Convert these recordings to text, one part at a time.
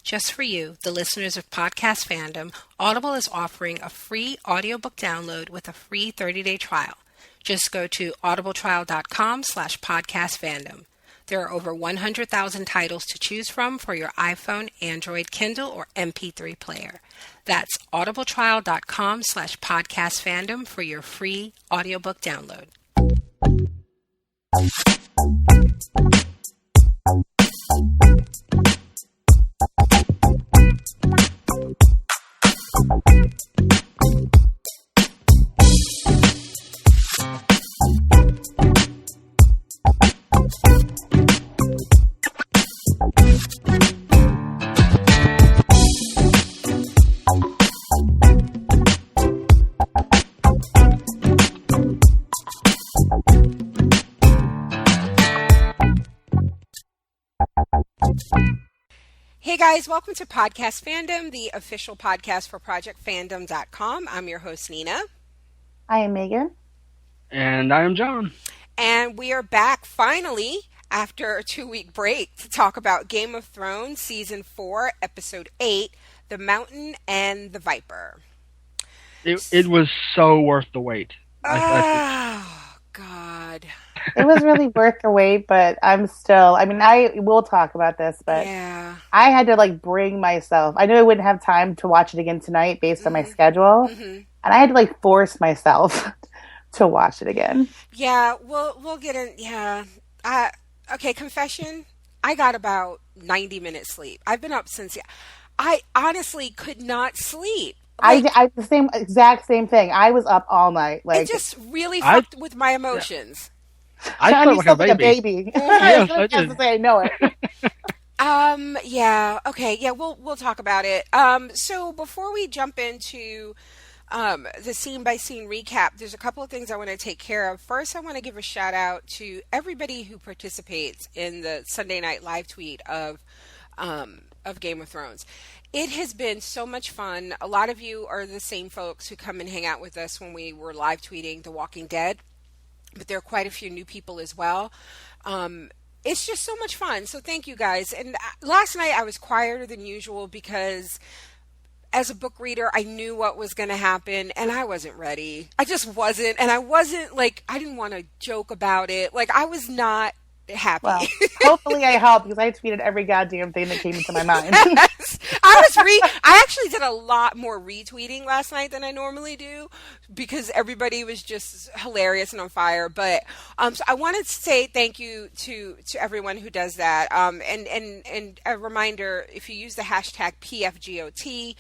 Just for you, the listeners of Podcast Fandom, Audible is offering a free audiobook download with a free 30-day trial. Just go to audibletrial.com/podcastfandom. There are over 100,000 titles to choose from for your iPhone, Android, Kindle, or MP3 player. That's audibletrial.com/podcastfandom for your free audiobook download. Hey guys, welcome to Podcast Fandom, the official podcast for ProjectFandom.com. I'm your host, Nina. I am Megan. And I am John. And we are back finally after a 2-week break to talk about Game of Thrones Season 4, Episode 8, The Mountain and the Viper. It was so worth the wait. Oh, God. It was really worth the wait, but I will talk about this, but yeah. I had to bring myself. I knew I wouldn't have time to watch it again tonight based on my schedule, and I had to force myself to watch it again. Yeah, we'll get in. Yeah. Okay, confession. I got about 90 minutes sleep. I've been up since. I honestly could not sleep. I the exact same thing. I was up all night. It just really fucked with my emotions. Yeah. I slept like a baby. Yes, I did. To say I know it. Yeah. Okay. Yeah. We'll talk about it. So before we jump into the scene by scene recap, there's a couple of things I want to take care of. First, I want to give a shout out to everybody who participates in the Sunday night live tweet of Game of Thrones. It has been so much fun. A lot of you are the same folks who come and hang out with us when we were live tweeting The Walking Dead, but there are quite a few new people as well. It's just so much fun. So thank you guys. And last night I was quieter than usual because as a book reader, I knew what was going to happen and I wasn't ready. I just wasn't. And I wasn't I didn't want to joke about it. I was not happy. Well, hopefully I helped because I tweeted every goddamn thing that came into my mind. Yes. I actually did a lot more retweeting last night than I normally do because everybody was just hilarious and on fire. But so I wanted to say thank you to everyone who does that. And a reminder, if you use the hashtag PFGOT,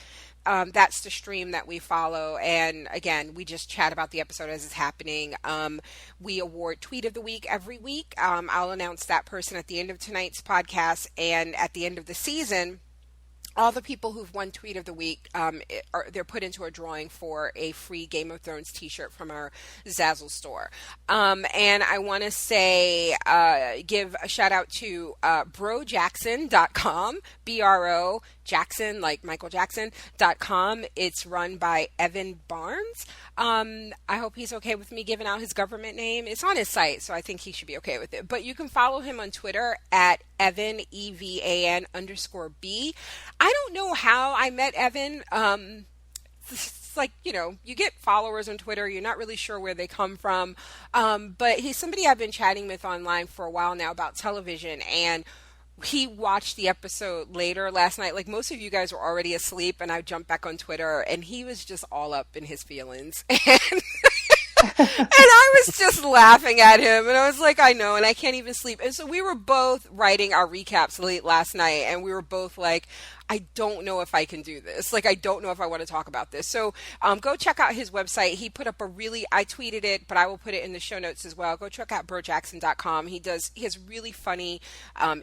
that's the stream that we follow. And again, we just chat about the episode as it's happening. We award Tweet of the Week every week. I'll announce that person at the end of tonight's podcast. And at the end of the season, all the people who've won Tweet of the Week, they're put into a drawing for a free Game of Thrones t-shirt from our Zazzle store. And I want to say, give a shout out to brojackson.com, B-R-O, Jackson, like Michael Jackson.com. It's run by Evan Barnes. I hope he's okay with me giving out his government name. It's on his site, so I think he should be okay with it. But you can follow him on Twitter at Evan, EVAN_B. I don't know how I met Evan. It's you get followers on Twitter. You're not really sure where they come from. But he's somebody I've been chatting with online for a while now about television, and he watched the episode later last night. Most of you guys were already asleep, and I jumped back on Twitter, and he was just all up in his feelings. And I was just laughing at him, and I was like, I know, and I can't even sleep. And so we were both writing our recaps late last night, and we were both like, I don't know if I can do this. I don't know if I want to talk about this. So go check out his website. He put up I tweeted it, but I will put it in the show notes as well. Go check out brojackson.com. He has really funny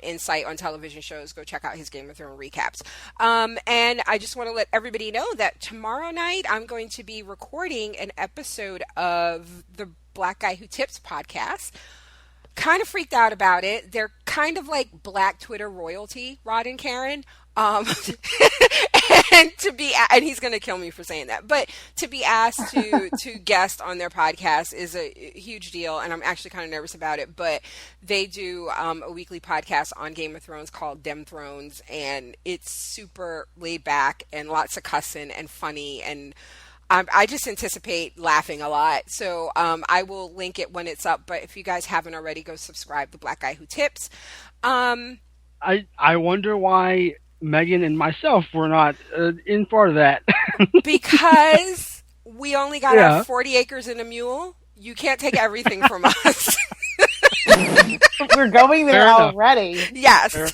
insight on television shows. Go check out his Game of Thrones recaps. And I just want to let everybody know that tomorrow night I'm going to be recording an episode of the Black Guy Who Tips podcast. Kind of freaked out about it. They're kind of like Black Twitter royalty, Rod and Karen. and and he's going to kill me for saying that, but to be asked to guest on their podcast is a huge deal, and I'm actually kind of nervous about it. But they do a weekly podcast on Game of Thrones called Dem Thrones, and it's super laid back and lots of cussing and funny, and I just anticipate laughing a lot. So I will link it when it's up. But if you guys haven't already, go subscribe. The Black Guy Who Tips. I wonder why Megan and myself were not in part of that. Because we only got our 40 acres and a mule. You can't take everything from us. We're going there already. Yes.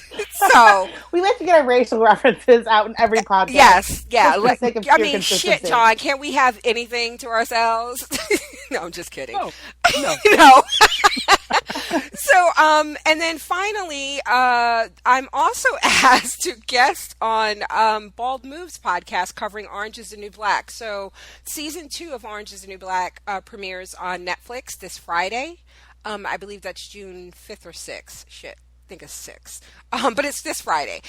So we like to get our racial references out in every podcast. Yes. Yeah. I mean, shit, John. Can't we have anything to ourselves? No, I'm just kidding. No. No. So, and then finally, I'm also asked to guest on Bald Moves podcast covering Orange is the New Black. So, season 2 of Orange is the New Black premieres on Netflix this Friday. I believe that's June 5th or 6th. Shit, I think it's 6th. But it's this Friday.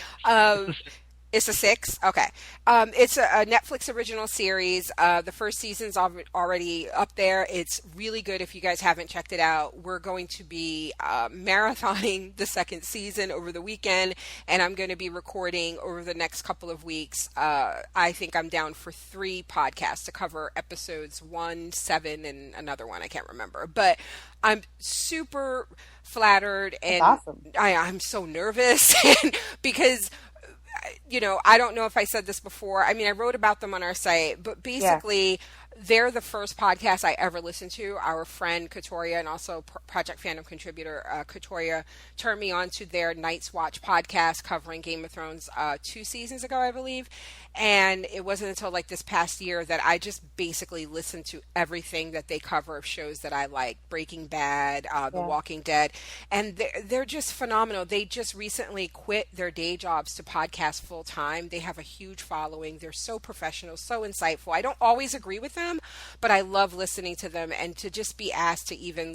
It's a 6? Okay. It's a Netflix original series. The first season's already up there. It's really good if you guys haven't checked it out. We're going to be marathoning the second season over the weekend, and I'm going to be recording over the next couple of weeks. I think I'm down for 3 podcasts to cover episodes 1, 7, and another one. I can't remember. But I'm super flattered, and awesome. I'm so nervous because... I don't know if I said this before. I mean, I wrote about them on our site, but basically they're the first podcast I ever listened to. Our friend Katoria and also Project Fandom contributor Katoria turned me on to their Night's Watch podcast covering Game of Thrones 2 seasons ago, I believe. And it wasn't until like this past year that I just basically listened to everything that they cover of shows that I like. Breaking Bad, The Walking Dead. And they're just phenomenal. They just recently quit their day jobs to podcast full time. They have a huge following. They're so professional, so insightful. I don't always agree with them, but I love listening to them, and to just be asked to even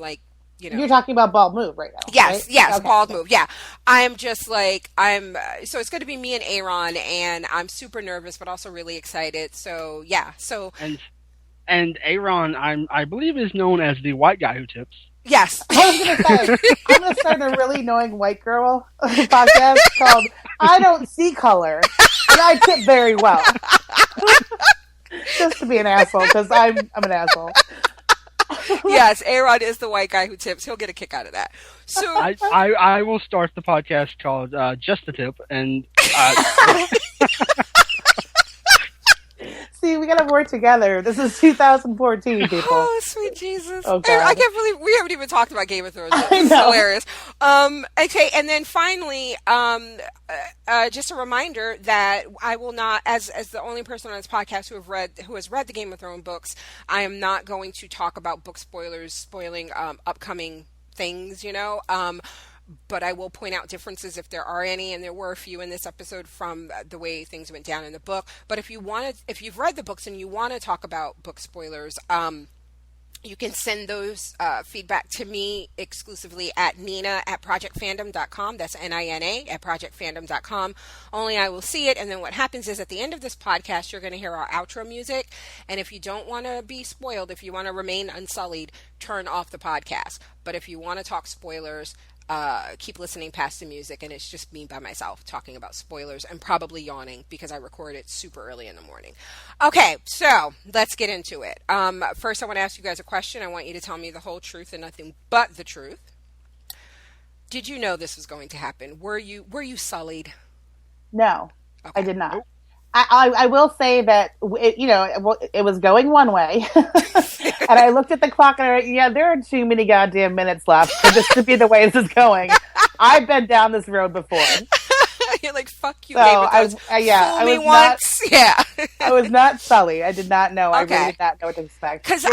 You're talking about Bald Move right now. Yes, right? yes, okay. Bald Move. Yeah. I'm just so it's going to be me and Aaron, and I'm super nervous, but also really excited. So, yeah. So. And Aaron, I believe is known as the white guy who tips. Yes. I was going to say, I'm going to start a really annoying white girl podcast called I Don't See Color, and I tip very well. Just to be an asshole, because I'm an asshole. Yes, Aaron is the white guy who tips. He'll get a kick out of that. So I will start the podcast called Just the Tip, and see, we gotta work together. This is 2014, people. Oh, sweet Jesus! Oh, God. I can't believe we haven't even talked about Game of Thrones. I It's know. hilarious. Okay, and then finally, just a reminder that I will not, as the only person on this podcast who has read the Game of Thrones books, I am not going to talk about book spoilers, spoiling upcoming things. But I will point out differences if there are any, and there were a few in this episode from the way things went down in the book. But if you've read the books and you want to talk about book spoilers, you can send those feedback to me exclusively at Nina@projectfandom.com. That's Nina at projectfandom.com. Only I will see it. And then what happens is at the end of this podcast, you're going to hear our outro music. And if you don't want to be spoiled, if you want to remain unsullied, turn off the podcast. But if you want to talk spoilers, keep listening past the music, and it's just me by myself talking about spoilers and probably yawning because I record it super early in the morning. Okay, so let's get into it. First, I want to ask you guys a question. I want you to tell me the whole truth and nothing but the truth. Did you know this was going to happen? Were you sullied? No, Okay. I did not. I will say that it was going one way, and I looked at the clock and I went, there are too many goddamn minutes left for this to be the way this is going. I've been down this road before. You're like, fuck you, so I was once. I was not sully. I did not know. Okay. I really did not know what to expect. Because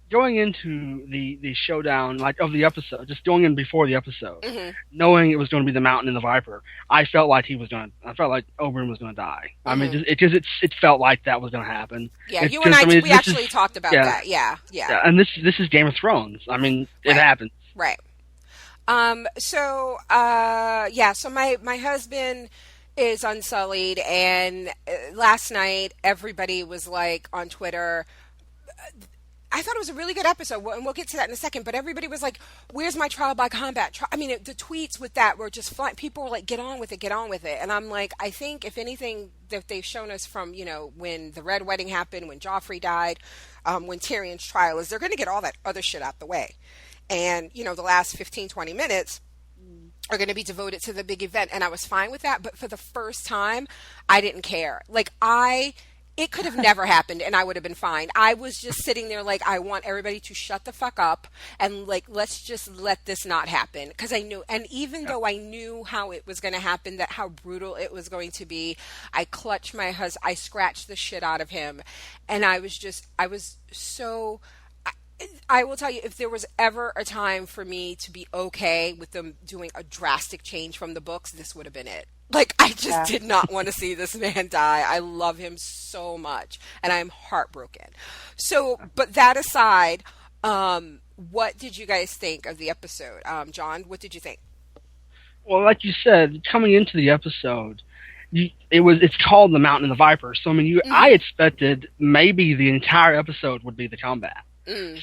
going into the showdown, like of the episode, just going in before the episode, mm-hmm. knowing it was going to be the Mountain and the Viper, I felt like I felt like Oberyn was going to die. Mm-hmm. I mean, it felt like that was going to happen. Yeah, you and I we actually talked about that. Yeah. And this is Game of Thrones. I mean, it happens. Right. So my husband is unsullied, and last night everybody was like on Twitter. I thought it was a really good episode, and we'll get to that in a second. But everybody was like, "Where's my trial by combat?" I mean, the tweets with that were just flying. People were like, "Get on with it, get on with it." And I'm like, I think if anything that they've shown us from when the Red Wedding happened, when Joffrey died, when Tyrion's trial is, they're going to get all that other shit out the way, and the last 15, 20 minutes are going to be devoted to the big event. And I was fine with that, but for the first time, I didn't care. It could have never happened and I would have been fine. I was just sitting there like, I want everybody to shut the fuck up and let's just let this not happen. Because I knew, and even though I knew how it was going to happen, that how brutal it was going to be, I clutched my husband, I scratched the shit out of him. And I was so... I will tell you, if there was ever a time for me to be okay with them doing a drastic change from the books, this would have been it. I just did not want to see this man die. I love him so much, and I'm heartbroken. So, but that aside, what did you guys think of the episode? John, what did you think? Well, like you said, coming into the episode, it's called The Mountain and the Viper. So, I mean, I expected maybe the entire episode would be the combat.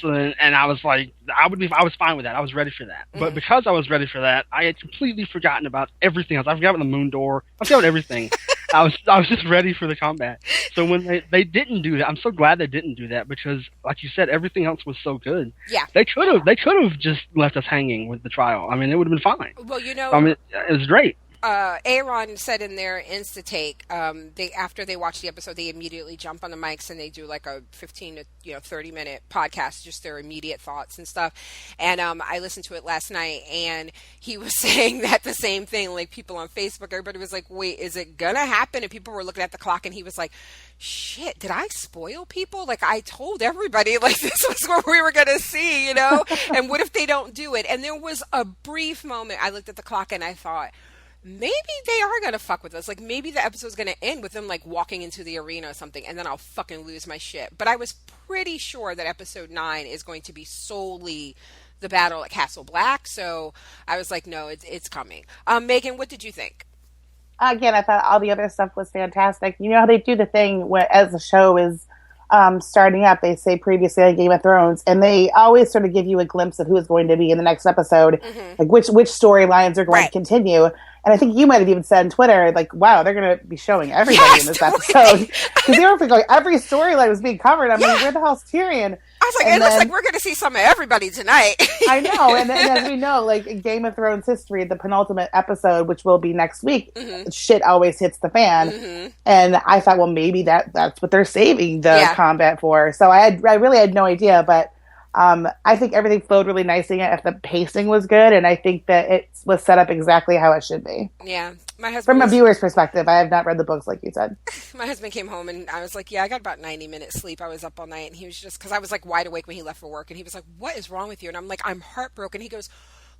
So and I was like, I was fine with that. I was ready for that. But because I was ready for that, I had completely forgotten about everything else. I forgot about the moon door. I forgot about everything. I was just ready for the combat. So when they didn't do that, I'm so glad they didn't do that because, like you said, everything else was so good. Yeah, they could have just left us hanging with the trial. I mean, it would have been fine. Well, I mean, it was great. Aaron said in their Insta-take, after they watch the episode, they immediately jump on the mics and they do like a 15 to 30-minute podcast, just their immediate thoughts and stuff. And I listened to it last night, and he was saying that the same thing. Like, people on Facebook, everybody was like, "Wait, is it gonna happen?" And people were looking at the clock, and he was like, "Shit, did I spoil people? Like, I told everybody like this was what we were gonna see, And what if they don't do it?" And there was a brief moment. I looked at the clock and I thought, maybe they are going to fuck with us. Like, maybe the episode's going to end with them, like, walking into the arena or something, and then I'll fucking lose my shit. But I was pretty sure that episode 9 is going to be solely the battle at Castle Black, so I was like, no, it's coming. Megan, what did you think? Again, I thought all the other stuff was fantastic. You know how they do the thing where, as the show is starting up, they say previously on Game of Thrones, and they always sort of give you a glimpse of who is going to be in the next episode, like which storylines are going to continue. And I think you might have even said on Twitter, like, wow, they're going to be showing everybody in this episode. Because they were like, every storyline was being covered. I'm like, where the hell's Tyrion? I was like, looks like we're going to see some of everybody tonight. I know. And as we know, like, in Game of Thrones history, the penultimate episode, which will be next week, shit always hits the fan. And I thought, well, maybe that's what they're saving the combat for. So I really had no idea, but I think everything flowed really nicely. If the pacing was good, and I think that it was set up exactly how it should be. Yeah, my husband. From a viewer's perspective, I have not read the books like you said. My husband came home and I was like, "Yeah, I got about 90 minutes sleep. I was up all night," and he was just because I was like wide awake when he left for work, and he was like, "What is wrong with you?" And I'm like, "I'm heartbroken." He goes,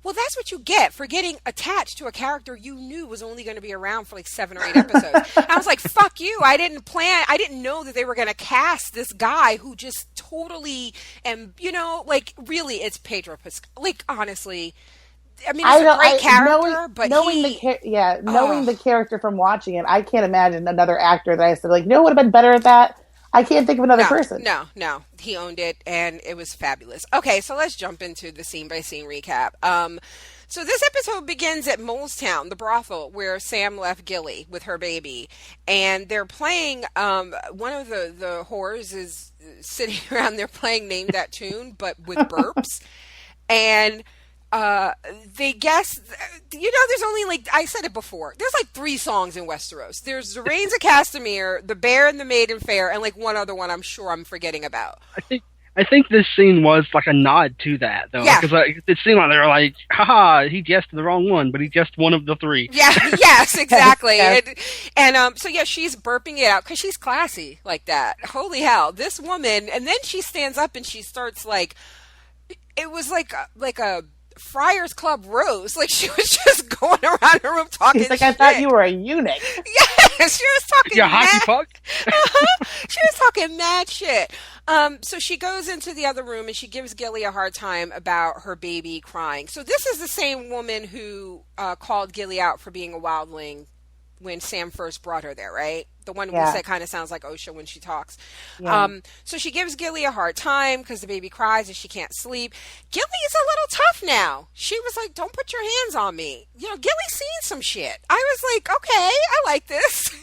"Well, that's what you get for getting attached to a character you knew was only going to be around for like 7 or 8 episodes." I was like, "Fuck you. I didn't know that they were going to cast this guy who just totally, and like really it's Pedro Pascal. Like, honestly, I mean, he's a great character, but knowing the character from watching it, I can't imagine another actor that I said, like, no, would have been better at that. I can't think of another person. No. He owned it, and it was fabulous. Okay, so let's jump into the scene-by-scene recap. So this episode begins at Molestown, the brothel, where Sam left Gilly with her baby. And they're playing, one of the whores is sitting around there playing Name That Tune, but with burps. And they guess, there's only, like, I said it before, there's like 3 songs in Westeros. There's The Rains of Castamere, The Bear and the Maiden Fair, and like one other one I'm sure I'm forgetting about. I think this scene was like a nod to that, though. Yeah. Because it seemed like they were like, haha, he guessed the wrong one, but he guessed one of the 3. Yeah, yes, exactly. And so, yeah, she's burping it out because she's classy like that. Holy hell. This woman, and then she stands up and she starts like, it was like a Friars Club Rose. Like, she was just going around the room talking shit. She's like, I thought you were a eunuch. Yes, she was talking hockey puck? She was talking mad shit. So she goes into the other room and she gives Gilly a hard time about her baby crying. So this is the same woman who called Gilly out for being a wildling when Sam first brought her there, right? The one Yeah. that kind of sounds like Osha when she talks. Yeah. So she gives Gilly a hard time because the baby cries and she can't sleep. Gilly is a little tough now. She was like, don't put your hands on me. Gilly's seen some shit. I was like, okay, I like this.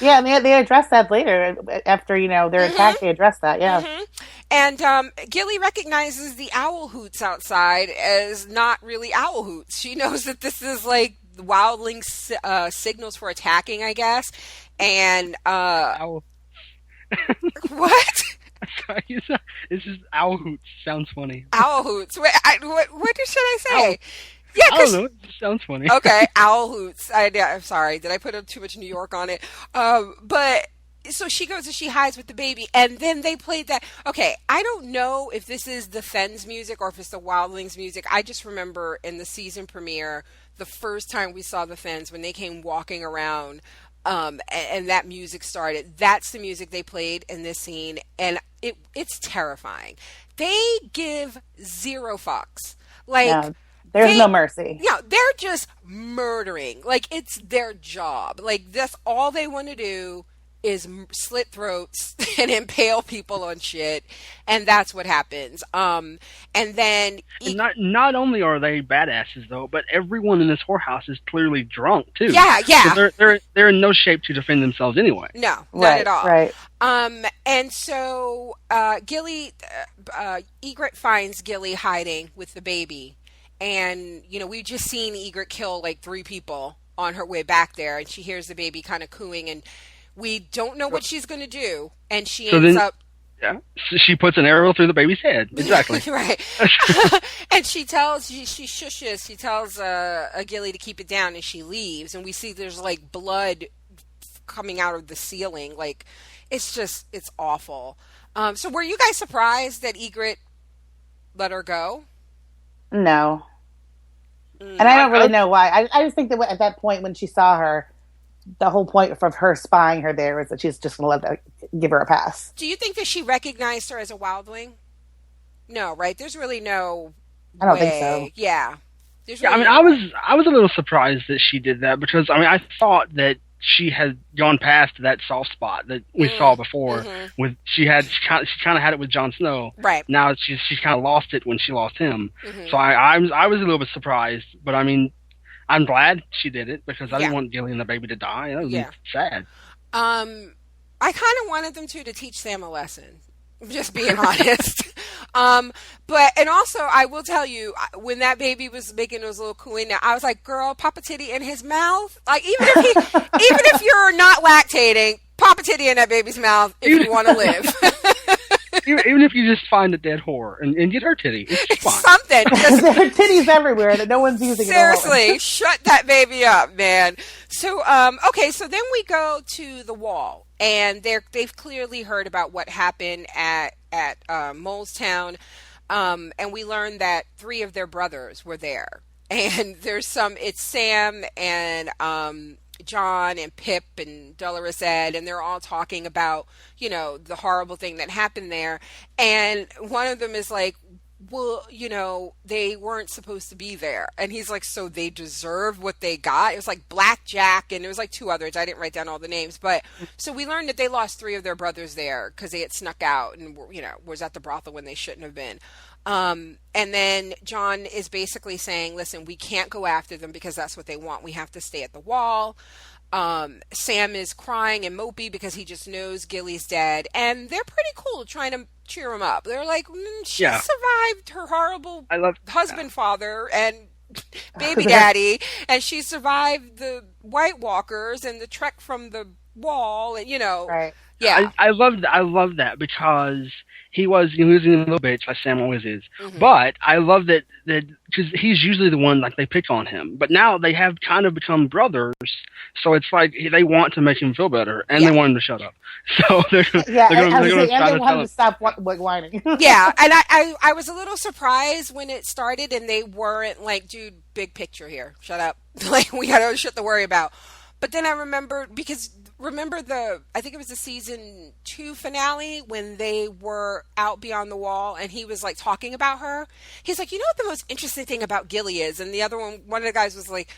Yeah, and they address that later after their attack. They address that, yeah. Mm-hmm. And Gilly recognizes the owl hoots outside as not really owl hoots. She knows that this is like wildlings' signals for attacking, I guess. And Owl. what? Sorry, it's just owl hoots. Sounds funny. Owl hoots. Wait, what should I say? Owl. Yeah, I don't know. It just sounds funny. Okay, owl hoots. I'm sorry. Did I put too much New York on it? But so she goes and she hides with the baby, and then they played that. Okay, I don't know if this is the Fens music or if it's the Wildlings music. I just remember in the season premiere, the first time we saw the Fens when they came walking around, and that music started. That's the music they played in this scene, and it's terrifying. They give zero fucks. Like. Yeah. There's no mercy. Yeah, they're just murdering. Like, it's their job. Like, that's all they want to do is slit throats and impale people on shit, and that's what happens. And then not only are they badasses though, but everyone in this whorehouse is clearly drunk too. Yeah. So they're in no shape to defend themselves anyway. No, not at all. Right. And so Gilly, Ygritte finds Gilly hiding with the baby. And, we've just seen Ygritte kill like 3 people on her way back there. And she hears the baby kind of cooing. And we don't know what she's going to do. And she ends up... Yeah, so she puts an arrow through the baby's head. Exactly. Right. And she shushes. She tells Gilly to keep it down. And she leaves. And we see there's like blood coming out of the ceiling. Like, it's awful. So were you guys surprised that Ygritte let her go? No. And I don't really know why. I just think that at that point when she saw her, the whole point of her spying her there is that she's just going to give her a pass. Do you think that she recognized her as a wildling? No, right? There's really no I don't think so. Yeah. I was a little surprised that she did that because, I thought that she had gone past that soft spot that we saw before. Mm-hmm. She kind of had it with Jon Snow. Right. Now she's kind of lost it when she lost him. Mm-hmm. So I was a little bit surprised, but I'm glad she did it because I didn't want Gilly and the baby to die. That was sad. I kind of wanted them to teach Sam a lesson. I'm just being honest. And also I will tell you, when that baby was making those little cooing, I was like, girl, Papa Titty in his mouth. Like, even if you're not lactating, Papa Titty in that baby's mouth if you want to live. Even if you just find a dead whore and get her titty, it's fine. Something. There are titties everywhere that no one's using. Seriously, shut that baby up, man. So, okay, so then we go to the wall, and they've clearly heard about what happened at Molestown, and we learned that 3 of their brothers were there, and it's Sam and John and Pip and Dolores Ed, and they're all talking about, the horrible thing that happened there. And one of them is like, well, they weren't supposed to be there. And he's like, so they deserve what they got? It was like Blackjack, and it was like 2 others. I didn't write down all the names. But so we learned that they lost 3 of their brothers there because they had snuck out and, was at the brothel when they shouldn't have been. And then John is basically saying, listen, we can't go after them because that's what they want. We have to stay at the wall. Sam is crying and mopey because he just knows Gilly's dead. And they're pretty cool trying to cheer him up. They're like, she survived her horrible husband, father, and baby daddy. And she survived the White Walkers and the trek from the wall. And, Right. Yeah. I love that because he was a little bitch, like Sam always is. Mm-hmm. But I love that because he's usually the one, like, they pick on him. But now they have kind of become brothers, so it's like they want to make him feel better, and they want him to shut up. So they're going they want him to stop whining. Yeah, and I was a little surprised when it started, and they weren't like, dude, big picture here, shut up. Like, we got other shit to worry about. But then I remembered, because remember I think it was the season 2 finale when they were out beyond the wall and he was like talking about her. He's like, what the most interesting thing about Gilly is? And the other one of the guys was like,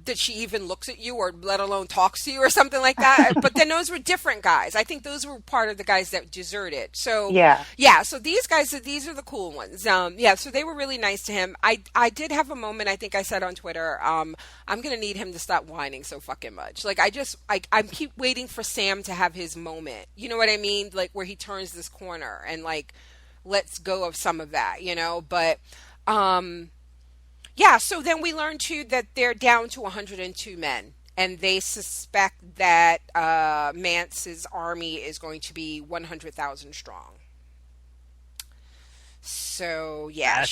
that she even looks at you or let alone talks to you or something like that. But then those were different guys. I think those were part of the guys that deserted. So yeah. So these guys, these are the cool ones. Yeah. So they were really nice to him. I did have a moment. I think I said on Twitter, I'm gonna need him to stop whining so fucking much. Like I keep waiting for Sam to have his moment. You know what I mean? Like where he turns this corner and like lets go of some of that. You know, but. Yeah, so then we learned too that they're down to 102 men, and they suspect that Mance's army is going to be 100,000 strong. So yeah,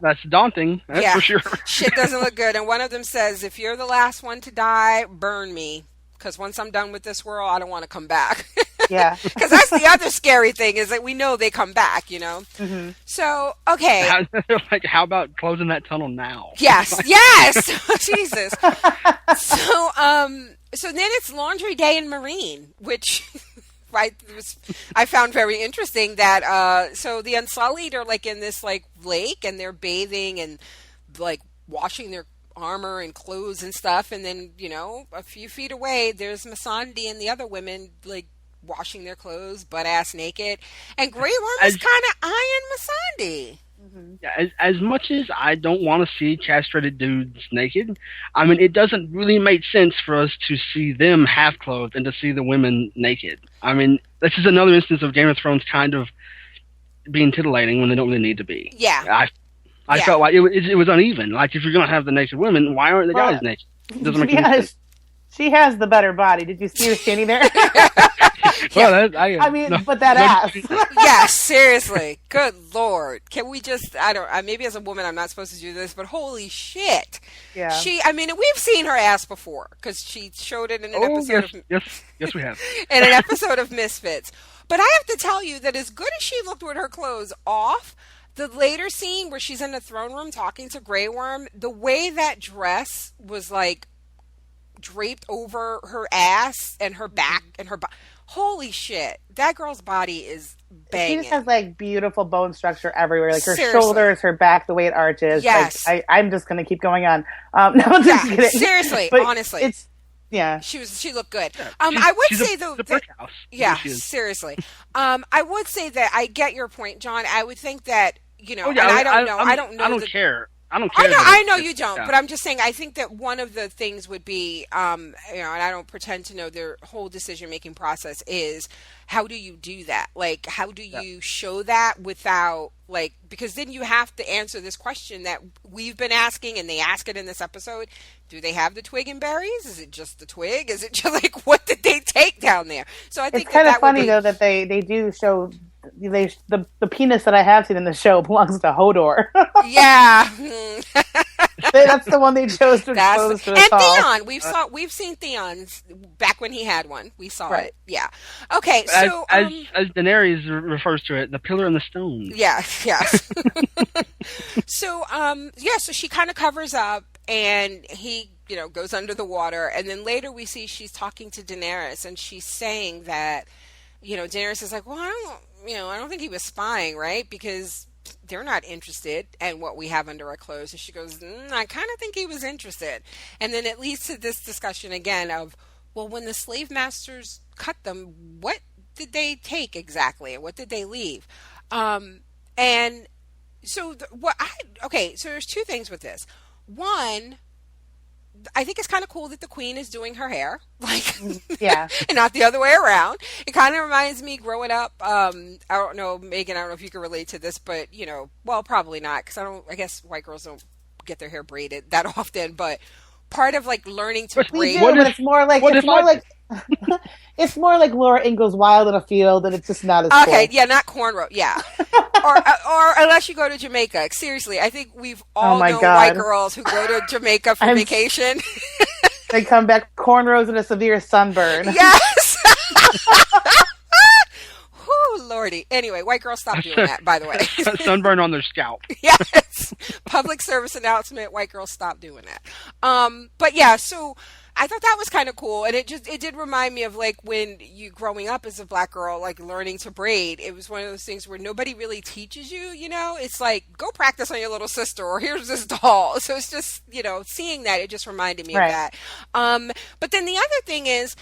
that's daunting. That's for sure. Shit doesn't look good. And one of them says, "If you're the last one to die, burn me, because once I'm done with this world, I don't want to come back." Yeah. Because that's the other scary thing is that we know they come back, you know? Mm-hmm. So, okay. How about closing that tunnel now? Yes. Yes. Jesus. So then it's Laundry Day in Marine, which I found very interesting that, so the Unsullied are like in this like lake and they're bathing and like washing their armor and clothes and stuff. And then, you know, a few feet away, there's Missandei and the other women like washing their clothes, butt ass naked, and Grey Worm is kind of eyeing Missandei. Mm-hmm. Yeah, as much as I don't want to see castrated dudes naked, I mean, it doesn't really make sense for us to see them half clothed and to see the women naked. I mean, this is another instance of Game of Thrones kind of being titillating when they don't really need to be. Yeah. I felt like it was uneven. Like, if you're going to have the naked women, why aren't the guys naked? It doesn't make any sense. She has the better body. Did you see her standing there? Well, but that ass. Yeah, seriously. Good Lord. Can we just, maybe as a woman I'm not supposed to do this, but holy shit. Yeah. We've seen her ass before, because she showed it in an episode Yes, we have. In an episode of Misfits. But I have to tell you that as good as she looked with her clothes off, the later scene where she's in the throne room talking to Grey Worm, the way that dress was like draped over her ass and her back and her holy shit, that girl's body is banging. She just has like beautiful bone structure everywhere, like her shoulders, her back, the way it arches. Yes. Like, I'm just going to keep going on. No, just kidding. Seriously, but honestly, it's she looked good. Yeah, I would say the though, house. Yeah, seriously. I would say that I get your point, John. I would think that, you know, and I don't know. I don't know. I don't care. I know you don't, but I'm just saying, I think that one of the things would be, and I don't pretend to know their whole decision-making process is, how do you do that? Like, how do you show that without, like, because then you have to answer this question that we've been asking, and they ask it in this episode. Do they have the twig and berries? Is it just the twig? Is it just, like, what did they take down there? So I think it's kind of funny, though, that they do show... the penis that I have seen in the show belongs to Hodor. Yeah. That's the one they chose to expose to us all. And Theon. We've seen Theon's back when he had one. We saw it. Yeah. Okay, so as Daenerys refers to it, the pillar and the stone. Yes. So so she kind of covers up, and he, you know, goes under the water, and then later we see she's talking to Daenerys, and she's saying that, you know, Daenerys is like, well, I don't think he was spying, right? Because they're not interested in what we have under our clothes. And she goes, I kind of think he was interested. And then it leads to this discussion again of, well, when the slave masters cut them, what did they take exactly? What did they leave? And so so there's two things with this. One, I think it's kind of cool that the queen is doing her hair, like, yeah, and not the other way around. It kind of reminds me growing up. I don't know, Megan, I don't know if you can relate to this, but, you know, well, probably not, because I guess white girls don't get their hair braided that often, but part of like learning to braid. It's more like it's more like Laura Ingalls Wild in a field, and it's just not as okay. Cool. Yeah, not cornrow. Yeah, or unless you go to Jamaica. Seriously, I think we've all known white girls who go to Jamaica for vacation. They come back cornrows and a severe sunburn. Yes. Whoo, Lordy. Anyway, white girls, stop doing that, by the way. Sunburn on their scalp. Yes. Public service announcement, white girls, stop doing that. But yeah, so I thought that was kind of cool, and it did remind me of like when you growing up as a black girl, like learning to braid. It was one of those things where nobody really teaches you. It's like go practice on your little sister, or here's this doll. So it's just seeing that, it just reminded me of that. But then the other thing is,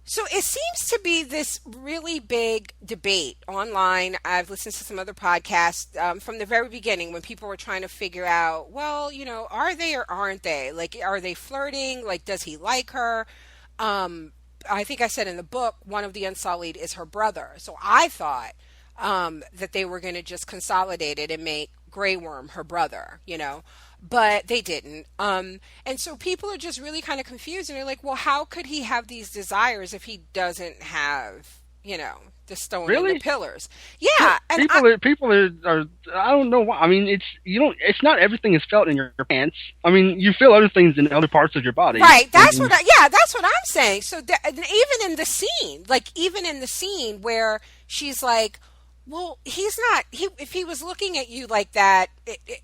so it seems to be this really big debate online. I've listened to some other podcasts from the very beginning when people were trying to figure out, well, are they or aren't they? Like, are they flirting? Like, does he like her? I think I said in the book, one of the Unsullied is her brother. So I thought that they were going to just consolidate it and make Grey Worm her brother, but they didn't. And so people are just really kind of confused, and they're like, well, how could he have these desires if he doesn't have, the stone and the pillars? Yeah. And people are, I don't know why. I mean, it's not everything is felt in your pants. I mean, you feel other things in other parts of your body. Right. That's what I'm saying. So even in the scene where she's like, well, he's not. If he was looking at you like that,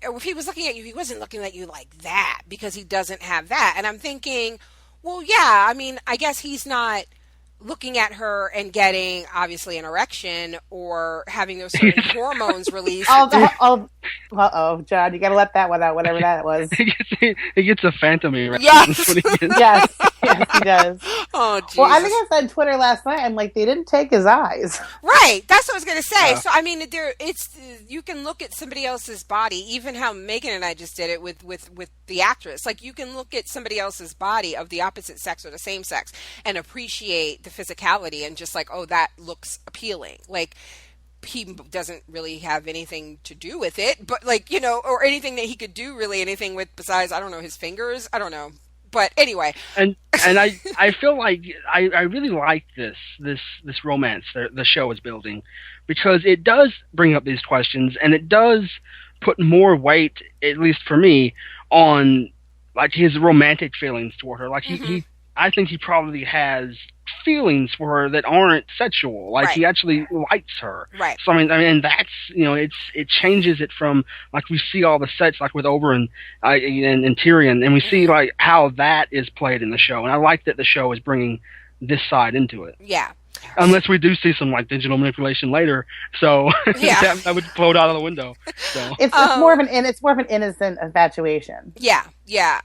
or if he was looking at you, he wasn't looking at you like that because he doesn't have that. And I'm thinking, well, yeah. I mean, I guess he's not looking at her and getting obviously an erection or having those certain hormones released. John, you got to let that one out, whatever that was. he gets a phantom erection. Yes, yes, he does. Oh, Jesus. Well, I think I said on Twitter last night, I'm like, they didn't take his eyes. Right, that's what I was going to say. So, I mean, you can look at somebody else's body, even how Megan and I just did it with the actress. Like, you can look at somebody else's body of the opposite sex or the same sex and appreciate the physicality and just like, oh, that looks appealing. Like, he doesn't really have anything to do with it, but like, or anything that he could do really anything with besides, I don't know, his fingers. I don't know. But anyway. And I feel like I really like this romance the show is building, because it does bring up these questions, and it does put more weight, at least for me, on like his romantic feelings toward her. Like I think he probably has feelings for her that aren't sexual. Like, he actually likes her. Right. So I mean that's, it changes it from like we see all the sex like with Oberyn and Tyrion, and we see like how that is played in the show. And I like that the show is bringing this side into it. Yeah. Unless we do see some like digital manipulation later, so that would float out of the window. So it's more of an innocent infatuation. Yeah. Yeah.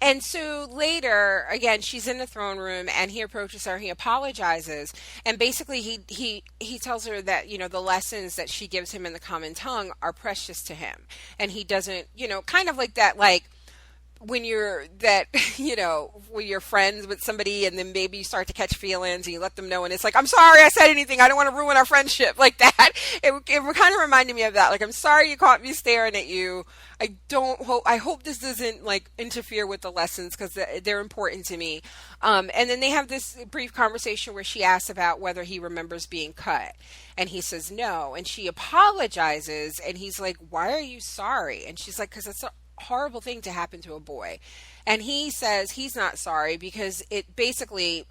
And so later, again, she's in the throne room, and he approaches her. He apologizes, and basically he tells her that the lessons that she gives him in the common tongue are precious to him, and he doesn't, kind of like that, like when you're when you're friends with somebody, and then maybe you start to catch feelings, and you let them know, and it's like, I'm sorry I said anything. I don't want to ruin our friendship, like that. It kind of reminded me of that. Like, I'm sorry you caught me staring at you. I hope this doesn't like interfere with the lessons, because they're important to me. And then they have this brief conversation where she asks about whether he remembers being cut, and he says no, and she apologizes, and he's like, why are you sorry? And she's like, because it's a horrible thing to happen to a boy. And he says he's not sorry because it basically,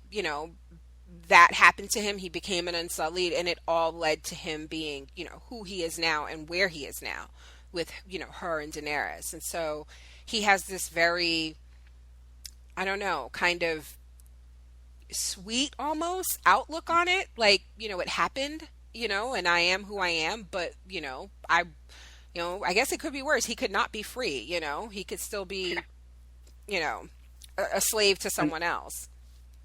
that happened to him. He became an Unsullied, and it all led to him being, who he is now and where he is now with, her and Daenerys. And so he has this very, I don't know, kind of sweet almost outlook on it. Like, it happened, and I am who I am, but, I guess it could be worse. He could not be free, he could still be, a slave to someone else.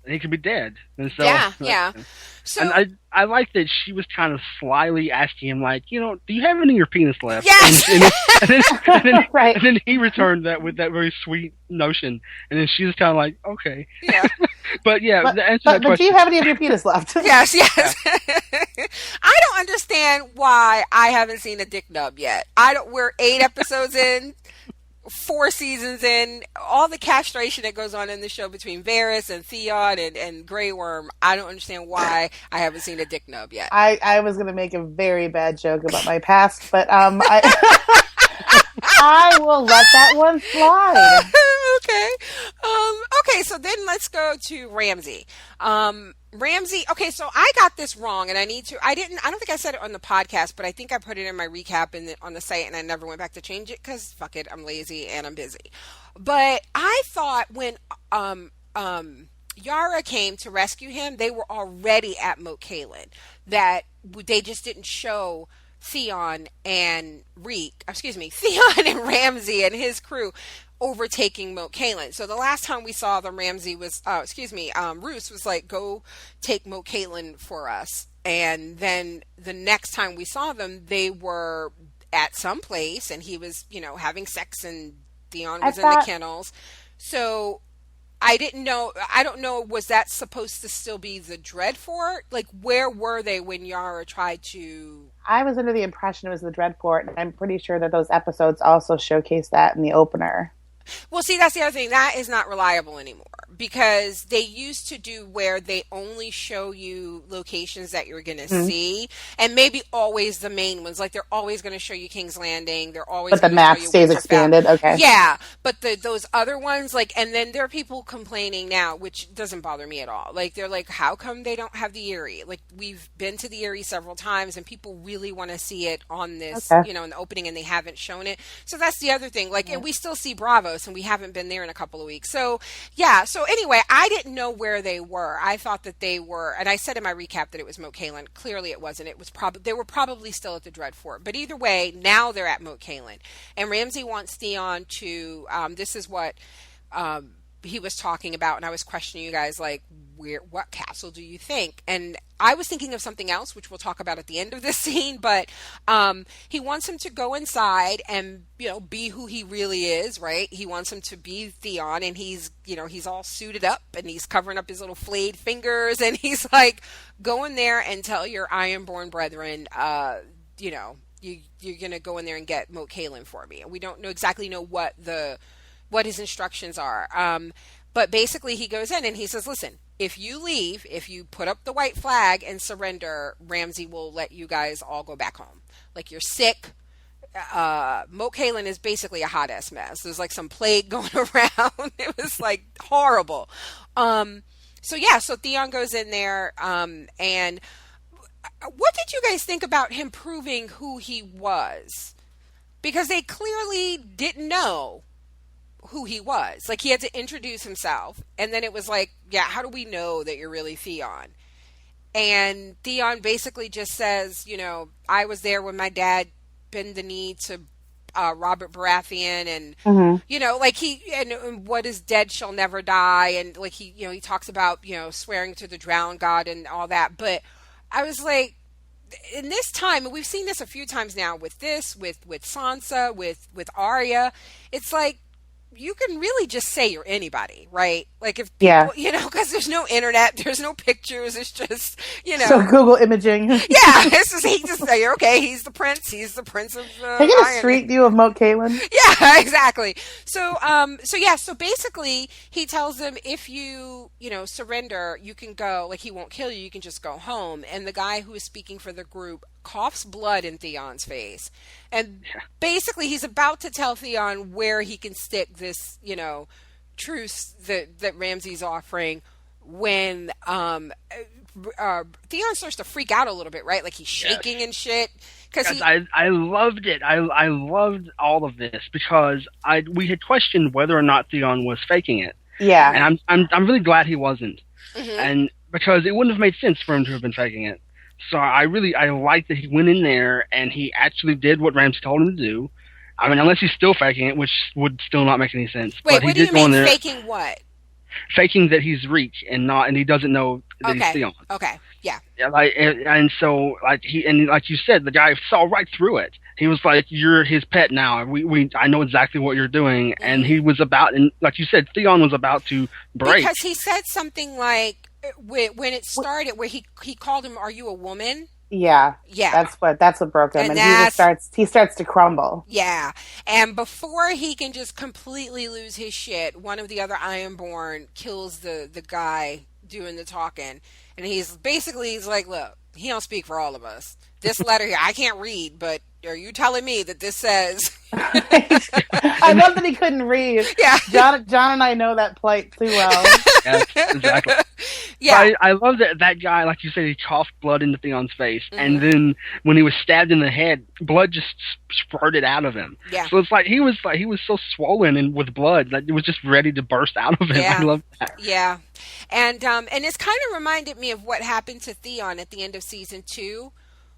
And he could be dead. And so, yeah. So, and I like that she was kind of slyly asking him, like, do you have any of your penis left? Yes! And then he returned that with that very sweet notion. And then she was kind of like, okay. Yeah. But the answer to that question, but do you have any of your penis left? Yes. I don't understand why I haven't seen a dick nub yet. We're 8 episodes in, 4 seasons in, all the castration that goes on in the show between Varys and Theon and Grey Worm. I don't understand why I haven't seen a dick nub yet. I was going to make a very bad joke about my past, but I will let that one slide. Okay. Okay, so then let's go to Ramsay. Ramsay, okay, so I got this wrong, and I don't think I said it on the podcast, but I think I put it in my recap on the site, and I never went back to change it, because fuck it, I'm lazy and I'm busy. But I thought when Yara came to rescue him, they were already at Moat Cailin. That they just didn't show Theon and Theon and Ramsay and his crew overtaking Moat Cailin. So the last time we saw them, Ramsay was, Roose was like, go take Moat Cailin for us. And then the next time we saw them, they were at some place and he was, having sex and Theon was in the kennels. So I don't know, was that supposed to still be the Dreadfort? Like, where were they when Yara tried to... I was under the impression it was the Dreadfort, and I'm pretty sure that those episodes also showcase that in the opener. Well, see, that's the other thing. That is not reliable anymore because they used to do where they only show you locations that you're going to see, and maybe always the main ones. Like, they're always going to show you King's Landing. They're always But the map stays expanded? Okay. Yeah, but those other ones, like, and then there are people complaining now, which doesn't bother me at all. Like, they're like, how come they don't have the Eyrie? Like, we've been to the Eyrie several times, and people really want to see it on this, in the opening, and they haven't shown it. So that's the other thing. Like, and we still see Braavos, and we haven't been there in a couple of weeks. So, yeah. So anyway, I didn't know where they were. I thought that they were, and I said in my recap that it was Moat Cailin. Clearly it wasn't. It was they were probably still at the Dreadfort. But either way, now they're at Moat Cailin. And Ramsay wants Theon to, this is what he was talking about, and I was questioning you guys, like, what castle do you think? And I was thinking of something else, which we'll talk about at the end of this scene, but he wants him to go inside and, be who he really is, right? He wants him to be Theon, and he's all suited up, and he's covering up his little flayed fingers, and he's like, go in there and tell your Ironborn brethren, you're going to go in there and get Moat Cailin for me. And we don't exactly know what his instructions are. But basically he goes in and he says, listen, if you leave, if you put up the white flag and surrender, Ramsay will let you guys all go back home. Like, you're sick. Moat Cailin is basically a hot ass mess. There's like some plague going around. It was like horrible. So Theon goes in there. And what did you guys think about him proving who he was? Because they clearly didn't know who he was. Like, he had to introduce himself, and then it was like, how do we know that you're really Theon? And Theon basically just says, I was there when my dad bent the knee to Robert Baratheon, and like and what is dead shall never die, and like he talks about swearing to the drowned god and all that. But I was like, in this time, and we've seen this a few times now with Sansa, with Arya, it's like, you can really just say you're anybody, right? Like, if people, because there's no internet, there's no pictures, it's just, So Google imaging. Yeah, it's just, he just say, okay, he's the prince of Taking a street view of Moat Cailin. Yeah, exactly. So basically, he tells them, if you, surrender, you can go, like, he won't kill you can just go home. And the guy who is speaking for the group coughs blood in Theon's face. And basically, he's about to tell Theon where he can stick this, truce that Ramsay's offering, when Theon starts to freak out a little bit, right? Like, he's shaking and shit. I loved it. I loved all of this because we had questioned whether or not Theon was faking it. Yeah, and I'm really glad he wasn't, mm-hmm. and because it wouldn't have made sense for him to have been faking it. So I like that he went in there and he actually did what Ramsay told him to do. I mean, unless he's still faking it, which would still not make any sense. Wait, but what do you mean faking what? Faking that he's Reek and he doesn't know that he's Theon. Okay, yeah. Yeah, and so like you said, the guy saw right through it. He was like, "You're his pet now. I know exactly what you're doing." Mm-hmm. And he was and like you said, Theon was about to break because he said something like, when it started, where he called him, "Are you a woman?" Yeah. That's what broke him, and he starts to crumble. Yeah, and before he can just completely lose his shit, one of the other Ironborn kills the guy doing the talking, and he's like, "Look, he don't speak for all of us. This letter here, I can't read, but are you telling me that this says I love that he couldn't read. Yeah. John and I know that plight too well. Yes, exactly. Yeah. But I love that guy, like you said, he coughed blood into Theon's face, and then when he was stabbed in the head, blood just spurted out of him. Yeah. So it's like he was so swollen and with blood that it was just ready to burst out of him. Yeah. I love that. Yeah. And it's kind of reminded me of what happened to Theon at the end of season 2,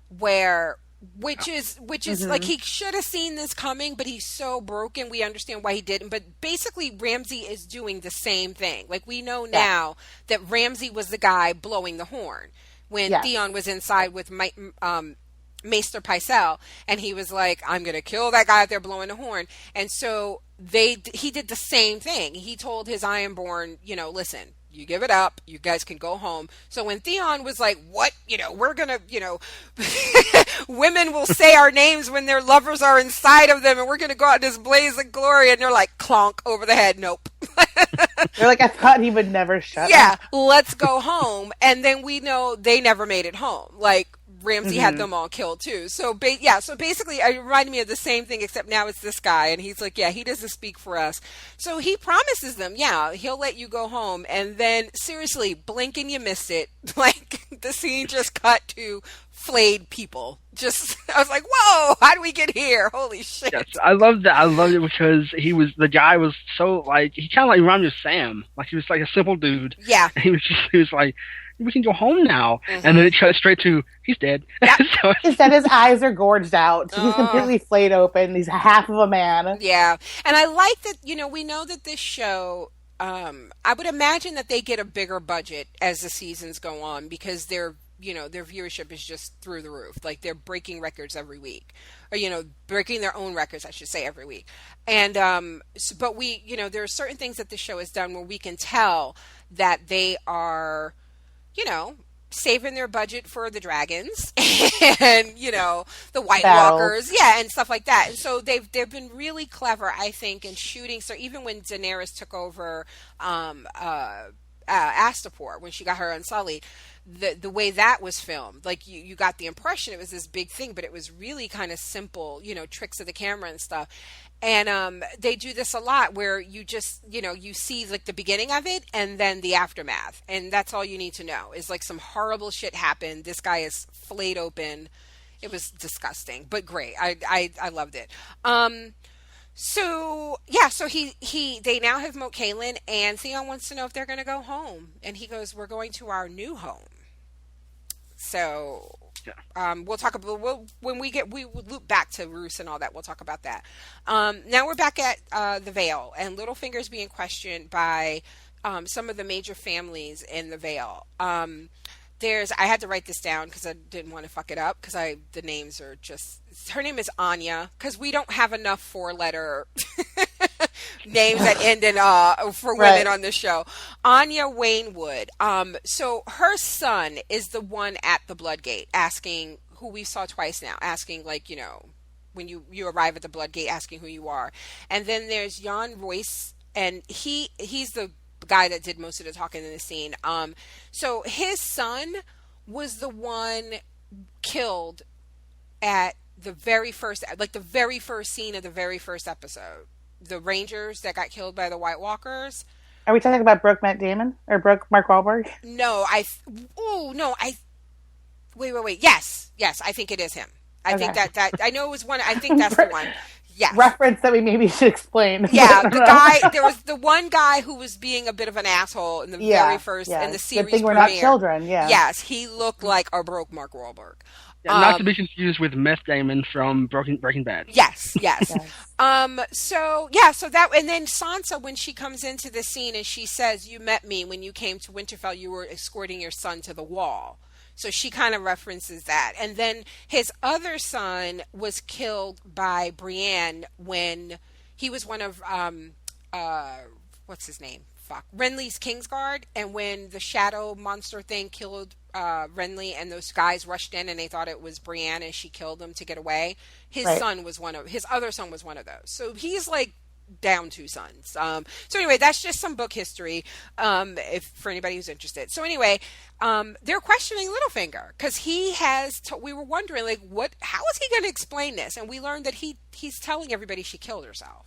which is like he should have seen this coming, but he's so broken. We understand why he didn't. But basically, Ramsay is doing the same thing. Like, we know now that Ramsay was the guy blowing the horn when Theon was inside with Maester Pycelle, and he was like, "I'm going to kill that guy out there blowing the horn." And so he did the same thing. He told his Ironborn, listen, you give it up, you guys can go home. So when Theon was like, what, we're gonna, women will say our names when their lovers are inside of them, and we're gonna go out in this blaze of glory, and they're like, clonk over the head, nope. They're like, I thought he would never shut up. Let's go home. And then we know they never made it home. Like, Ramsay had them all killed too. So basically it reminded me of the same thing, except now it's this guy, and he's like, he doesn't speak for us. So he promises them, he'll let you go home. And then seriously, blink and you missed it. Like, the scene just cut to flayed people. I was like, whoa, how do we get here? Holy shit. Yes, I loved that. I loved it because the guy was so, like, he kind of like reminded me of Sam. Like, he was like a simple dude. Yeah. He was like, we can go home now. And then it cut straight to, he's dead. Yep. So instead, his eyes are gorged out. He's completely flayed open. He's half of a man. Yeah. And I like that, we know that this show, I would imagine that they get a bigger budget as the seasons go on, because their viewership is just through the roof. Like, they're breaking records every week, or, breaking their own records, I should say, every week. And, but we, there are certain things that the show has done where we can tell that they are, saving their budget for the dragons and, the White Walkers. Yeah. And stuff like that. And so they've been really clever, I think, in shooting. So even when Daenerys took over, Astapor, when she got her Unsullied, the way that was filmed, like, you got the impression it was this big thing, but it was really kind of simple, tricks of the camera and stuff. And they do this a lot where you just, you see like the beginning of it and then the aftermath. And that's all you need to know is, like, some horrible shit happened. This guy is flayed open. It was disgusting, but great. I loved it. So they now have Moat Cailin, and Theon wants to know if they're going to go home. And he goes, we're going to our new home. So we'll talk about, when we loop back to Roose and all that, we'll talk about that. Now we're back at the Vale, and Littlefinger's being questioned by some of the major families in the Vale. I had to write this down because I didn't want to fuck it up, because the names are just, her name is Anya, because we don't have enough 4-letter names that end in for women on this show. Anya Waynwood. So her son is the one at the Bloodgate asking, who we saw twice now, asking, like, when you arrive at the Bloodgate, asking who you are. And then there's Jan Royce, and he's the guy that did most of the talking in the scene. So his son was the one killed at the very first scene of the very first episode. The Rangers that got killed by the White Walkers. Are we talking about Brooke Matt Damon or Brooke Mark Wahlberg? No, wait. Yes, I think it is him. I think that I know it was one. I think that's the one. Yes. Reference that we maybe should explain. Yeah, the guy. There was the one guy who was being a bit of an asshole in the very first in the series. Good thing we're premiere. not children. Yeah. Yes, he looked like a broke Mark Wahlberg. Yeah, not to be confused with Meth Damon from Breaking Bad. Yes. So that, and then Sansa, when she comes into the scene and she says, "You met me when you came to Winterfell. You were escorting your son to the wall." So she kind of references that. And then his other son was killed by Brienne when he was one of what's his name? Renly's Kingsguard, and when the shadow monster thing killed Renly, and those guys rushed in and they thought it was Brienne and she killed them to get away. His other son was one of those. So he's like down two sons. So anyway, that's just some book history, if for anybody who's interested. So anyway, they're questioning Littlefinger because he has. We were wondering, like, how is he going to explain this? And we learned that he's telling everybody she killed herself.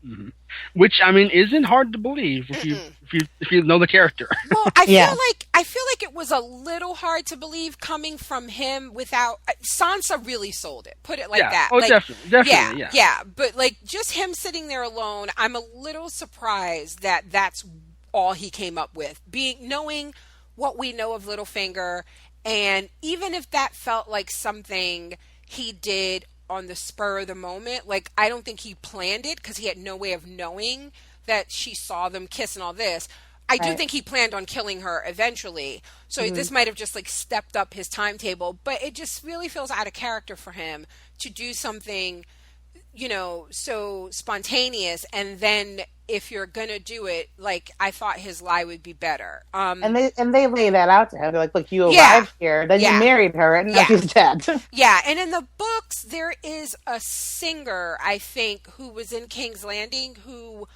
Mm-hmm. Which, I mean, isn't hard to believe if you know the character. Well, I feel like it was a little hard to believe coming from him without Sansa really sold it. Put it like that. Oh, like, definitely. Yeah. But like just him sitting there alone, I'm a little surprised that that's all he came up with. Knowing what we know of Littlefinger, and even if that felt like something he did on the spur of the moment, like I don't think he planned it because he had no way of knowing that she saw them kiss and all this. I do think he planned on killing her eventually. So this might have just like stepped up his timetable, but it just really feels out of character for him to do something, so spontaneous. And then if you're going to do it, like I thought his lie would be better. And they lay that out to him. They're like, look, you arrived here, then you married her, and now she's dead. Yeah. And in the books, there is a singer, I think, who was in King's Landing who,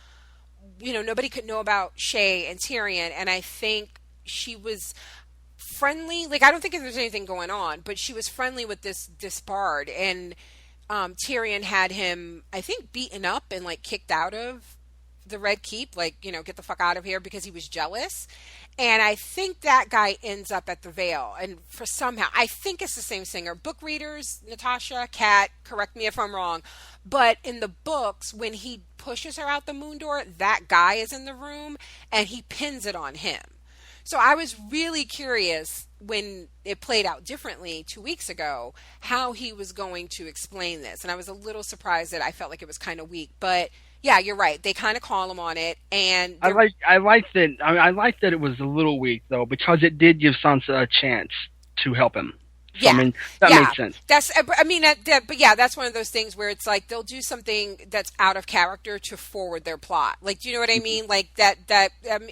nobody could know about Shay and Tyrion. And I think she was friendly. Like, I don't think there's anything going on, but she was friendly with this bard. And Tyrion had him, I think, beaten up and like kicked out of the Red Keep, like, get the fuck out of here because he was jealous. And I think that guy ends up at the Vale. And I think it's the same singer. Book readers, Natasha, Kat, correct me if I'm wrong. But in the books, when he pushes her out the moon door, that guy is in the room and he pins it on him. So I was really curious when it played out differently 2 weeks ago, how he was going to explain this. And I was a little surprised that I felt like it was kind of weak, but yeah, you're right. They kind of call him on it, and I like that. I like that it was a little weak though, because it did give Sansa a chance to help him. So, yeah, I mean, that makes sense. But yeah, that's one of those things where it's like they'll do something that's out of character to forward their plot. Like, do you know what I mean? Like that.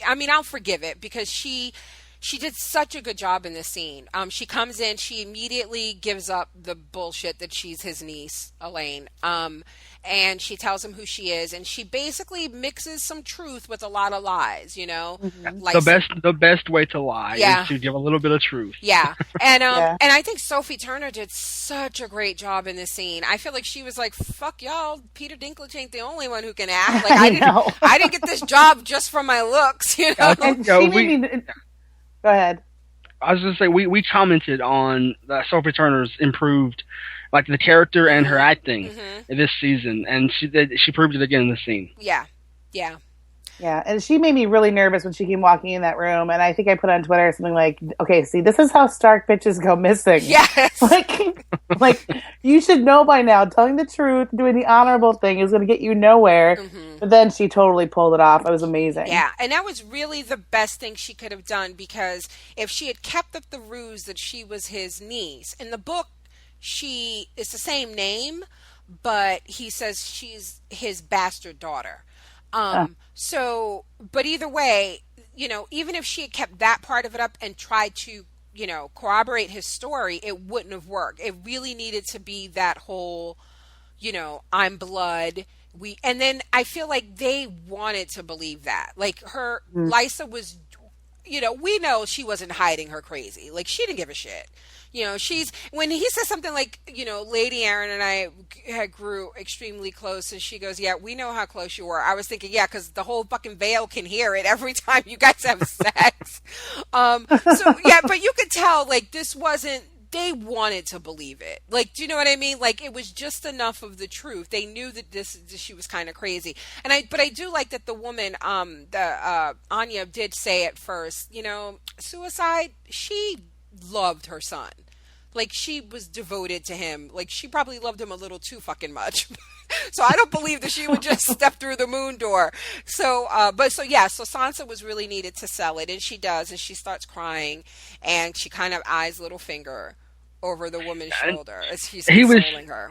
I mean, I'll forgive it because she did such a good job in this scene. She comes in, she immediately gives up the bullshit that she's his niece, Elaine. And she tells him who she is, and she basically mixes some truth with a lot of lies, Like the best way to lie is to give a little bit of truth. Yeah. And and I think Sophie Turner did such a great job in this scene. I feel like she was like, fuck y'all, Peter Dinklage ain't the only one who can act. Like I didn't get this job just for my looks, And she made me... Go ahead. I was going to say, we commented on Sophie Turner's improved, like, the character and her acting in this season, and she proved it again in this scene. Yeah, and she made me really nervous when she came walking in that room, and I think I put on Twitter something like, okay, see, this is how Stark bitches go missing. Yes! Like, you should know by now, telling the truth, doing the honorable thing is going to get you nowhere, but then she totally pulled it off. It was amazing. Yeah, and that was really the best thing she could have done, because if she had kept up the ruse that she was his niece, in the book, she is the same name, but he says she's his bastard daughter. So, but either way, even if she had kept that part of it up and tried to, corroborate his story, it wouldn't have worked. It really needed to be that whole, I'm blood. And then I feel like they wanted to believe that. Like Lysa was, we know she wasn't hiding her crazy. Like, she didn't give a shit. When he says something like, Lady Aaron and I grew extremely close, and she goes, yeah, we know how close you were. I was thinking, yeah, because the whole fucking Vale can hear it every time you guys have sex. So yeah, but you could tell, like, this wasn't, they wanted to believe it. Like, do you know what I mean? Like, it was just enough of the truth. They knew that she was kind of crazy. But I do like that the woman, Anya did say at first, suicide, she loved her son. Like, she was devoted to him. Like, she probably loved him a little too fucking much. So I don't believe that she would just step through the moon door. So Sansa was really needed to sell it, and she does, and she starts crying, and she kind of eyes Littlefinger over the woman's shoulder as he's consoling her.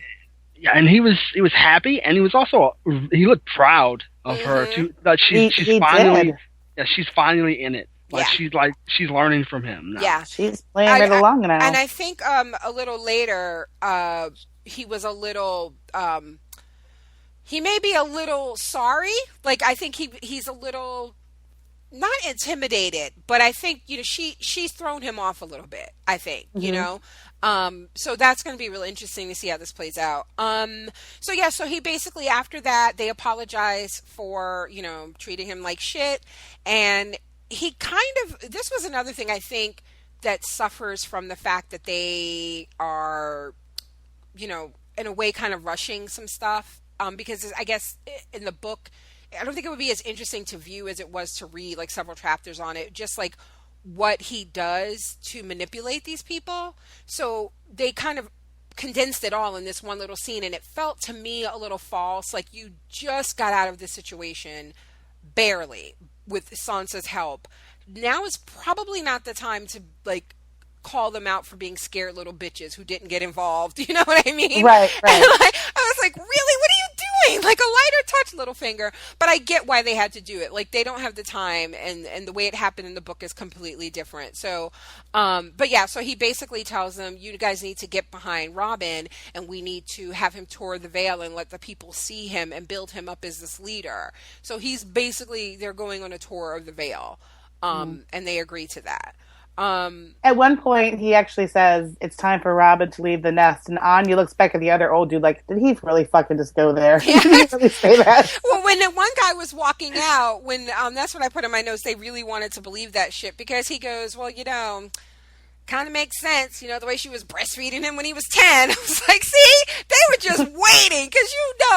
Yeah, and he was happy, and he was also, he looked proud of her too. That she's finally in it. She's learning from him now. Yeah, she's playing it along now. And I think a little later, he was a little He may be a little sorry. Like, I think he's a little not intimidated, but I think, she's thrown him off a little bit, I think, so that's going to be really interesting to see how this plays out. So he basically, after that, they apologize for, treating him like shit. And he this was another thing I think that suffers from the fact that they are, in a way kind of rushing some stuff. Because I guess in the book, I don't think it would be as interesting to view as it was to read like several chapters on it, just like what he does to manipulate these people. So they kind of condensed it all in this one little scene, and it felt to me a little false. Like, you just got out of this situation barely with Sansa's help. Now is probably not the time to like call them out for being scared little bitches who didn't get involved. You know what I mean? Right. And I was like, really? What are you doing? Like, a lighter touch, Littlefinger. But I get why they had to do it. Like, they don't have the time, and the way it happened in the book is completely different. So, so he basically tells them, you guys need to get behind Robin, and we need to have him tour the Vale and let the people see him and build him up as this leader. So they're going on a tour of the Vale, and they agree to that. At one point, he actually says it's time for Robin to leave the nest, and Anya looks back at the other old dude like, did he really fucking just go there? Yes. Did he really say that? Well, when the one guy was walking out, that's what I put in my notes, they really wanted to believe that shit, because he goes, well, kind of makes sense, the way she was breastfeeding him when he was 10. I was like, see, they were just waiting, because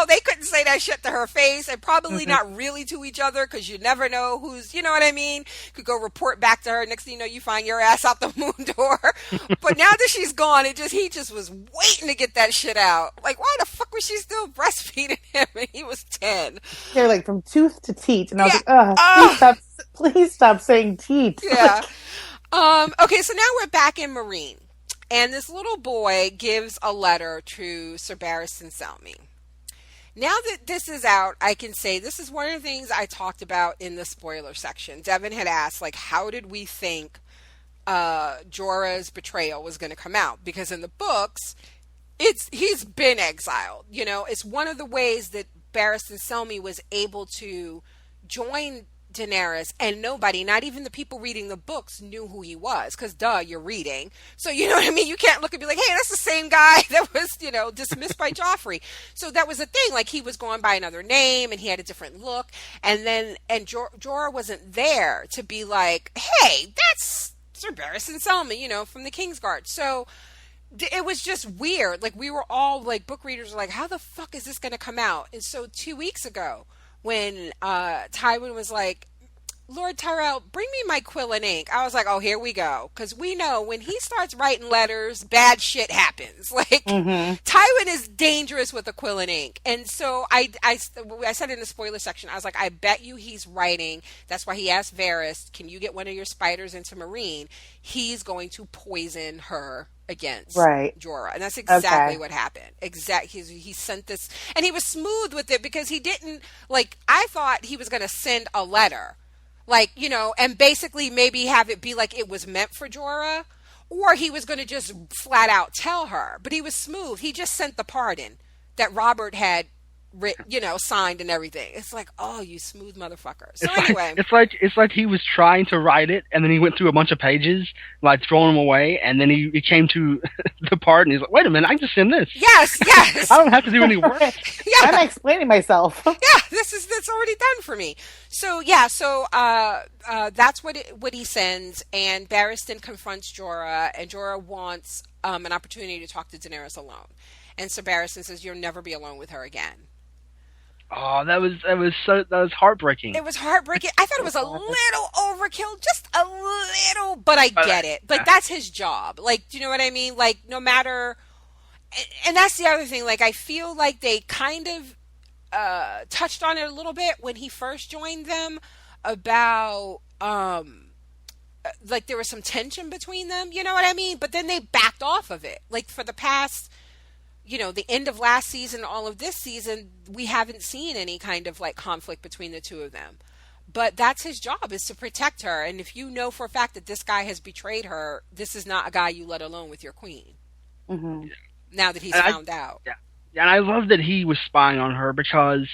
they couldn't say that shit to her face, and probably not really to each other, because you never know who's, you know what I mean, could go report back to her. Next thing you know, you find your ass out the moon door. But now that she's gone, he just was waiting to get that shit out. Like, why the fuck was she still breastfeeding him when he was 10? They're like from tooth to teat, and I was like, please stop saying teat. Yeah. Okay, so now we're back in Marine, and this little boy gives a letter to Sir Barristan Selmy. Now that this is out, I can say this is one of the things I talked about in the spoiler section. Devin had asked, like, how did we think Jorah's betrayal was going to come out? Because in the books, he's been exiled. It's one of the ways that Barristan Selmy was able to join Daenerys, and nobody, not even the people reading the books, knew who he was, because you're reading, so you know what I mean, you can't look and be like, hey, that's the same guy that was dismissed by Joffrey. So that was the thing, like, he was going by another name and he had a different look, and Jorah wasn't there to be like, hey, that's Sir Barristan Selmy, from the Kingsguard. So it was just weird. Like, we were all like, book readers were like, how the fuck is this going to come out? And so 2 weeks ago, when Tywin was like, Lord Tyrell, bring me my quill and ink, I was like, oh, here we go. Because we know when he starts writing letters, bad shit happens. Like, Tywin is dangerous with a quill and ink. And so I said in the spoiler section, I was like, I bet you he's writing. That's why he asked Varys, can you get one of your spiders into Marine? He's going to poison her against Jorah. And that's exactly what happened. He sent this, and he was smooth with it, because he didn't, like, I thought he was going to send a letter, like, and basically maybe have it be like it was meant for Jorah, or he was going to just flat out tell her. But he was smooth. He just sent the pardon that Robert had signed and everything. It's like, oh, you smooth motherfucker. So anyway, it's like he was trying to write it, and then he went through a bunch of pages, like throwing them away, and then he came to the part, and he's like, wait a minute, I can just send this. Yes. I don't have to do any work. Yeah. I'm explaining myself. Yeah, that's already done for me. So that's what he sends, and Barristan confronts Jorah, and Jorah wants an opportunity to talk to Daenerys alone. And Sir Barristan says, you'll never be alone with her again. Oh, that was heartbreaking. It was heartbreaking. I thought it was a little overkill, just a little, but I get it. But that's his job. Like, do you know what I mean? Like, no matter, and that's the other thing. Like, I feel like they kind of touched on it a little bit when he first joined them about, like, there was some tension between them. You know what I mean? But then they backed off of it. Like, for the past, the end of last season, all of this season, we haven't seen any kind of like conflict between the two of them. But that's his job, is to protect her. And if you know for a fact that this guy has betrayed her, this is not a guy you let alone with your queen. Mm-hmm. Now that he's found out. Yeah. And I love that he was spying on her because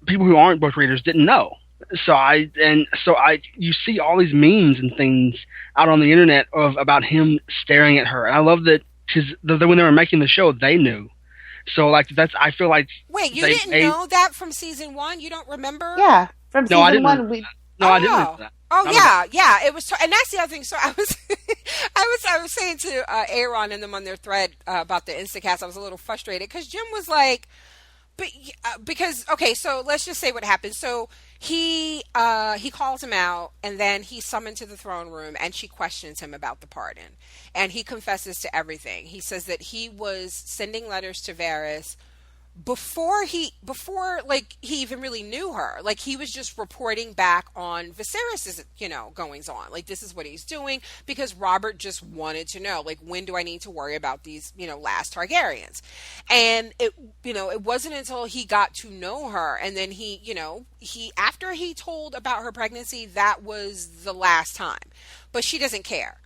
people who aren't book readers didn't know. You see all these memes and things out on the internet about him staring at her, and I love that because when they were making the show, they knew. So like I feel like wait, you didn't know that from season 1? You don't remember? Yeah, from season 1. I didn't know that. Oh yeah, it was, and that's the other thing. So I was, I was saying to Aaron and them on their thread about the Instacast, I was a little frustrated because Jim was like, because okay, so let's just say what happened. So he calls him out, and then he's summoned to the throne room, and she questions him about the pardon, and he confesses to everything. He says that he was sending letters to Varys before like he even really knew her. Like he was just reporting back on Viserys's goings on. Like this is what he's doing because Robert just wanted to know, like, when do I need to worry about these last Targaryens. And it wasn't until he got to know her, and then he after he told about her pregnancy, that was the last time. But she doesn't care.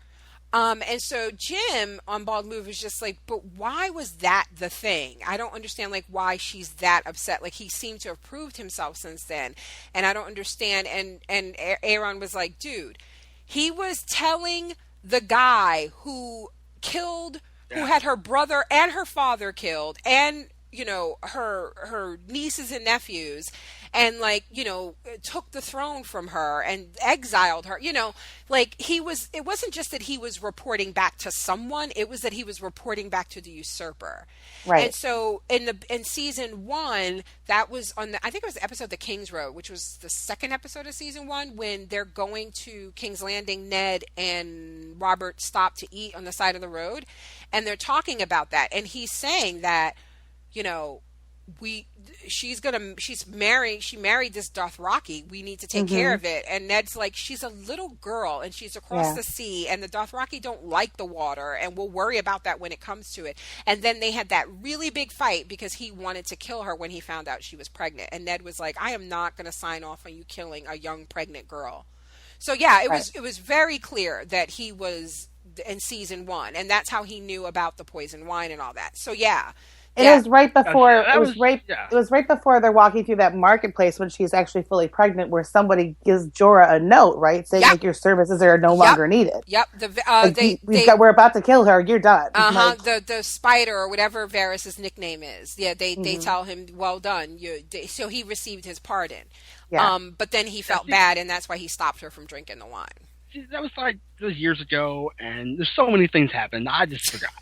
And so Jim on Bald Move is just like, but why was that the thing? I don't understand, like, why she's that upset. Like, he seemed to have proved himself since then, and I don't understand. And Aaron was like, dude, he was telling the guy who had her brother and her father killed, and her nieces and nephews, and took the throne from her and exiled her. Like it wasn't just that he was reporting back to someone, it was that he was reporting back to the usurper. Right. And so in season 1, that was I think it was the episode The King's Road, which was the second episode of season 1, when they're going to King's Landing. Ned and Robert stop to eat on the side of the road, and they're talking about that, and he's saying that she married this Dothraki. We need to take care of it. And Ned's like, she's a little girl and she's across the sea, and the Dothraki don't like the water, and we'll worry about that when it comes to it. And then they had that really big fight because he wanted to kill her when he found out she was pregnant. And Ned was like, I am not going to sign off on you killing a young pregnant girl. So yeah, it was very clear that he was in season 1, and that's how he knew about the poison wine and all that. So yeah. It was right before. It was right before they're walking through that marketplace when she's actually fully pregnant, where somebody gives Jorah a note, right, saying like, your services are no longer needed. Yep. We're about to kill her. You're done. The spider or whatever Varys' nickname is. Yeah. They tell him, well done. So he received his pardon. Yeah. But then he felt bad, and that's why he stopped her from drinking the wine. That was years ago, and there's so many things happened. I just forgot.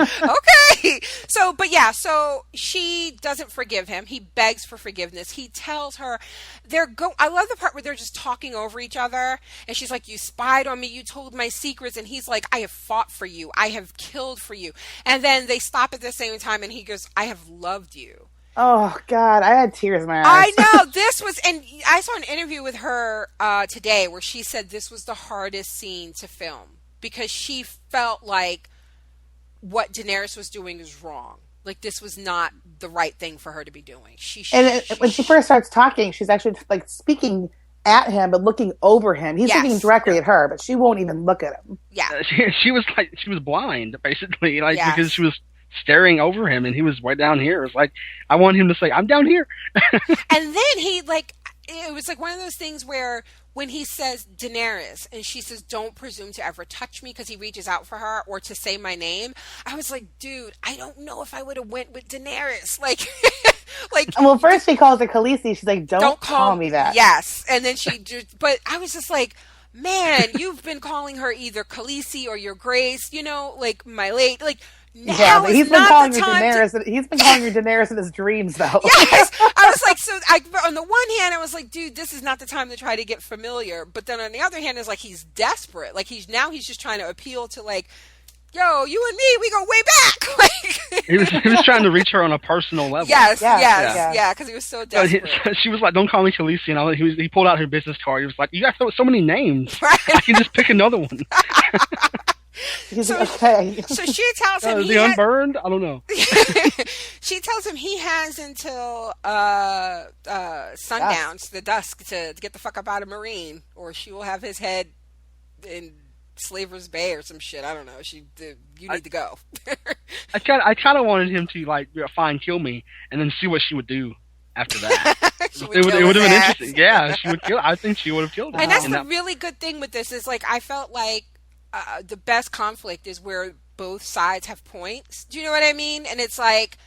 Okay. So she doesn't forgive him. He begs for forgiveness. He tells her I love the part where they're just talking over each other, and she's like, you spied on me, you told my secrets, and he's like, I have fought for you, I have killed for you. And then they stop at the same time, and he goes, I have loved you. Oh God, I had tears in my eyes. I know. And I saw an interview with her today where she said this was the hardest scene to film because she felt like what Daenerys was doing is wrong. Like, this was not the right thing for her to be doing. When she first starts talking, she's actually like speaking at him, but looking over him. He's looking directly at her, but she won't even look at him. Yeah. She was blind, basically, because she was staring over him, and he was right down here. It was like, I want him to say, I'm down here. And then it was like one of those things where when he says Daenerys, and she says, don't presume to ever touch me, because he reaches out for her, or to say my name, I was like, dude, I don't know if I would have went with Daenerys. Well, first she calls her Khaleesi. She's like, don't call me that. Yes. And then but I was just like, man, you've been calling her either Khaleesi or your Grace, like my late, now but he's been calling her Daenerys. He's been calling her Daenerys in his dreams, though. Yes, I was like, on the one hand, I was like, dude, this is not the time to try to get familiar. But then on the other hand, it's like he's desperate. Like he's just trying to appeal to yo, you and me, we go way back. He was trying to reach her on a personal level. Yes, because he was so desperate. She was like, don't call me Khaleesi, and he pulled out her business card. He was like, you got so many names. Right. I can just pick another one. Okay. So she tells him the unburned? I don't know. She tells him he has until sundown, the dusk, to get the fuck up out of Marine, or she will have his head in Slaver's Bay or some shit. I don't know. You need to go. I kind of wanted him to like fine kill me and then see what she would do after that. it would have been interesting. Yeah, she would kill. I think she would have killed him. And that's the really good thing with this is like I felt like the best conflict is where both sides have points. Do you know what I mean? And it's like,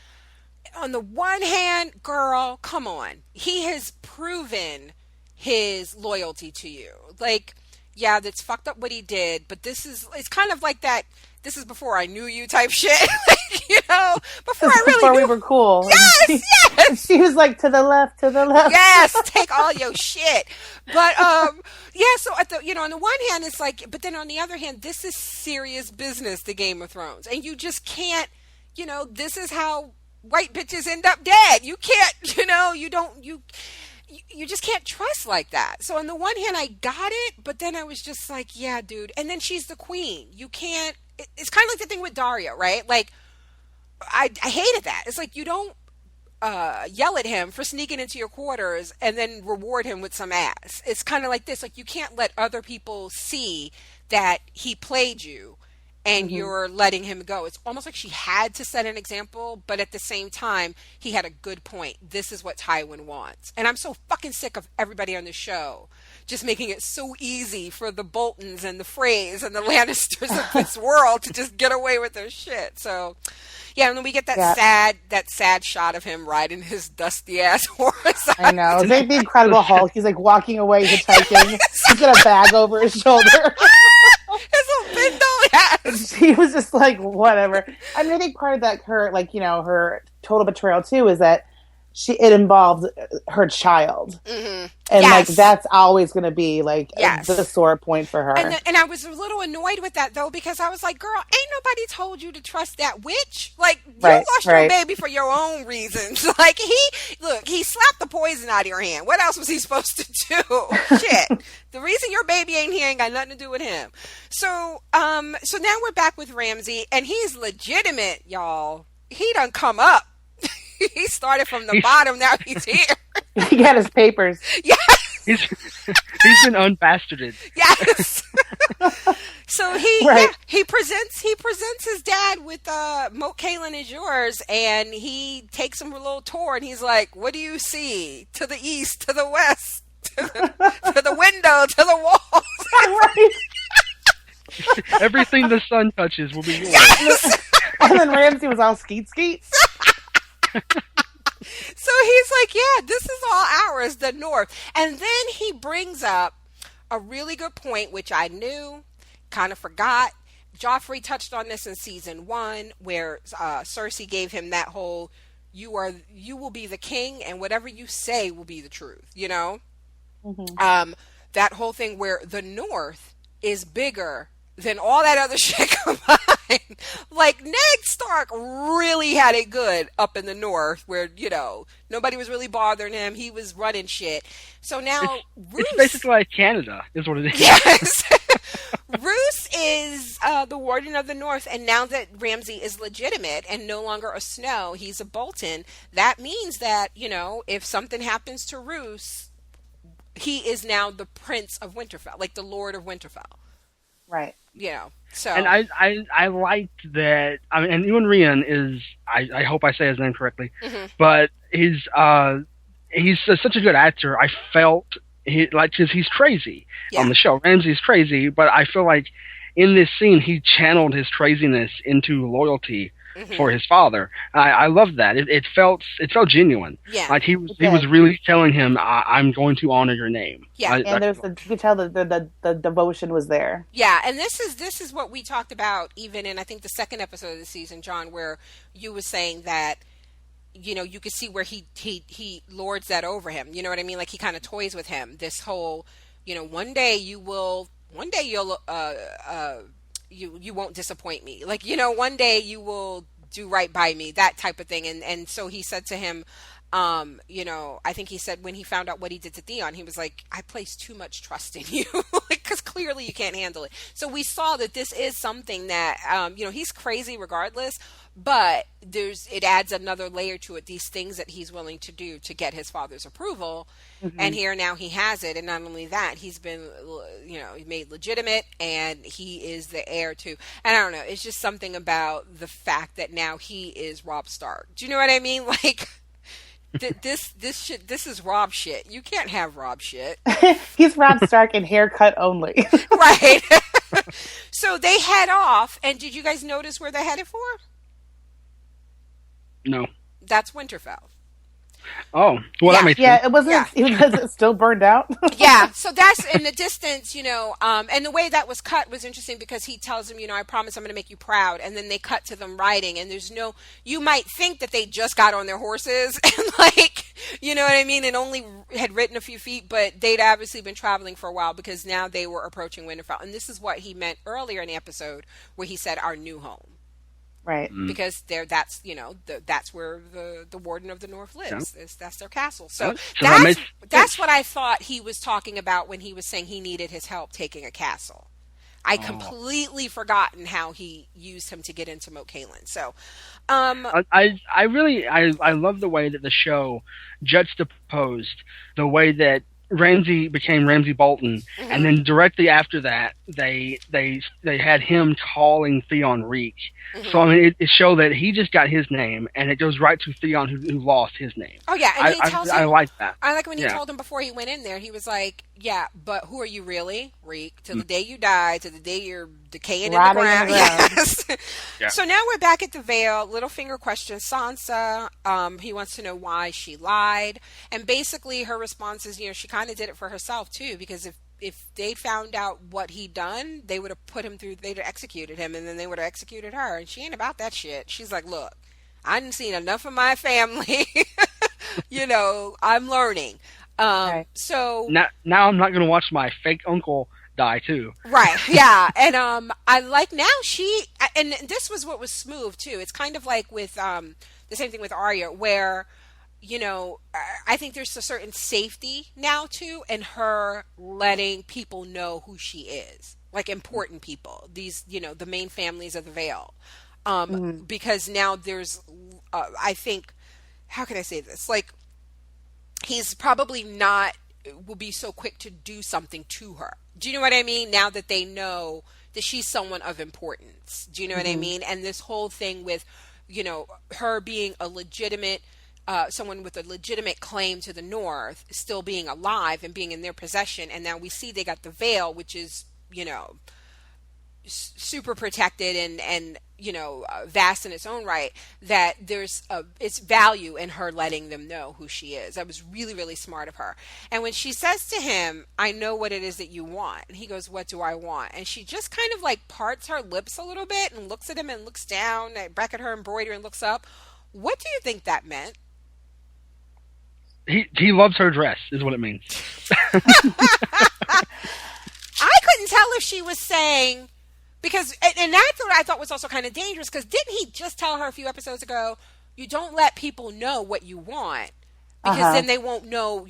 on the one hand, girl, come on. He has proven his loyalty to you. Like, yeah, that's fucked up what he did, but it's kind of like that, this is before I knew you type shit. Like, you know, before we were cool. Yes, yes. She was like, to the left. Yes, take all your shit. But, yeah, so on the one hand, it's like, but then on the other hand, this is serious business, the Game of Thrones. And you just can't, this is how white bitches end up dead. You can't, you just can't trust like that. So on the one hand, I got it, but then I was just like, yeah, dude. And then she's the queen. You can't, it's kind of like the thing with Daria, right? Like, I hated that. It's like, you don't yell at him for sneaking into your quarters and then reward him with some ass. It's kind of like this. Like, you can't let other people see that he played you and you're letting him go. It's almost like she had to set an example, but at the same time, he had a good point. This is what Tywin wants. And I'm so fucking sick of everybody on the show just making it so easy for the Boltons and the Freys and the Lannisters of this world to just get away with their shit. So, yeah, and then we get that sad shot of him riding his dusty ass horse. I know. It's like the Incredible Hulk. He's like walking away hitchhiking. He's got a bag over his shoulder. His little bindle, yes. She was just like, whatever. I mean, I think part of that, her total betrayal too, is that it involved her child. Mm-hmm. And like, that's always going to be like the sore point for her. And I was a little annoyed with that though, because I was like, girl, ain't nobody told you to trust that witch. Like, you lost your baby for your own reasons. Like, he slapped the poison out of your hand. What else was he supposed to do? Shit. The reason your baby ain't here ain't got nothing to do with him. So now we're back with Ramsay, and he's legitimate, y'all. He done come up. He started from the bottom. Now he's here. He got his papers. Yes. He's been unbastarded. Yes. So he presents his dad with Moat Cailin is yours, and he takes him a little tour, and he's like, "What do you see? To the east, to the west, to the window, to the walls." Right. Everything the sun touches will be yours. Yes. And then Ramsay was all skeet. So he's like, yeah, this is all ours, the North. And then he brings up a really good point, which I knew, kind of forgot. Joffrey touched on this in season 1, where Cersei gave him that whole, you will be the king, and whatever you say will be the truth, Mm-hmm. That whole thing where the North is bigger than all that other shit combined. Like, Ned Stark really had it good up in the North where, nobody was really bothering him. He was running shit. So now Roose... It's basically like Canada, is what it is. Yes! Roose is the Warden of the North, and now that Ramsay is legitimate and no longer a Snow, he's a Bolton, that means that, if something happens to Roose, he is now the Prince of Winterfell, like the Lord of Winterfell. Right. So. And I liked that. I mean, and Ewan Rian is, I hope I say his name correctly, but he's such a good actor. I felt because he's crazy on the show. Ramsay's crazy, but I feel like in this scene he channeled his craziness into loyalty for his father. I love that. It felt genuine. Yeah. Like he was really telling him, I'm going to honor your name. Yeah. And you could tell the devotion was there. Yeah. And this is what we talked about even in, I think, the second episode of the season, John, where you were saying that, you could see where he lords that over him. You know what I mean? Like, he kind of toys with him. This whole, one day you'll you won't disappoint me. Like, one day you will do right by me, that type of thing. And so he said to him, I think he said when he found out what he did to Theon, he was like, I place too much trust in you. Like, because clearly you can't handle it. So we saw that this is something that, he's crazy regardless, but it adds another layer to it. These things that he's willing to do to get his father's approval. And here now he has it. And not only that, he's been, made legitimate, and he is the heir to, and I don't know, it's just something about the fact that now he is Robb Stark. Do you know what I mean? Like, this is Robb shit. You can't have Robb shit. He's Robb Stark in haircut only. Right. So they head off, and did you guys notice where they're headed for? No. That's Winterfell. Oh, well, that makes sense. Yeah, it wasn't. Was it still burned out? Yeah, so that's in the distance, and the way that was cut was interesting because he tells him, I promise I'm going to make you proud, and then they cut to them riding, and you might think that they just got on their horses and you know what I mean, and only had ridden a few feet, but they'd obviously been traveling for a while because now they were approaching Winterfell, and this is what he meant earlier in the episode where he said our new home. Right. Because that's where the Warden of the North lives. Yeah. That's their castle. So that's what I thought he was talking about when he was saying he needed his help taking a castle. I completely forgotten how he used him to get into Moat Cailin. So, I love the way that the show juxtaposed the way that Ramsay became Ramsay Bolton, and then directly after that, they had him calling Theon Reek. So I mean, it showed that he just got his name, and it goes right to Theon who lost his name. Oh yeah, and he tells him, I like that. I like when he told him before he went in there. He was like, "Yeah, but who are you really, Reek? To the day you die, to the day you're decaying in the ground." Yes. Yeah. So now we're back at the Vale. Littlefinger questions Sansa. He wants to know why she lied, and basically her response is, she kind of did it for herself too, because if they found out what he'd done, they would have put him through, they'd have executed him, and then they would have executed her, and she ain't about that shit. She's like, look, I done seen enough of my family. I'm learning. Right. So now I'm not going to watch my fake uncle die too. Right. Yeah. And I like now and this was what was smooth too. It's kind of like with the same thing with Arya, where I think there's a certain safety now too in her letting people know who she is, like important people, these, the main families of the Vale. Because now there's, I think, how can I say this? Like, he's probably will be so quick to do something to her. Do you know what I mean? Now that they know that she's someone of importance. Do you know what I mean? And this whole thing with, her being a legitimate, someone with a legitimate claim to the North still being alive and being in their possession. And now we see they got the Vale, which is, super protected and vast in its own right, that there's its value in her letting them know who she is. That was really, really smart of her. And when she says to him, I know what it is that you want, and he goes, what do I want? And she just kind of like parts her lips a little bit and looks at him and looks down back at her embroidery and looks up. What do you think that meant? He loves her dress, is what it means. I couldn't tell if she was saying, because, and that's what I thought was also kind of dangerous, because didn't he just tell her a few episodes ago, you don't let people know what you want, because then they won't know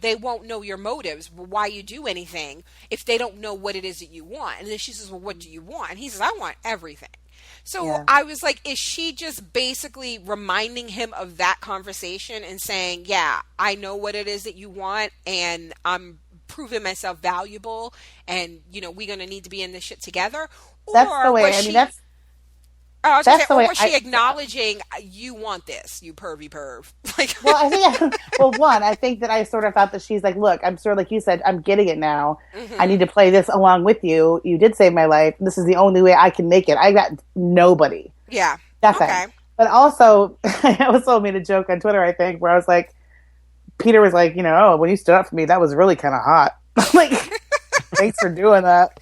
they won't know your motives, why you do anything, if they don't know what it is that you want. And then she says, well, what do you want? And he says, I want everything. So I was like, is she just basically reminding him of that conversation and saying, yeah, I know what it is that you want, and I'm proving myself valuable, and, we're going to need to be in this shit together? That's the way, was she acknowledging, you want this, you pervy perv? Well, I think that I sort of thought that she's like, look, I'm sort of like you said, I'm getting it now. I need to play this along with you. You did save my life. This is the only way I can make it. I got nobody. Yeah. Nothing. Okay. But also, I also made a joke on Twitter, I think, where I was like, Peter was like, when you stood up for me, that was really kind of hot. Like, thanks for doing that.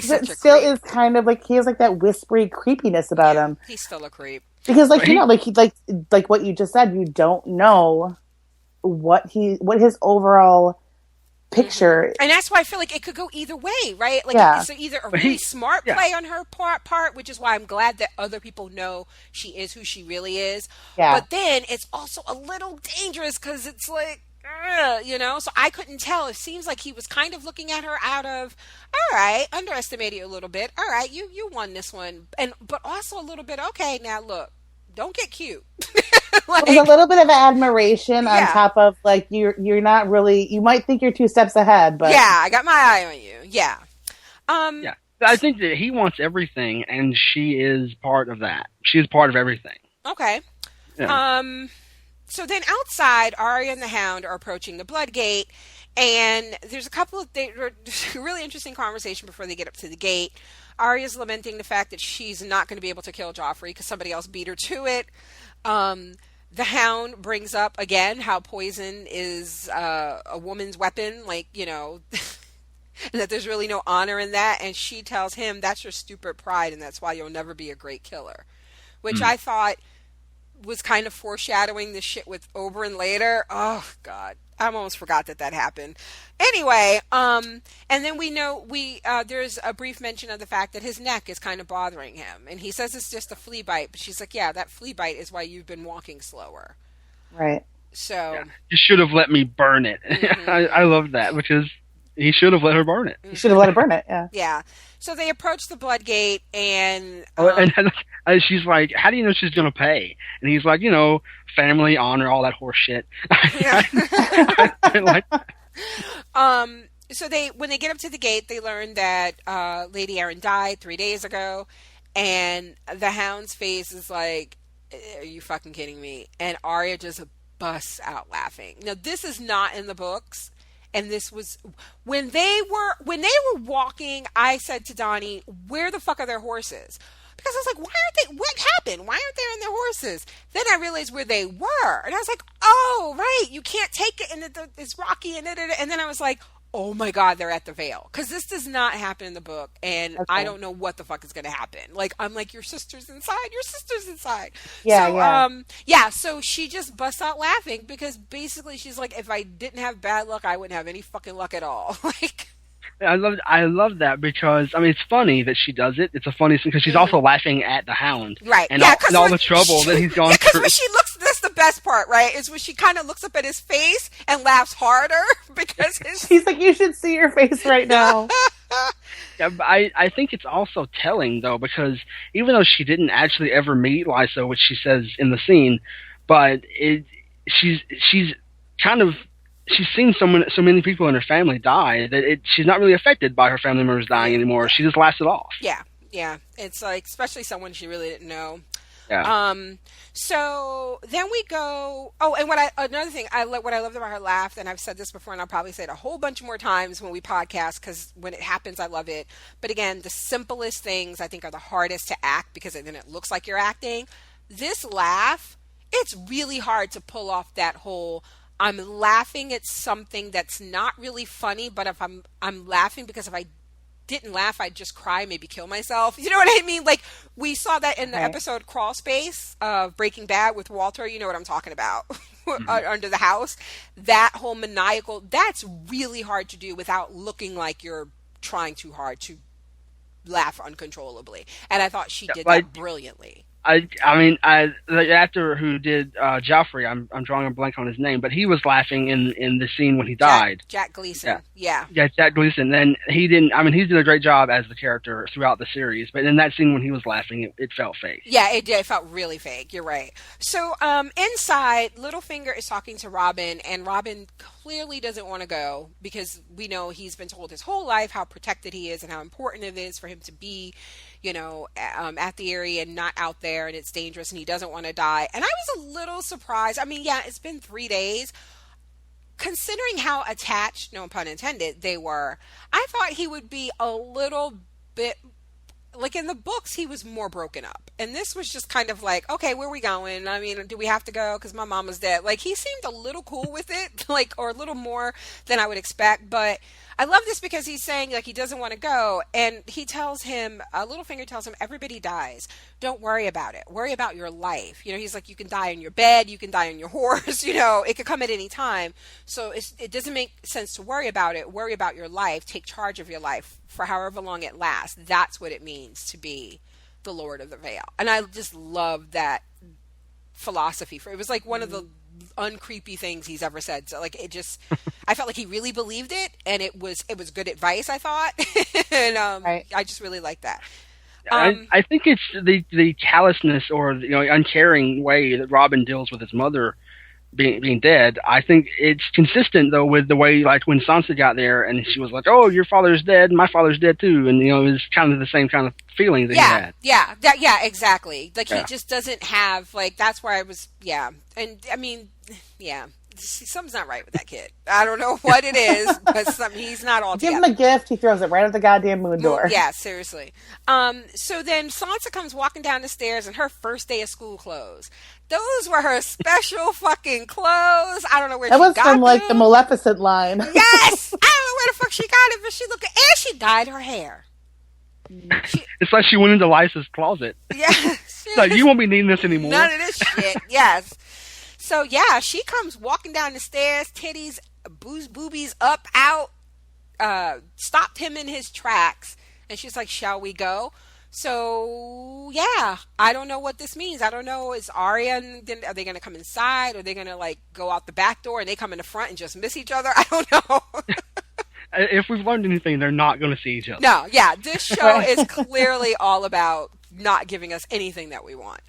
But still is kind of like, he has like that whispery creepiness about him. He's still a creep. Because like like what you just said, you don't know what his overall picture. And that's why I feel like it could go either way, right? Like, so either a really smart play on her part, which is why I'm glad that other people know she is who she really is. Yeah. But then it's also a little dangerous because it's like, So I couldn't tell. It seems like he was kind of looking at her out of, all right, underestimated you a little bit. All right, you won this one. But also a little bit, okay, now look, don't get cute. Like, there's a little bit of admiration on Yeah. top of like you're not really, you might think you're 2 steps ahead, but Yeah, I got my eye on you. Yeah. Yeah. I think that he wants everything, and she is part of that. She is part of everything. Okay. Yeah. So then outside, Arya and the Hound are approaching the Blood Gate, and there's a really interesting conversation before they get up to the gate. Arya's lamenting the fact that she's not going to be able to kill Joffrey because somebody else beat her to it. The Hound brings up again how poison is a woman's weapon, like, and that there's really no honor in that, and she tells him that's your stupid pride and that's why you'll never be a great killer, which I thought was kind of foreshadowing the shit with Oberyn later. Oh God, I almost forgot that happened. Anyway, and then there's a brief mention of the fact that his neck is kind of bothering him, and he says it's just a flea bite, but she's like, yeah, that flea bite is why you've been walking slower. right. So Yeah. You should have let me burn it. I love that, because he should have let her burn it. You should have let her burn it. Yeah. Yeah. So they approach the Blood Gate, and And she's like, how do you know she's going to pay? And he's like, family, honor, all that horse shit. So when they get up to the gate, they learn that Lady Arryn died 3 days ago, and the Hound's face is like, are you fucking kidding me? And Arya just busts out laughing. Now, this is not in the books. And this was when they were walking. I said to Donnie, "Where the fuck are their horses?" Because I was like, "Why aren't they? What happened? Why aren't they on their horses?" Then I realized where they were, and I was like, "Oh, right, you can't take it, and it's rocky." And then I was like, "Oh my God, they're at the Vale," because this does not happen in the book, and Okay. I don't know what the fuck is going to happen. Like, I'm like, your sister's inside. Your sister's inside. Yeah, So, yeah. So she just busts out laughing because basically she's like, if I didn't have bad luck, I wouldn't have any fucking luck at all. Like, I love that, because it's funny that she does it. It's a funny thing because she's also laughing at the Hound, right? And Yeah, all the trouble that he's gone Because through. when she looks, that's the best part, right? Is when she kind of looks up at his face and laughs harder because He's like, you should see your face right now. Yeah, but I think it's also telling, though, because even though she didn't actually ever meet Lysa, which she says in the scene, but she's kind of, she's seen so many people in her family die that she's not really affected by her family members dying anymore. She just laughs it off. Yeah. It's like, especially someone she really didn't know. Yeah. So then we go. Oh, and another thing what I loved about her laugh, and I've said this before, and I'll probably say it a whole bunch more times when we podcast, because when it happens, I love it. But again, the simplest things I think are the hardest to act, because then it looks like you're acting. This laugh, it's really hard to pull off that whole, I'm laughing at something that's not really funny, but if I'm laughing because if I didn't laugh, I'd just cry, maybe kill myself. You know what I mean? Like, we saw that in the episode Crawl Space of Breaking Bad with Walter. You know what I'm talking about. Under the house. That whole maniacal, that's really hard to do without looking like you're trying too hard to laugh uncontrollably. And I thought she did that brilliantly. The actor who did Joffrey, I'm drawing a blank on his name, but he was laughing in the scene when he died. Jack Gleason. Yeah, Jack Gleason. And he didn't. He did a great job as the character throughout the series, but in that scene when he was laughing, it felt fake. Yeah, it did. It felt really fake. You're right. So inside, Littlefinger is talking to Robin, and Robin clearly doesn't want to go because we know he's been told his whole life how protected he is and how important it is for him to be, at the area and not out there, and it's dangerous, and he doesn't want to die. And I was a little surprised. It's been 3 days. Considering how attached, no pun intended, they were, I thought he would be a little bit, like in the books, he was more broken up. And this was just kind of like, okay, where are we going? Do we have to go? Because my mom was dead. Like, he seemed a little cool with it, or a little more than I would expect. But I love this because he's saying, he doesn't want to go. And he tells him, Littlefinger tells him, everybody dies. Don't worry about it. Worry about your life. He's like, you can die in your bed. You can die on your horse. It could come at any time. So it doesn't make sense to worry about it. Worry about your life. Take charge of your life for however long it lasts. That's what it means to be the Lord of the Vale. And I just love that philosophy. It was like one of the uncreepy things he's ever said. So like it just, I felt like he really believed it, and it was good advice, I thought, and Right. I just really liked that. I think it's the callousness or uncaring way that Robin deals with his mother being dead. I think it's consistent though with the way, like, when Sansa got there and she was like, "Oh, your father's dead, my father's dead too," and it was kind of the same kind of feeling that he had. Yeah, exactly. Like he just doesn't have, like, that's where I was. Yeah, and I mean, yeah. Something's not right with that kid. I don't know what it is, but he's not all together. Give him a gift, he throws it right at the goddamn moon door. Yeah, seriously. So then Sansa comes walking down the stairs in her first day of school clothes. Those were her special fucking clothes. I don't know where she got them. That was from, like, the Maleficent line. Yes! I don't know where the fuck she got it, but she looked, and she dyed her hair. It's like she went into Lysa's closet. Yeah. Like, you won't be needing this anymore. None of this shit. Yes. So, yeah, she comes walking down the stairs, titties, boobies up, out, stopped him in his tracks, and she's like, "Shall we go?" So, yeah, I don't know what this means. I don't know. Is Arya, are they going to come inside? Or are they going to, like, go out the back door and they come in the front and just miss each other? I don't know. If we've learned anything, they're not going to see each other. No, yeah, this show is clearly all about not giving us anything that we want.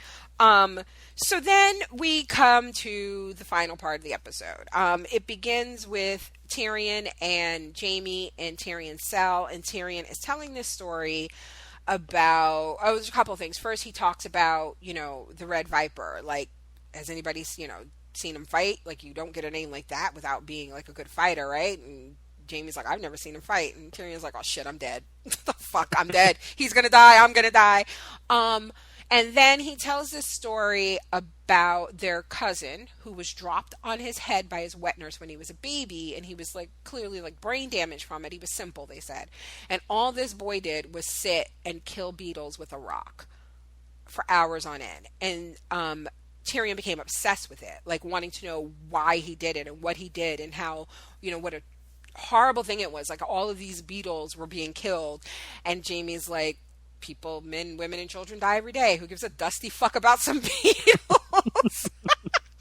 So then we come to the final part of the episode. It begins with Tyrion and Jaime in Tyrion's cell, and Tyrion is telling this story about, there's a couple of things. First, he talks about, the Red Viper. Like, has anybody, seen him fight? Like, you don't get a name like that without being, like, a good fighter, right? And Jaime's like, "I've never seen him fight." And Tyrion's like, "Oh shit, I'm dead." The fuck, I'm dead. He's gonna die. I'm gonna die. And then he tells this story about their cousin who was dropped on his head by his wet nurse when he was a baby, and he was, like, clearly, like, brain damage from it. He was simple, they said. And all this boy did was sit and kill beetles with a rock for hours on end. And Tyrion became obsessed with it, like, wanting to know why he did it and what he did and how, what a horrible thing it was. Like, all of these beetles were being killed. And Jaime's like, people, men, women, and children die every day. Who gives a dusty fuck about some beetles?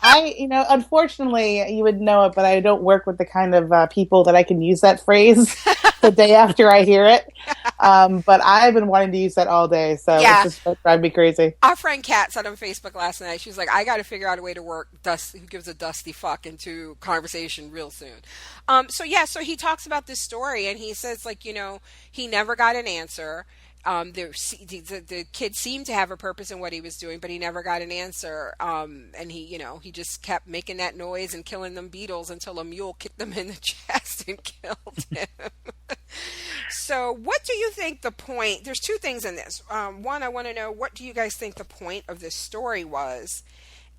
Unfortunately, you would know it, but I don't work with the kind of people that I can use that phrase the day after I hear it. But I've been wanting to use that all day, so it's just drive me crazy. Our friend Kat said on Facebook last night, she was like, "I got to figure out a way to work who gives a dusty fuck into conversation real soon." So he talks about this story, and he says, like, he never got an answer. The kid seemed to have a purpose in what he was doing, but he never got an answer. And he just kept making that noise and killing them beetles until a mule kicked them in the chest and killed him. So what do you think the point, there's two things in this. One, I want to know, what do you guys think the point of this story was?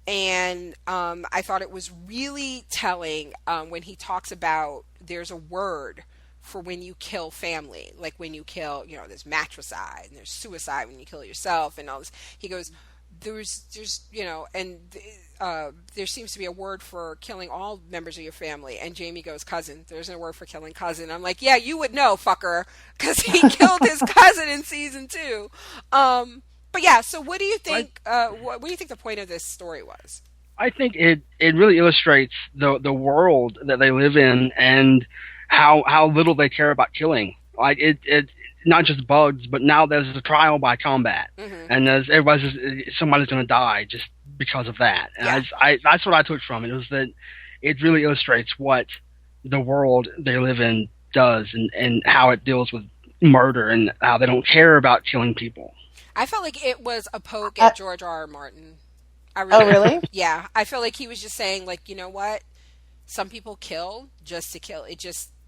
And I thought it was really telling when he talks about there's a word for when you kill family, like when you kill, there's matricide and there's suicide when you kill yourself and all this. He goes, there's there seems to be a word for killing all members of your family. And Jaime goes, cousin. There's no word for killing cousin. I'm like, yeah, you would know, fucker, because he killed his cousin in season 2. But yeah, so what do you think? What do you think the point of this story was? I think it really illustrates the world that they live in and how little they care about killing. Like it not just bugs, but now there's a trial by combat, and somebody's going to die just because of that. And that's what I took from it. Was that it really illustrates what the world they live in does, and how it deals with murder and how they don't care about killing people. I felt like it was a poke at George R.R. Martin. Really? Yeah, I feel like he was just saying, like, you know what? Some people kill just to kill.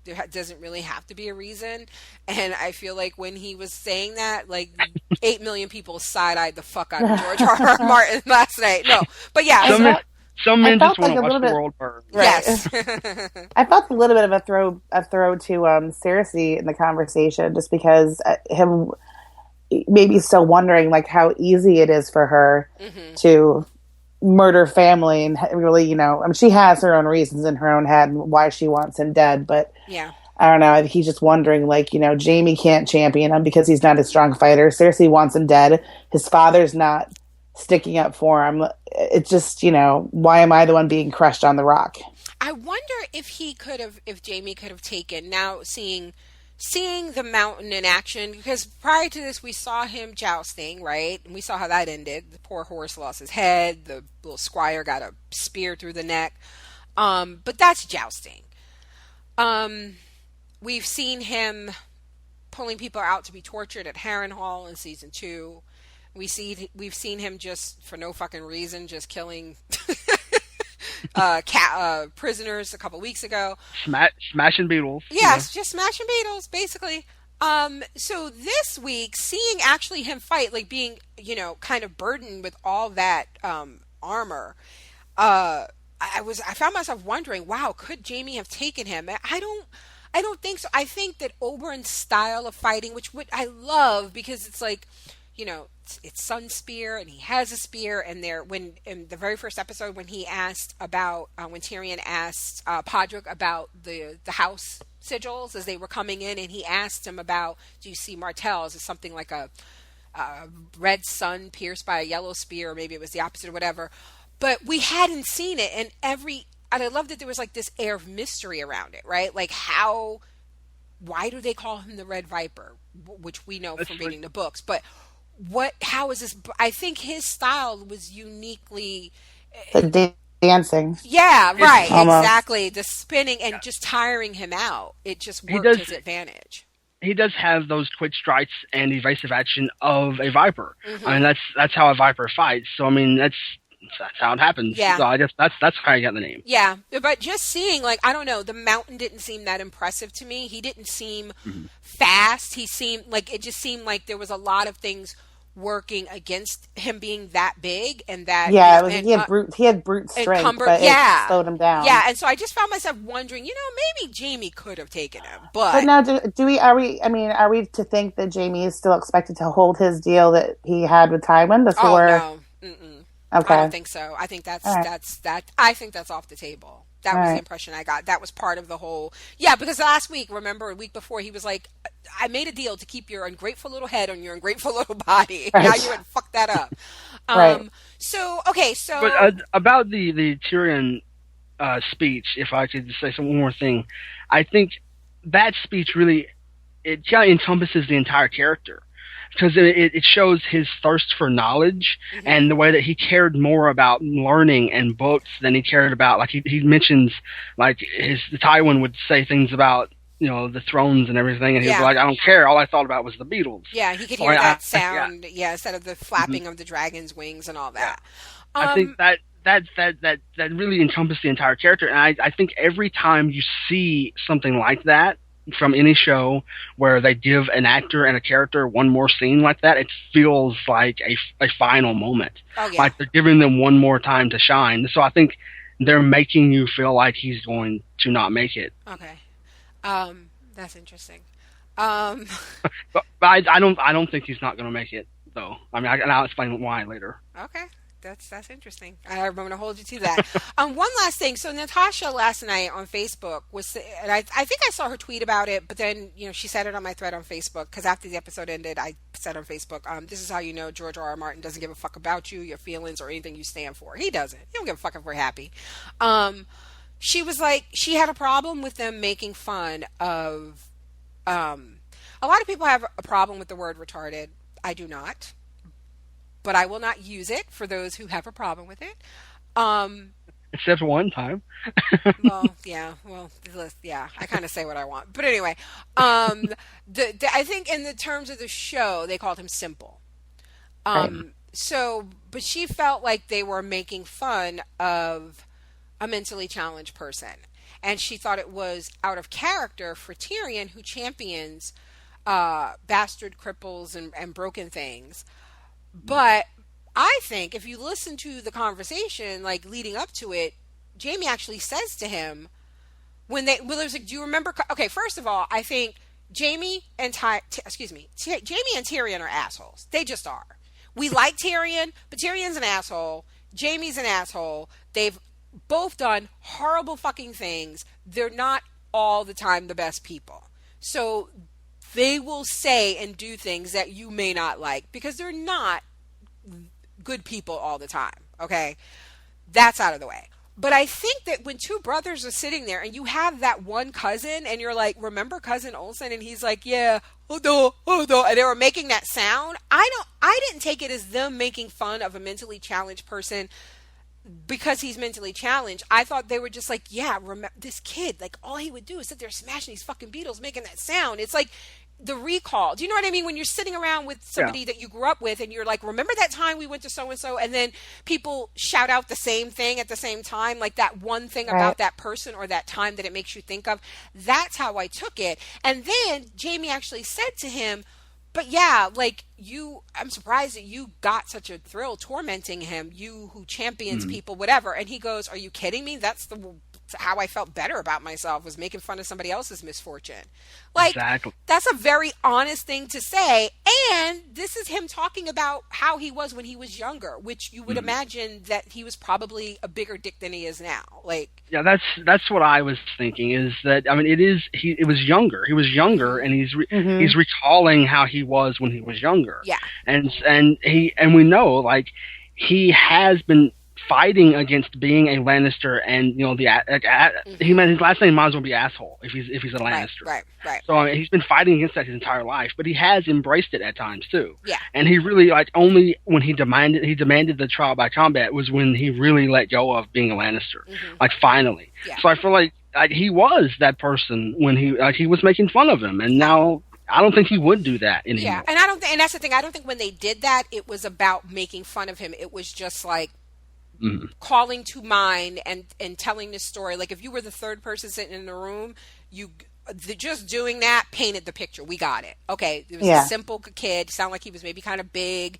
There doesn't really have to be a reason. And I feel like when he was saying that, like, 8 million people side-eyed the fuck out of George R.R. Martin last night. No, but yeah. Some men just want to watch the world burn. Right. Yes. I felt a little bit of a throw to Cersei in the conversation, just because him maybe still wondering, like, how easy it is for her to murder family, and really, she has her own reasons in her own head and why she wants him dead, but yeah, I don't know, he's just wondering, like, Jaime can't champion him because he's not a strong fighter. Cersei wants him dead. His father's not sticking up for him. It's just, why am I the one being crushed on the rock? I wonder if Jaime could have taken, now seeing the mountain in action, because prior to this we saw him jousting, right? And we saw how that ended. The poor horse lost his head. The little squire got a spear through the neck. But that's jousting. We've seen him pulling people out to be tortured at Harrenhal in season 2. We've seen him just for no fucking reason, just killing prisoners a couple weeks ago. Smashing beetles. Yes, just smashing beetles, basically. So this week, seeing actually him fight, like being, kind of burdened with all that armor, I found myself wondering, wow, could Jaime have taken him? I don't think so. I think that Oberyn's style of fighting, which I love, because it's like, it's Sun's spear, and he has a spear, and in the very first episode when he asked about, when Tyrion asked Podrick about the house sigils as they were coming in, and he asked him about, do you see martels? Is something like a red sun pierced by a yellow spear, or maybe it was the opposite or whatever. But we hadn't seen it, and I love that there was like this air of mystery around it, right? Like why do they call him the Red Viper? Which we know from reading the books, but how is this? I think his style was uniquely the dancing. Yeah, right. Almost. Exactly. The spinning and just tiring him out. It just worked to his advantage. He does have those quick strikes and evasive action of a Viper. Mm-hmm. I mean, that's how a Viper fights. So I mean, that's how it happens. Yeah. So I guess that's how you got the name. Yeah, but just seeing, like, I don't know, the mountain didn't seem that impressive to me. He didn't seem fast. It just seemed like there was a lot of things working against him being that big, and that he had brute strength, but it slowed him down. Yeah, and so I just found myself wondering, maybe Jaime could have taken him, but now are we to think that Jaime is still expected to hold his deal that he had with Tywin before? Oh no. Okay. I don't think so. I think that's I think that's off the table. That was the impression I got. That was part of the whole. Yeah, because last week, remember, a week before, he was like, I made a deal to keep your ungrateful little head on your ungrateful little body. Right. Now you would fuck that up. Right. So, okay, so. But about the Tyrion speech, if I could just say one more thing, I think that speech really, it kind of encompasses the entire character. Because it shows his thirst for knowledge and the way that he cared more about learning and books than he cared about, like he mentions, like the Tywin would say things about, the thrones and everything, and he was like, I don't care, all I thought about was the beetles. Yeah, he could hear that sound, instead of the flapping of the dragon's wings and all that. Yeah. I think that really encompassed the entire character, and I think every time you see something like that from any show where they give an actor and a character one more scene like that, it feels like a final moment. Oh, yeah. Like they're giving them one more time to shine. So I think they're making you feel like he's going to not make it. Okay. That's interesting. But I don't think he's not going to make it, though. I mean, I'll explain why later. Okay. That's interesting. I'm going to hold you to that. One last thing. So Natasha last night on Facebook and I think I saw her tweet about it, but then, she said it on my thread on Facebook, because after the episode ended, I said on Facebook, this is how you know George R.R. Martin doesn't give a fuck about you, your feelings, or anything you stand for. He doesn't. He don't give a fuck if we're happy. She was like, she had a problem with them making fun of, a lot of people have a problem with the word retarded. I do not. But I will not use it for those who have a problem with it. Except one time. I kind of say what I want. But anyway, I think in the terms of the show, they called him simple. But she felt like they were making fun of a mentally challenged person. And she thought it was out of character for Tyrion, who champions bastard cripples and broken things. But I think if you listen to the conversation, like leading up to it, Jaime actually says to him do you remember? Okay, first of all, I think Jaime and Tyrion are assholes. They just are. We like Tyrion, but Tyrion's an asshole. Jaime's an asshole. They've both done horrible fucking things. They're not all the time the best people. So they will say and do things that you may not like, because they're not good people all the time. Okay. That's out of the way. But I think that when two brothers are sitting there and you have that one cousin and you're like, remember Cousin Olsen? And he's like, yeah, oh no, and they were making that sound. I didn't take it as them making fun of a mentally challenged person because he's mentally challenged. I thought they were just like, yeah, remember this kid, like all he would do is sit there smashing these fucking Beatles, making that sound. It's like the recall. Do you know what I mean? When you're sitting around with somebody that you grew up with and you're like, remember that time we went to so-and-so, and then people shout out the same thing at the same time, like that one thing about that person or that time that it makes you think of. That's how I took it. And then Jamie actually said to him, but yeah, like I'm surprised that you got such a thrill tormenting him, you who champions people, whatever. And he goes, are you kidding me? That's how I felt better about myself, was making fun of somebody else's misfortune. Like, exactly. That's a very honest thing to say. And this is him talking about how he was when he was younger, which you would imagine that he was probably a bigger dick than he is now. Like, yeah, that's what I was thinking, is that, I mean, it was younger. He was younger, and he's recalling how he was when he was younger. Yeah. And we know, like, he has been fighting against being a Lannister, and he meant his last name might as well be asshole if he's a Lannister. Right. So I mean, he's been fighting against that his entire life, but he has embraced it at times too. Yeah. And he really, like, only when he demanded the trial by combat was when he really let go of being a Lannister, like, finally. Yeah. So I feel like he was that person when he was making fun of him, and now I don't think he would do that anymore. Yeah, and and that's the thing. I don't think when they did that, it was about making fun of him. It was just like calling to mind and telling this story. Like, if you were the third person sitting in the room, just doing that painted the picture. We got it. Okay, it was a simple kid. Sounded like he was maybe kind of big,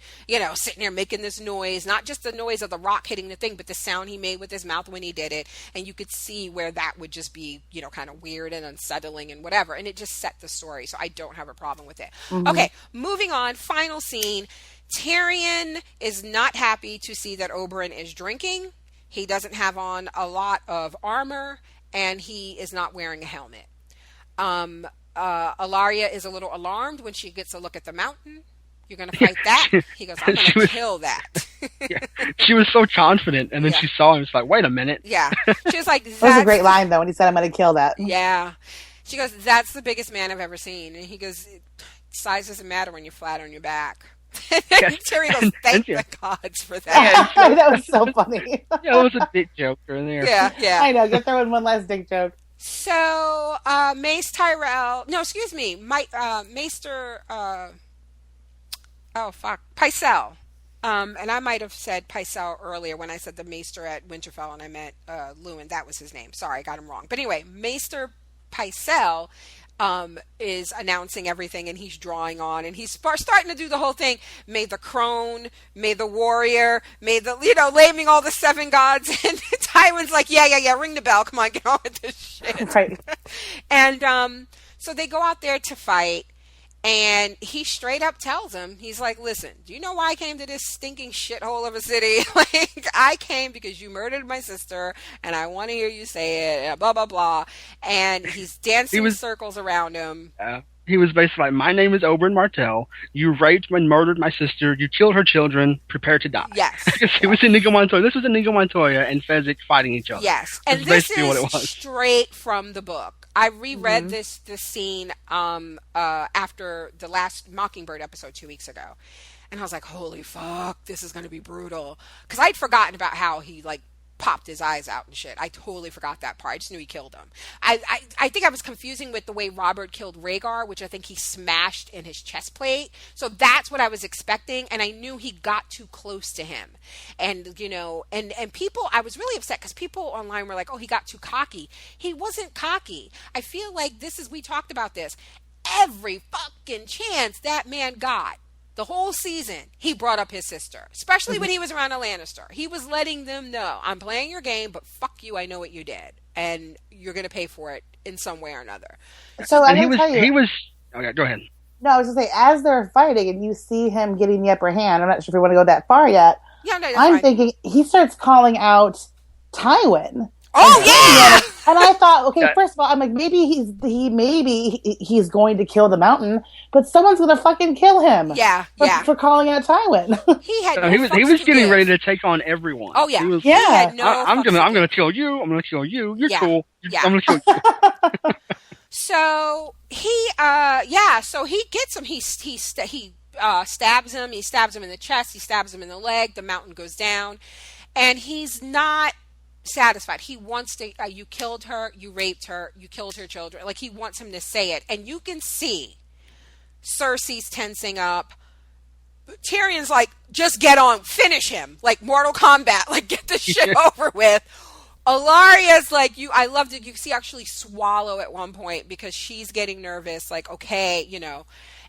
sitting there making this noise. Not just the noise of the rock hitting the thing, but the sound he made with his mouth when he did it. And you could see where that would just be, kind of weird and unsettling and whatever. And it just set the story. So I don't have a problem with it. Okay, moving on. Final scene. Tyrion is not happy to see that Oberyn is drinking. He doesn't have on a lot of armor, and he is not wearing a helmet. Ilaria is a little alarmed when she gets a look at the mountain. You're going to fight that? He goes, I'm going to kill that. She was so confident, and then she saw him. It's like, wait a minute. Yeah. She was like, that was a great line, though, when he said, I'm going to kill that. Yeah. She goes, that's the biggest man I've ever seen. And he goes, size doesn't matter when you're flat on your back. Tyrion goes, thank the gods for that. That was so funny. Yeah, it was a dick joke in there. Yeah. I know. Get throwing one last dick joke. So, Maester, Pycelle. And I might have said Pycelle earlier when I said the Maester at Winterfell, and I meant Luwin. That was his name. Sorry, I got him wrong. But anyway, Maester Pycelle is announcing everything, and he's drawing on, and he's starting to do the whole thing. May the crone, may the warrior, may the, naming all the seven gods. And Tywin's like, yeah, ring the bell. Come on, get on with this shit. Right. And so they go out there to fight, and he straight up tells him, he's like, listen, do you know why I came to this stinking shithole of a city? Like, I came because you murdered my sister, and I want to hear you say it, blah, blah, blah. And he's dancing circles around him. He was basically like, my name is Oberyn Martell. You raped and murdered my sister. You killed her children. Prepare to die. Yes. It was Inigo Montoya. This was Inigo Montoya and Fezzik fighting each other. Yes. And this is straight from the book. I reread this scene after the last Mockingbird episode 2 weeks ago. And I was like, holy fuck, this is going to be brutal. Because I'd forgotten about how he, like, popped his eyes out and shit. I totally forgot that part. I just knew he killed him. I think I was confusing with the way Robert killed Rhaegar, which I think he smashed in his chest plate. So that's what I was expecting, and I knew he got too close to him. And, and people, I was really upset because people online were like, oh, he got too cocky. He wasn't cocky. I feel like we talked about this. Every fucking chance that man got, the whole season, he brought up his sister, especially when he was around a Lannister. He was letting them know, I'm playing your game, but fuck you, I know what you did. And you're going to pay for it in some way or another. So he was, okay, go ahead. No, I was going to say, as they're fighting and you see him getting the upper hand, I'm not sure if we want to go that far yet. Yeah, no, I'm thinking he starts calling out Tywin. Oh, yeah! And I thought, okay, Yeah. first of all, I'm like, maybe he's going to kill the mountain, but someone's going to fucking kill him Yeah, for, yeah. for calling out Tywin. He had No, no he was fucks to getting give. ready to take on everyone. Oh yeah, He was, he had no. I'm fucks to gonna give. kill you. I'm gonna kill you. You're Yeah. cool. Yeah. I'm gonna kill you. So he, so he gets him. He stabs him. He stabs him in the chest. He stabs him in the leg. The mountain goes down, and he's not satisfied. He wants to. You killed her. You raped her. You killed her children. Like he wants him to say it, and you can see Cersei's tensing up. Tyrion's like, just get on, finish him, like Mortal Kombat, like get this shit over with. Alaria's like, I loved it. You see actually swallow at one point because she's getting nervous, like, okay,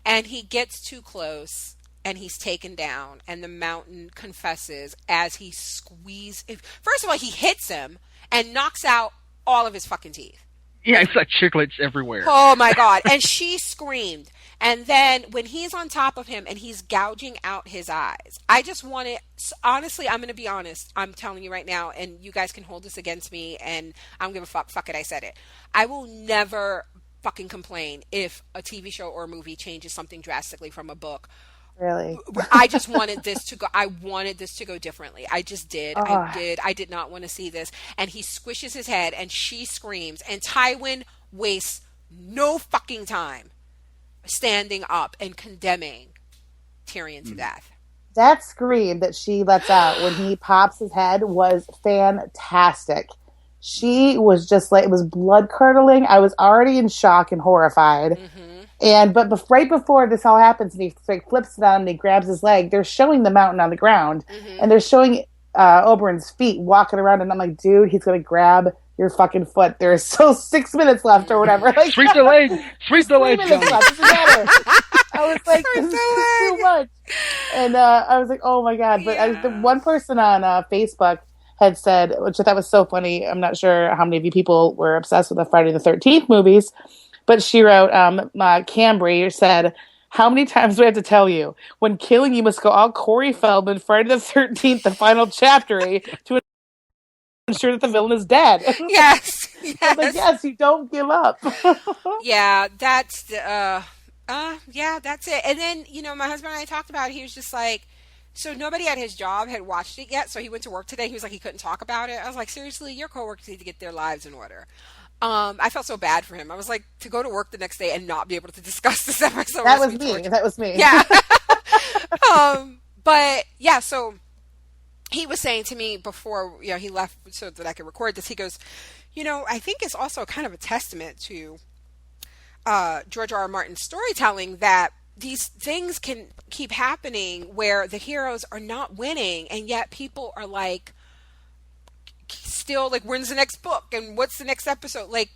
and he gets too close and he's taken down and the mountain confesses as he first of all, he hits him and knocks out all of his fucking teeth. Yeah, it's like chiclets everywhere. Oh my God. And she screamed. And then when he's on top of him and he's gouging out his eyes, I just want to, honestly, I'm going to be honest. I'm telling you right now, and you guys can hold this against me, and I don't give a fuck. Fuck it, I said it. I will never fucking complain if a TV show or a movie changes something drastically from a book. Really? I just wanted this to go. I wanted this to go differently. I just did. Oh. I did not want to see this. And he squishes his head and she screams. And Tywin wastes no fucking time standing up and condemning Tyrion to death. That scream that she lets out when he pops his head was fantastic. She was just like, it was blood curdling. I was already in shock and horrified. Mm-hmm. But right before this all happens and he flips it on and he grabs his leg, they're showing the mountain on the ground. Mm-hmm. And they're showing Oberyn's feet walking around, and I'm like, dude, he's going to grab your fucking foot. There's still 6 minutes left or whatever. Like, Sweep the leg. Sweep the leg. Doesn't matter. I was like, this is too much. And I was like, oh my God. But the one person on Facebook had said, which I thought was so funny, I'm not sure how many of you people were obsessed with the Friday the 13th movies, but she wrote, Cambry said, how many times do I have to tell you? When killing, you must go all Corey Feldman, Friday the 13th, the final chapter, to ensure that the villain is dead. Yes. I was like, yes, you don't give up. Yeah, that's that's it. And then, my husband and I talked about it. He was just like, so nobody at his job had watched it yet, so he went to work today. He was like, he couldn't talk about it. I was like, seriously, your coworkers need to get their lives in order. I felt so bad for him. I was like, to go to work the next day and not be able to discuss this episode. That was me. Yeah. But yeah, so he was saying to me before, he left so that I could record this, he goes, I think it's also kind of a testament to George R.R. Martin's storytelling that these things can keep happening where the heroes are not winning, and yet people are like, still like, when's the next book and what's the next episode? Like,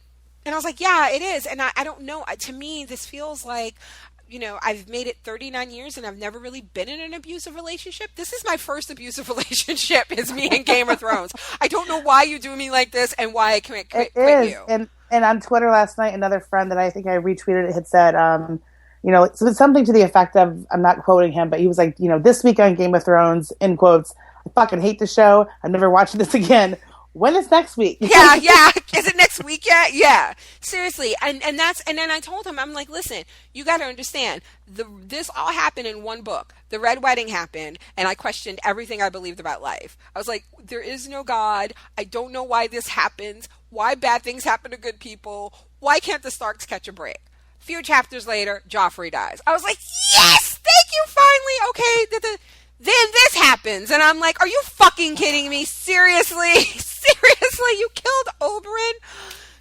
and I was like, yeah, it is. And I don't know. To me, this feels like, I've made it 39 years and I've never really been in an abusive relationship. This is my first abusive relationship, is me in Game of Thrones. I don't know why you do me like this and why I can't quit you. And on Twitter last night, another friend that I think I retweeted it had said, something to the effect of, I'm not quoting him, but he was like, this week on Game of Thrones, in quotes, I fucking hate the show. I'm never watching this again. When is next week? Yeah. Is it next week yet? Yeah. Seriously. And then I told him, I'm like, listen, you got to understand, this all happened in one book. The Red Wedding happened, and I questioned everything I believed about life. I was like, there is no God. I don't know why this happens. Why bad things happen to good people. Why can't the Starks catch a break? A few chapters later, Joffrey dies. I was like, yes, thank you, finally. Okay, then this happens, and I'm like, are you fucking kidding me? Seriously? Seriously? You killed Oberyn?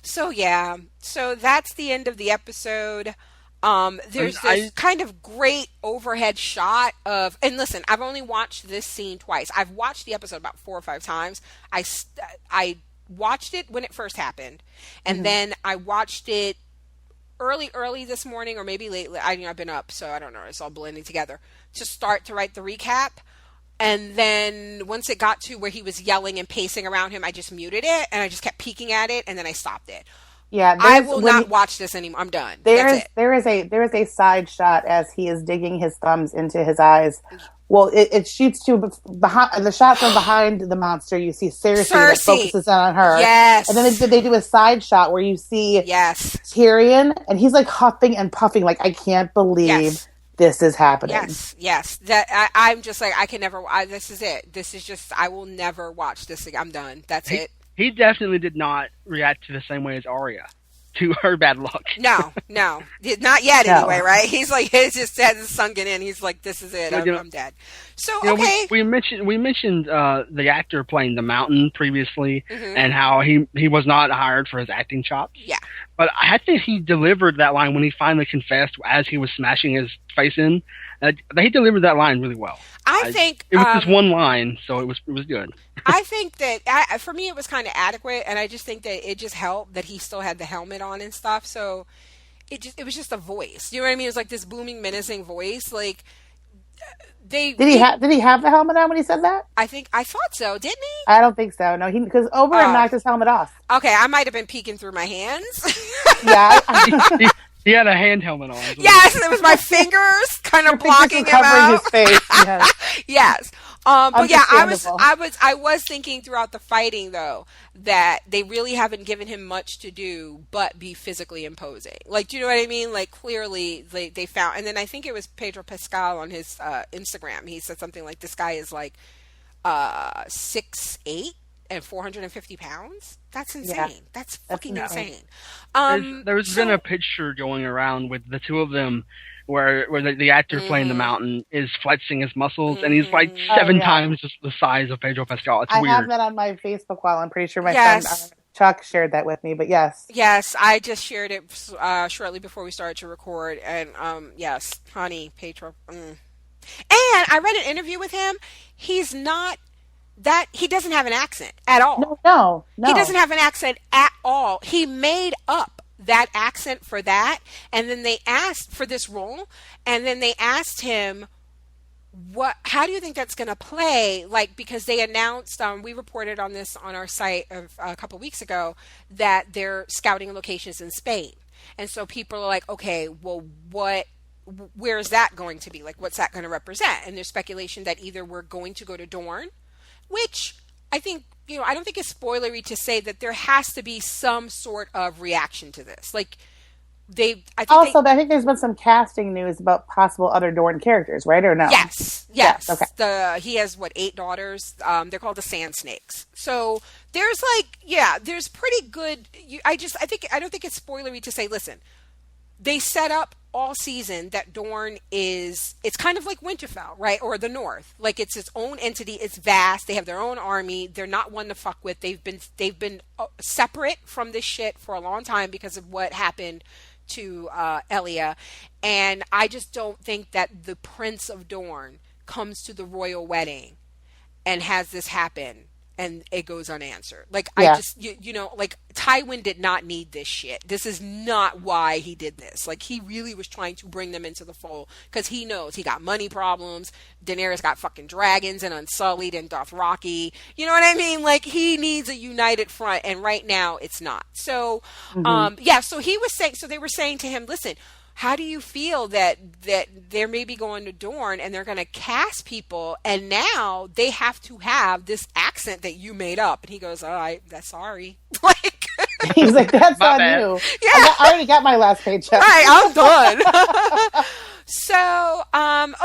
So, yeah. So, that's the end of the episode. There's this kind of great overhead shot of, and listen, I've only watched this scene twice. I've watched the episode about 4 or 5 times. I watched it when it first happened, and then I watched it early this morning, or maybe late. I've been up, so I don't know. It's all blending together to start to write the recap. And then once it got to where he was yelling and pacing around him, I just muted it and I just kept peeking at it, and then I stopped it. Yeah, I will not watch this anymore. I'm done. There is a side shot as he is digging his thumbs into his eyes Well, it shoots to behind the shot from behind the monster. You see Cersei that focuses on her. Yes. And then they do a side shot where you see Tyrion, and he's like huffing and puffing, like, I can't believe this is happening. Yes. That I'm just like, I can never. This is it. This is just. I will never watch this again. I'm done. That's it. He definitely did not react to the same way as Arya to her bad luck. No, not yet. Anyway, right? He's like, it just hasn't sunken in. He's like, this is it. I'm dead. So okay, we mentioned the actor playing the Mountain previously, and how he was not hired for his acting chops. Yeah, but I think he delivered that line when he finally confessed as he was smashing his face in. He delivered that line really well. I think it was just one line, so it was good. I think that for me it was kind of adequate, and I just think that it just helped that he still had the helmet on and stuff. So it was just a voice. You know what I mean? It was like this booming, menacing voice. Like did he have the helmet on when he said that? I thought so. Didn't he? I don't think so. No, because Oberyn knocked his helmet off. Okay, I might have been peeking through my hands. Yeah. He had a hand helmet on. Yes, it was my fingers kind of blocking him out. His face. Yes. But yeah, I was thinking throughout the fighting though that they really haven't given him much to do but be physically imposing. Like, do you know what I mean? Like, clearly they found, and then I think it was Pedro Pascal on his Instagram. He said something like, "This guy is like 6'8" and 450 pounds. That's insane. Yeah, that's fucking insane. There's been a picture going around with the two of them where the actor playing the Mountain is flexing his muscles, and he's like 7 times just the size of Pedro Pascal. It's weird. I have that on my Facebook wall. I'm pretty sure my friend Chuck shared that with me, but yes. Yes, I just shared it shortly before we started to record, and yes, honey, Pedro. And I read an interview with him. He's not he doesn't have an accent at all. No. He doesn't have an accent at all. He made up that accent for that, and then they asked for this role, and then they asked him, how do you think that's going to play? Like, because they announced, we reported on this on our site a couple weeks ago, that they're scouting locations in Spain. And so people are like, okay, well, where is that going to be? Like, what's that going to represent? And there's speculation that either we're going to go to Dorne, which I think, I don't think it's spoilery to say that there has to be some sort of reaction to this. Like, I think there's been some casting news about possible other Dorne characters, right? Or no? Yes. Okay. He has 8 daughters. They're called the Sand Snakes. So there's there's pretty good. I don't think it's spoilery to say, listen, they set up all season that Dorne it's kind of like Winterfell, right? Or the North. Like, it's its own entity. It's vast. They have their own army. They're not one to fuck with. They've been separate from this shit for a long time because of what happened to Elia. And I just don't think that the Prince of Dorne comes to the royal wedding and has this happen and it goes unanswered. Like, I just, like, Tywin did not need this shit. This is not why he did this. Like, he really was trying to bring them into the fold because he knows he got money problems. Daenerys got fucking dragons and Unsullied and Dothraki. You know what I mean? Like, he needs a united front, and right now it's not. So, so he was saying, so they were saying to him, listen, how do you feel that they're maybe going to Dorne and they're going to cast people, and now they have to have this accent that you made up? And he goes, all right, that's sorry. Like, he's like, that's on you. Yeah. I already got my last paycheck. Right, I'm done. So,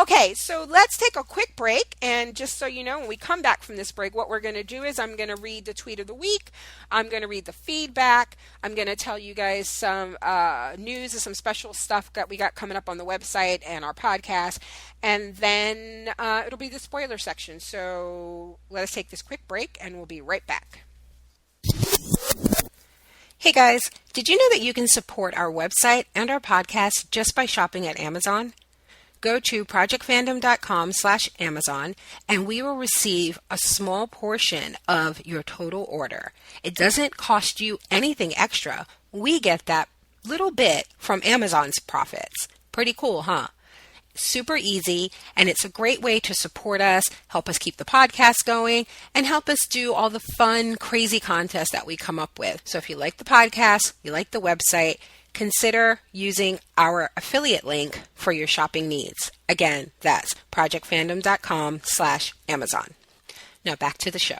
okay, so let's take a quick break, and just so you know, when we come back from this break, what we're going to do is I'm going to read the tweet of the week, I'm going to read the feedback, I'm going to tell you guys some news and some special stuff that we got coming up on the website and our podcast, and then it'll be the spoiler section. So let us take this quick break, and we'll be right back. Hey guys, did you know that you can support our website and our podcast just by shopping at Amazon? Go to projectfandom.com/Amazon and we will receive a small portion of your total order. It doesn't cost you anything extra. We get that little bit from Amazon's profits. Pretty cool, huh? Super easy, and it's a great way to support us, help us keep the podcast going, and help us do all the fun, crazy contests that we come up with. So if you like the podcast, you like the website, consider using our affiliate link for your shopping needs. Again, that's projectfandom.com/Amazon. Now back to the show.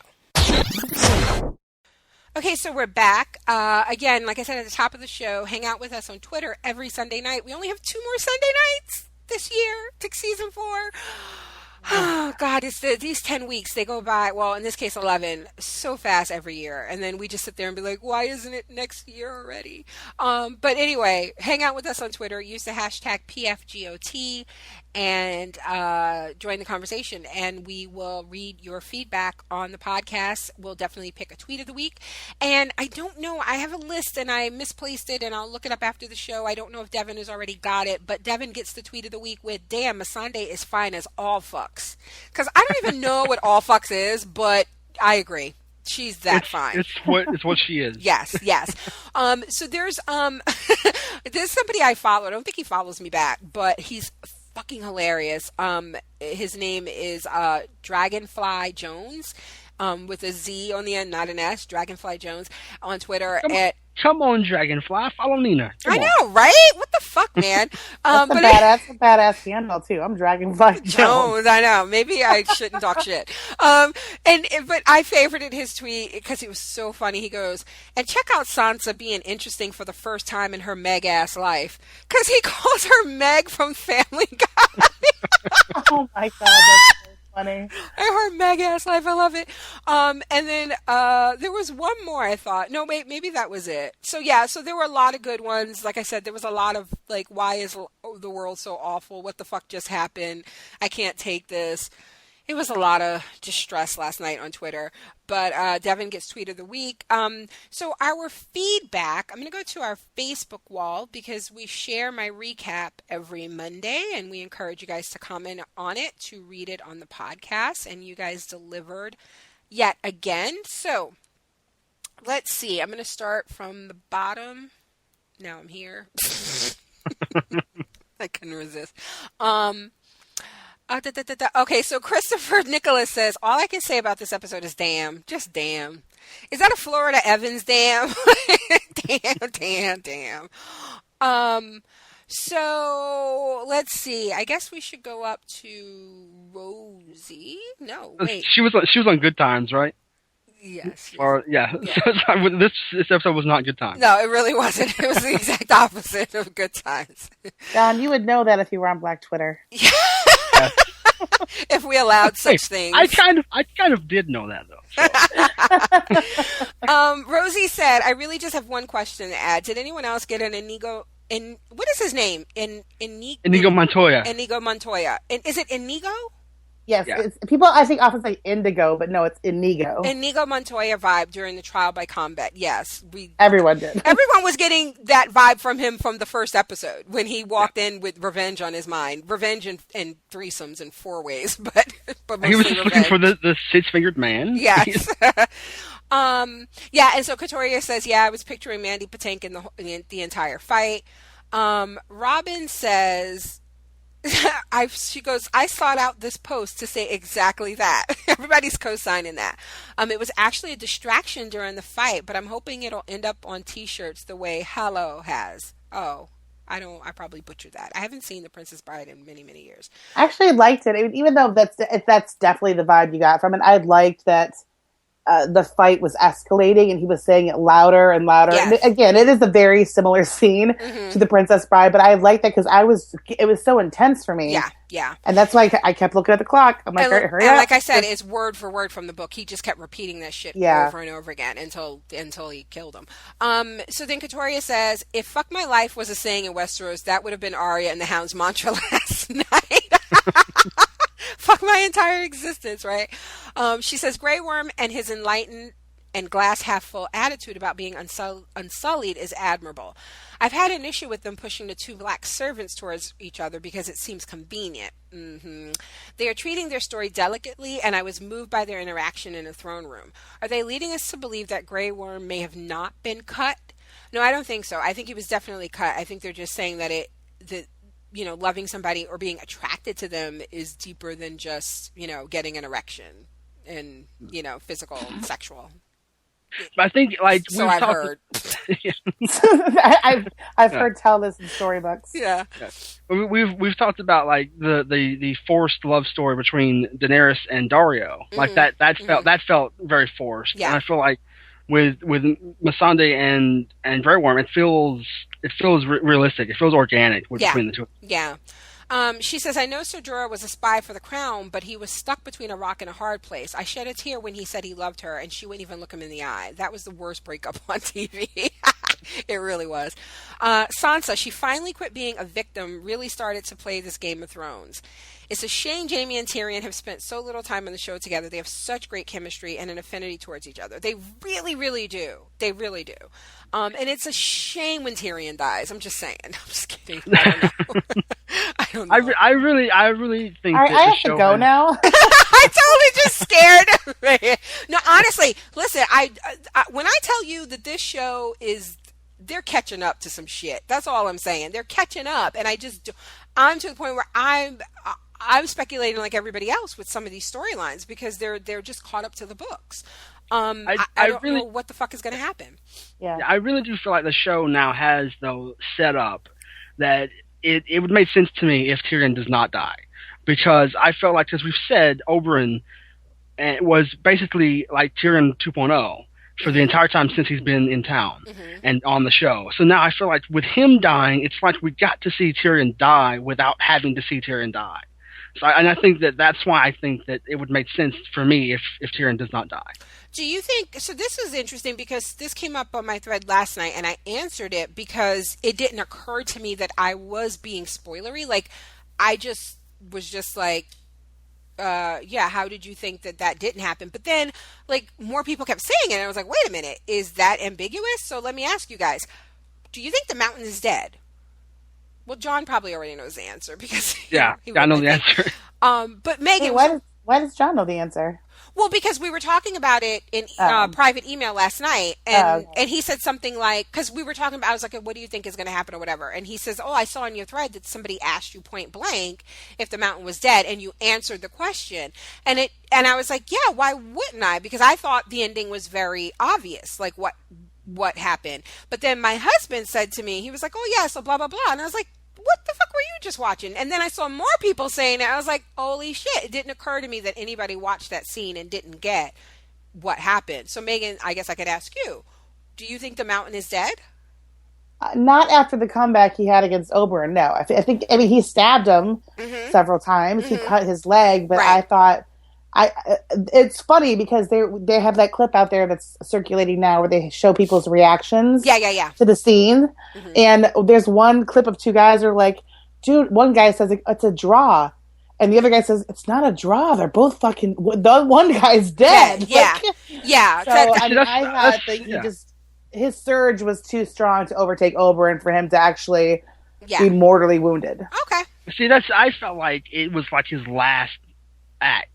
Okay, so we're back. Again, like I said at the top of the show, hang out with us on Twitter every Sunday night. We only have 2 more Sunday nights this year to season 4. Oh, God, these 10 weeks, they go by, well, in this case, 11, so fast every year. And then we just sit there and be like, why isn't it next year already? But anyway, hang out with us on Twitter. Use the hashtag PFGOT and join the conversation. And we will read your feedback on the podcast. We'll definitely pick a tweet of the week. And I don't know, I have a list and I misplaced it and I'll look it up after the show. I don't know if Devin has already got it, but Devin gets the tweet of the week with, damn, Missandei is fine as all fuck. Because I don't even know what all fucks is, but I agree. She's fine. It's what she is. Yes. So there's there's somebody I follow. I don't think he follows me back, but he's fucking hilarious. His name is Dragonfly Jones, with a Z on the end, not an S. Dragonfly Jones on Twitter. Come on, Dragonfly, follow Nina. I know, right? What the fuck, man? That's a badass handle too. I'm Dragonfly Jones. I know. Maybe I shouldn't talk shit. But I favorited his tweet because it was so funny. He goes, and check out Sansa being interesting for the first time in her Meg ass life, because he calls her Meg from Family Guy. Oh my God, that's so funny. I heard Meg ass life. I love it. And then there was one more. I thought, no, wait, maybe that was it. So yeah, so there were a lot of good ones. Like I said, there was a lot of like, why is the world so awful? What the fuck just happened? I can't take this. It was a lot of distress last night on Twitter, but Devin gets tweet of the week. So our feedback, I'm going to go to our Facebook wall because we share my recap every Monday, and we encourage you guys to comment on it, to read it on the podcast, and you guys delivered yet again. So let's see. I'm going to start from the bottom. Now I'm here. I couldn't resist. Okay, so Christopher Nicholas says, all I can say about this episode is damn. Just damn. Is that a Florida Evans damn? Damn. So let's see. I guess we should go up to Rosie. No, wait. She was on Good Times, right? Yes. Or yeah. So, this episode was not Good Times. No, it really wasn't. It was the exact opposite of Good Times. John, you would know that if you were on Black Twitter. Yeah. If we allowed such things. I kind of did know that though. So. Rosie said, I really just have one question to add. Did anyone else get an Inigo? What is his name? Inigo Montoya. Inigo Montoya. Is it Inigo? Yes, yeah. People I think often say indigo, but no, it's Inigo. Inigo Montoya vibe during the trial by combat. Yes, everyone did. Everyone was getting that vibe from him from the first episode when he walked in with revenge on his mind, revenge and threesomes and 4 ways, but he was revenge. looking for the 6-fingered man. Yes. Yeah, and so Katoria says, yeah, I was picturing Mandy Patinkin in the entire fight. Robin says. She goes, I sought out this post to say exactly that. Everybody's co-signing that. It was actually a distraction during the fight, but I'm hoping it'll end up on t-shirts the way Hello has. Oh, I probably butchered that. I haven't seen The Princess Bride in many, many years. I actually liked it. Even though that's definitely the vibe you got from it. I liked that the fight was escalating and he was saying it louder and louder. Yes. And again, it is a very similar scene to The Princess Bride, but I liked that because it was so intense for me. Yeah. And that's why I kept looking at the clock. I'm like, hurry up. Like I said, it's word for word from the book. He just kept repeating that shit over and over again until he killed him. So then Katoria says, if fuck my life was a saying in Westeros, that would have been Arya and the Hound's mantra last night. Fuck my entire existence, right? She says Grey Worm and his enlightened and glass half full attitude about being unsullied is admirable. I've had an issue with them pushing the 2 black servants towards each other because it seems convenient. They are treating their story delicately, and I was moved by their interaction in the throne room. Are they leading us to believe that Grey Worm may have not been cut? No, I don't think so. I think he was definitely cut. I think they're just saying that loving somebody or being attracted to them is deeper than just, getting an erection and, physical, sexual. But I think like So I've heard. I've heard tell this in storybooks. Yeah. We've talked about like the forced love story between Daenerys and Dario. Like that felt very forced. Yeah. And I feel like with Missandei and Grey Worm, it feels realistic. It feels organic between the two. Yeah. She says, I know Ser Jorah was a spy for the crown, but he was stuck between a rock and a hard place. I shed a tear when he said he loved her, and she wouldn't even look him in the eye. That was the worst breakup on TV. It really was. Sansa, she finally quit being a victim, really started to play this Game of Thrones. It's a shame Jaime and Tyrion have spent so little time on the show together. They have such great chemistry and an affinity towards each other. They really, really do. They really do. And it's a shame when Tyrion dies. I'm just saying. I'm just kidding. I don't know. I really think I that have the show to go now. I totally just scared. No, honestly, listen. I when I tell you that this show is, they're catching up to some shit. That's all I'm saying. They're catching up, and I'm to the point where I'm speculating like everybody else with some of these storylines because they're just caught up to the books. I don't know what the fuck is going to happen. Yeah, I really do feel like the show now has though set up that it would make sense to me if Tyrion does not die, because I felt like, as we've said, Oberyn was basically like Tyrion 2.0 for the entire time since he's been in town and on the show. So now I feel like with him dying, it's like we got to see Tyrion die without having to see Tyrion die. So I think that's why I think that it would make sense for me if Tyrion does not die. Do you think, so this is interesting because this came up on my thread last night and I answered it because it didn't occur to me that I was being spoilery. Like, I just was just like, yeah, how did you think that didn't happen? But then, like, more people kept saying it and I was like, wait a minute, is that ambiguous? So let me ask you guys, do you think the mountain is dead? Well, John probably already knows the answer because I know the answer. But Megan, why does John know the answer? Well, because we were talking about it in private email last night, and he said something like, because we were talking about, I was like, what do you think is going to happen or whatever? And he says, oh, I saw in your thread that somebody asked you point blank if the mountain was dead, and you answered the question. And I was like, yeah, why wouldn't I? Because I thought the ending was very obvious, like what happened. But then my husband said to me, he was like, oh yeah, so blah, blah, blah. And I was like, what the fuck were you just watching? And then I saw more people saying it. I was like, holy shit. It didn't occur to me that anybody watched that scene and didn't get what happened. So Megan, I guess I could ask you, do you think the mountain is dead? Not after the comeback he had against Oberyn, no. I think he stabbed him several times. He cut his leg, but right. I thought, it's funny because they have that clip out there that's circulating now where they show people's reactions to the scene. And there's one clip of two guys who are like, dude, one guy says it's a draw. And the other guy says, it's not a draw. They're both fucking, the one guy's dead. Yeah. Yeah. So I thought his surge was too strong to overtake Oberyn for him to actually be mortally wounded. Okay. See, I felt like it was like his last act.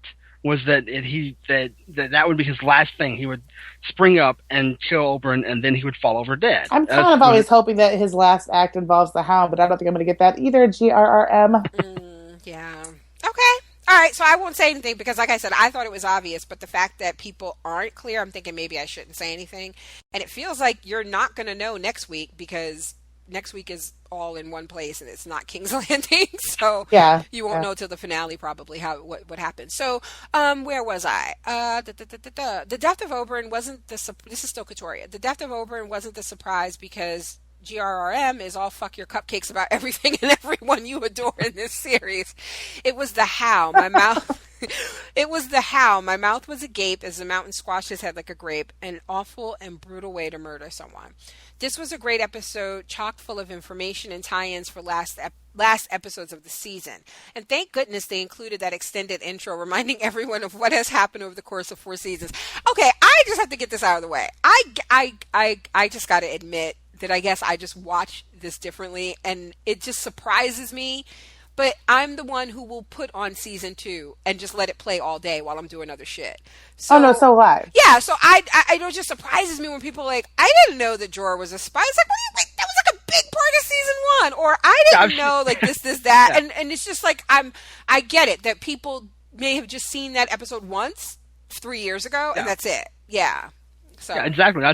Was that that would be his last thing? He would spring up and kill Oberyn, and then he would fall over dead. I'm kind of always hoping that his last act involves the Hound, but I don't think I'm going to get that either. GRRM. Yeah. Okay. All right. So I won't say anything because, like I said, I thought it was obvious, but the fact that people aren't clear, I'm thinking maybe I shouldn't say anything. And it feels like you're not going to know next week because next week is all in one place and it's not King's Landing, so you won't know till the finale probably what happened. So where was I? The death of Oberyn wasn't this is still Katoria. The death of Oberyn wasn't the surprise because GRRM is all fuck your cupcakes about everything and everyone you adore in this series. It was the how. My mouth It was the how. My mouth was agape as the mountain squashed his head like a grape, an awful and brutal way to murder someone. This was a great episode, chock full of information and tie-ins for last episodes of the season. And thank goodness they included that extended intro reminding everyone of what has happened over the course of 4 seasons. Okay, I just have to get this out of the way. I just got to admit that I guess I just watch this differently, and it just surprises me. But I'm the one who will put on season 2 and just let it play all day while I'm doing other shit. So, oh no, so live. Yeah, so I it just surprises me when people are like, I didn't know that Jorah was a spy. It's like, what do you mean? That was like a big part of season 1. Or I didn't know like this, that. Yeah. And it's just like, I get it that people may have just seen that episode once 3 years ago and that's it. Yeah. So yeah, exactly. I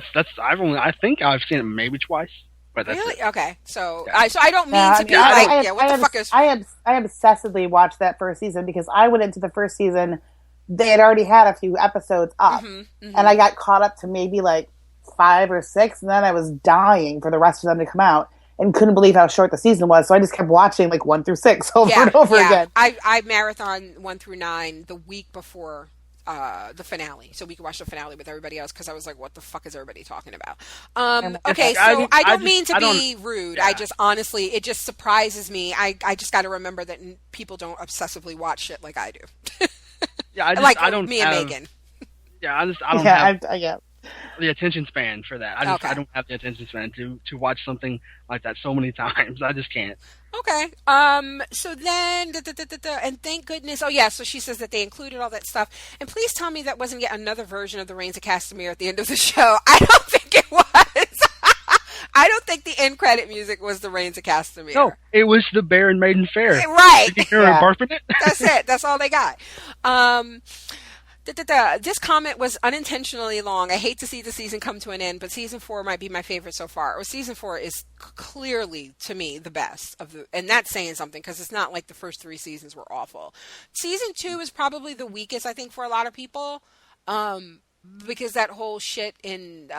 think I've seen it maybe twice. But that's really? it. Okay. So Yeah. I don't mean Yeah, to I be mean, like, yeah, what the fuck is? I obsessively watched that first season because I went into the first season. They had already had a few episodes up, and I got caught up to maybe like 5 or 6, and then I was dying for the rest of them to come out, and couldn't believe how short the season was. So I just kept watching like 1 through 6 over and over again. I marathon 1 through 9 the week before the finale, so we could watch the finale with everybody else because I was like, what the fuck is everybody talking about? Okay, so I don't mean to be rude. Yeah. I just honestly, it just surprises me. I just got to remember that people don't obsessively watch shit like I do. Yeah, I don't me and Megan. Yeah, I don't have yeah. the attention span for that. I don't have the attention span to watch something like that so many times. I just can't. Okay. So then, and thank goodness. Oh yeah. So she says that they included all that stuff. And please tell me that wasn't yet another version of the Reigns of Castamere at the end of the show. I don't think it was. I don't think the end credit music was the Reigns of Castamere. No, it was the Bear and Maiden Fair. Right. Did you hear her barfing it? That's it. That's all they got. This comment was unintentionally long. I hate to see the season come to an end, but season 4 might be my favorite so far. Or season 4 is clearly, to me, the best of the, and that's saying something because it's not like the first 3 seasons were awful. Season 2 is probably the weakest, I think, for a lot of people. Because that whole shit in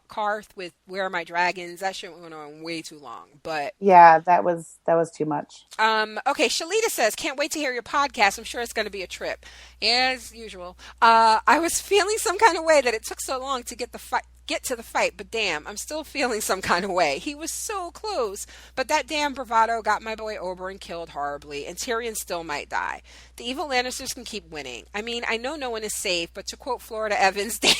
Karth with Where Are My Dragons, that shit went on way too long. But yeah, that was too much. Okay, Shalita says, can't wait to hear your podcast. I'm sure it's going to be a trip. As usual. I was feeling some kind of way that it took so long to get to the fight, but damn, I'm still feeling some kind of way. He was so close, but that damn bravado got my boy Oberyn killed horribly, and Tyrion still might die. The evil Lannisters can keep winning. I mean, I know no one is safe, but to quote Florida Evans, damn.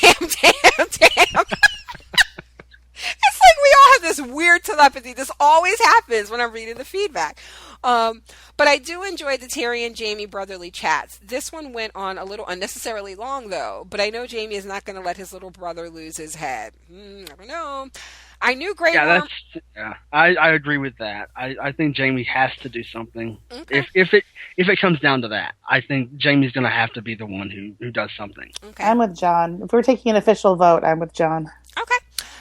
It's like we all have this weird telepathy. This always happens when I'm reading the feedback. But I do enjoy the Tyrion Jaime brotherly chats. This one went on a little unnecessarily long, though. But I know Jaime is not going to let his little brother lose his head. I don't know. I knew Grey Worm. I agree with that. I think Jaime has to do something. Okay. If it comes down to that, I think Jaime's going to have to be the one who does something. Okay. I'm with John. If we're taking an official vote, I'm with John. Okay.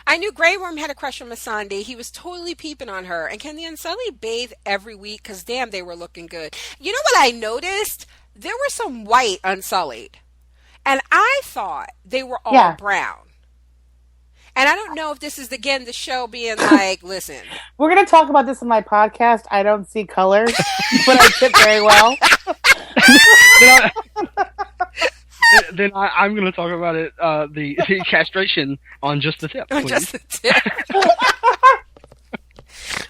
I knew Grey Worm had a crush on Missandei. He was totally peeping on her. And can the Unsullied bathe every week? Because damn, they were looking good. You know what I noticed? There were some white Unsullied. And I thought they were all brown. And I don't know if this is, again, the show being like, listen. We're going to talk about this in my podcast. I don't see colors, but I fit very well. Then I'm going to talk about it, the castration on just the tip. On just the tip.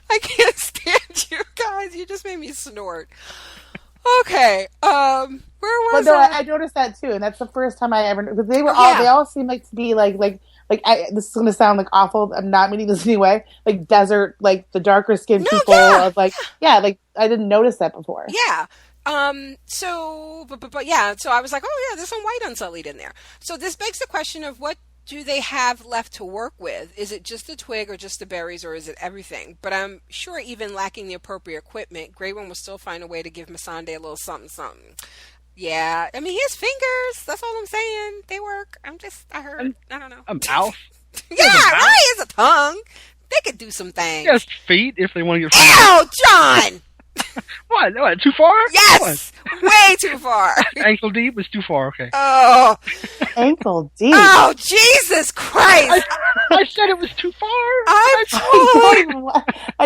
I can't stand you guys. You just made me snort. Okay. Where was I? I noticed that too, and that's the first time I ever. Because they were they all seem like to be like this is going to sound like awful. I'm not meaning this anyway. Like desert, like the darker skinned people. Of like I didn't notice that before. Yeah. So I was like, oh yeah, there's some white Unsullied in there. So this begs the question of what do they have left to work with? Is it just the twig or just the berries or is it everything? But I'm sure even lacking the appropriate equipment, Grey Worm will still find a way to give Missandei a little something. Yeah, I mean, he has fingers. That's all I'm saying. They work. I heard. I don't know. A mouth? Yeah, right. He has a tongue. They could do some things. Yes, feet if they want to get. Ew, John. What? Too far? Yes, way too far. Ankle deep is too far. Okay. Oh, ankle deep. Oh, Jesus Christ! I said it was too far. I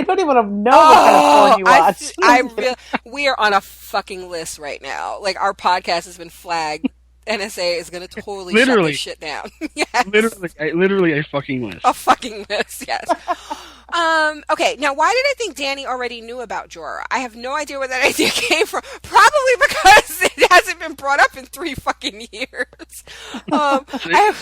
don't even know what kind of porn you watch. We are on a fucking list right now. Like our podcast has been flagged. NSA is going to totally shut this shit down. Yes. Literally a fucking list. A fucking list, yes. Okay, now why did I think Dany already knew about Jorah? I have no idea where that idea came from. Probably because it hasn't been brought up in 3 fucking years. I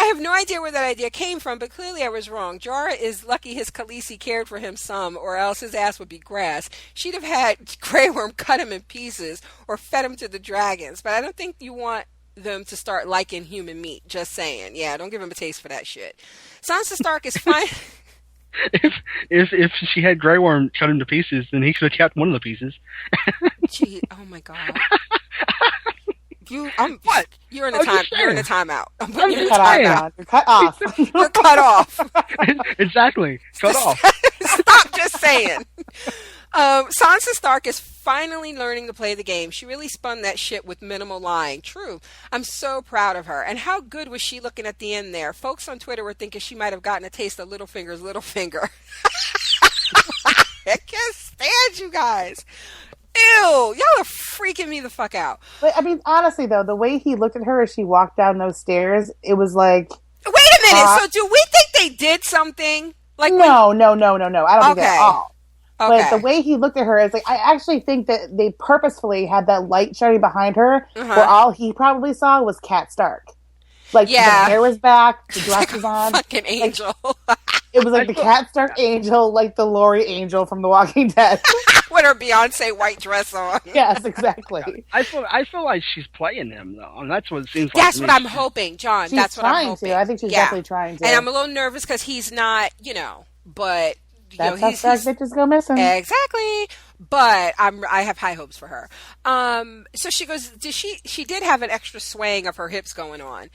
have no idea where that idea came from, but clearly I was wrong. Jorah is lucky his Khaleesi cared for him some, or else his ass would be grass. She'd have had Grey Worm cut him in pieces or fed him to the dragons, but I don't think you want them to start liking human meat. Just saying. Yeah, don't give him a taste for that shit. Sansa Stark is fine. If she had Grey Worm cut him to pieces, then he could have kept one of the pieces. Gee, oh my God. What? You're in a time. You're in a timeout. I'm putting you in a Cut off, timeout. John. You're cut off. You're cut off. Exactly. Cut off. Stop just saying. Sansa Stark is finally learning to play the game. She really spun that shit with minimal lying. True. I'm so proud of her. And how good was she looking at the end there? Folks on Twitter were thinking she might have gotten a taste of Littlefinger's little finger. I can't stand you guys. Ew, y'all are freaking me the fuck out. But I mean, honestly though, the way he looked at her as she walked down those stairs, it was like, wait a minute. So do we think they did something? Like no. I don't think that at all. Okay. But the way he looked at her is like, I actually think that they purposefully had that light shining behind her, where all he probably saw was Cat Stark. Like, the hair was back, the dress was on. Fucking angel. It was like the Cat Stark angel, like the Laurie angel from The Walking Dead. With her Beyonce white dress on. Yes, exactly. I feel like she's playing him, though. And that's what it seems like. That's what I'm hoping, John. That's what I'm hoping. I think she's definitely trying to. And I'm a little nervous because he's not, but... That's how Stark bitches go missing. Exactly. But I have high hopes for her. So she goes, she did have an extra swaying of her hips going on.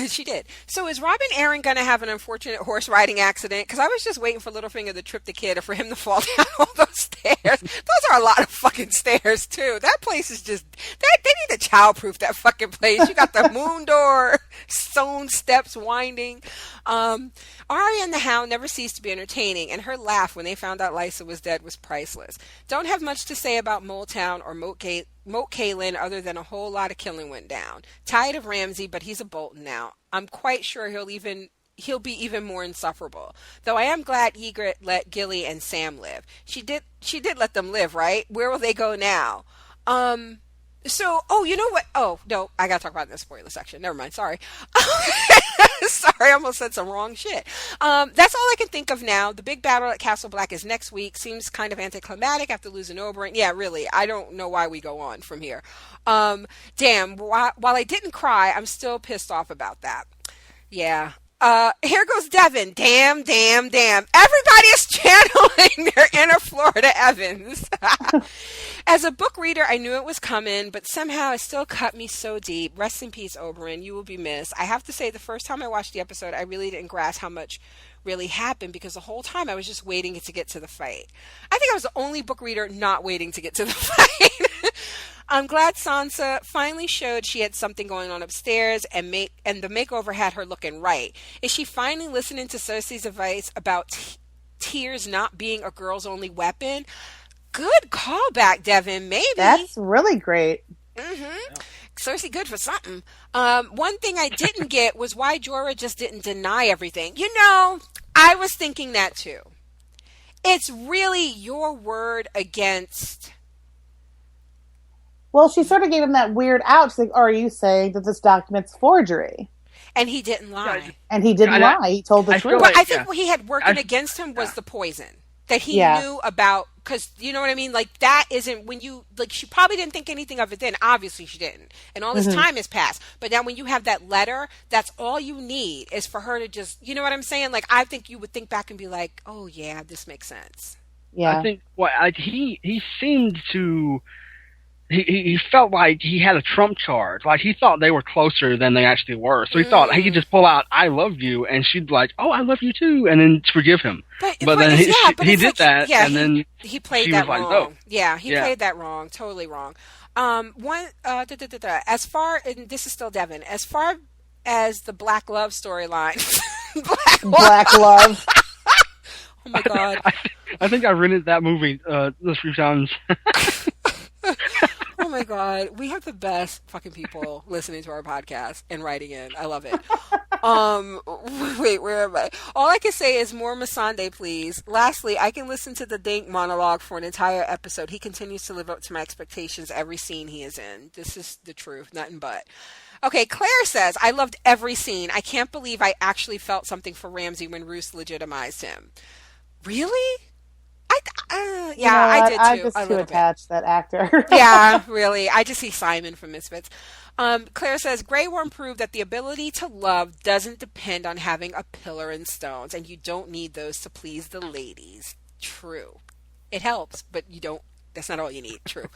She did. So is Robin Aaron going to have an unfortunate horse riding accident? Because I was just waiting for Littlefinger to trip the kid or for him to fall down all those stairs. Those are a lot of fucking stairs, too. That place is just... They need to childproof that fucking place. You got the moon door, stone steps winding. Arya and the Hound never ceased to be entertaining, and her laugh when they found out Lysa was dead was priceless. Don't have much to say about Mole Town or Moat Cailin other than a whole lot of killing went down. Tired of Ramsay, but he's a Bolton now. I'm quite sure he'll be even more insufferable. Though I am glad Ygritte let Gilly and Sam live. She did let them live, right? Where will they go now? You know what? Oh, no, I gotta talk about it in the spoiler section. Never mind, sorry. Sorry, I almost said some wrong shit. That's all I can think of now. The big battle at Castle Black is next week. Seems kind of anticlimactic after losing Oberyn. Yeah, really, I don't know why we go on from here. Damn, while I didn't cry, I'm still pissed off about that. Yeah. Here goes Devin. Damn. Everybody is channeling their inner Florida Evans. As a book reader, I knew it was coming, but somehow it still cut me so deep. Rest in peace, Oberyn. You will be missed. I have to say, the first time I watched the episode, I really didn't grasp how much really happened because the whole time I was just waiting to get to the fight. I think I was the only book reader not waiting to get to the fight. I'm glad Sansa finally showed she had something going on upstairs and the makeover had her looking right. Is she finally listening to Cersei's advice about tears not being a girl's only weapon? Good callback, Devin. Maybe. That's really great. Mm-hmm. Yeah. Cersei good for something. One thing I didn't get was why Jorah just didn't deny everything. I was thinking that too. It's really your word against... Well, she sort of gave him that weird out. She's like, are you saying that this document's forgery? And he didn't lie. And he didn't lie. He told the truth. I think what he had working against him was the poison that he knew about. Because, you know what I mean? Like, that isn't when you... Like, she probably didn't think anything of it then. Obviously, she didn't. And all this time has passed. But now when you have that letter, that's all you need is for her to just... You know what I'm saying? Like, I think you would think back and be like, oh, yeah, this makes sense. Yeah. I think, he seemed to... He felt like he had a trump card. Like, he thought they were closer than they actually were. So he thought he could just pull out, I love you, and she'd be like, oh, I love you too, and then forgive him. But then he did that, and then he played that wrong. Like, oh. Yeah, he played that wrong. Totally wrong. As far, and this is still Devin, as far as the Black Love storyline. Black Love. Oh my God. I think I rented that movie a few times. Oh my God. We have the best fucking people listening to our podcast and writing in. I love it. Wait, where am I? All I can say is more Missandei, please. Lastly, I can listen to the Dink monologue for an entire episode. He continues to live up to my expectations every scene he is in. This is the truth, nothing but. Okay, Claire says, I loved every scene. I can't believe I actually felt something for Ramsay when Roose legitimized him. Really? I did too. I'm just too attached to that actor. Yeah, really. I just see Simon from Misfits. Claire says, Grey Worm proved that the ability to love doesn't depend on having a pillar and stones, and you don't need those to please the ladies. True. It helps, but you don't That's not all you need. True.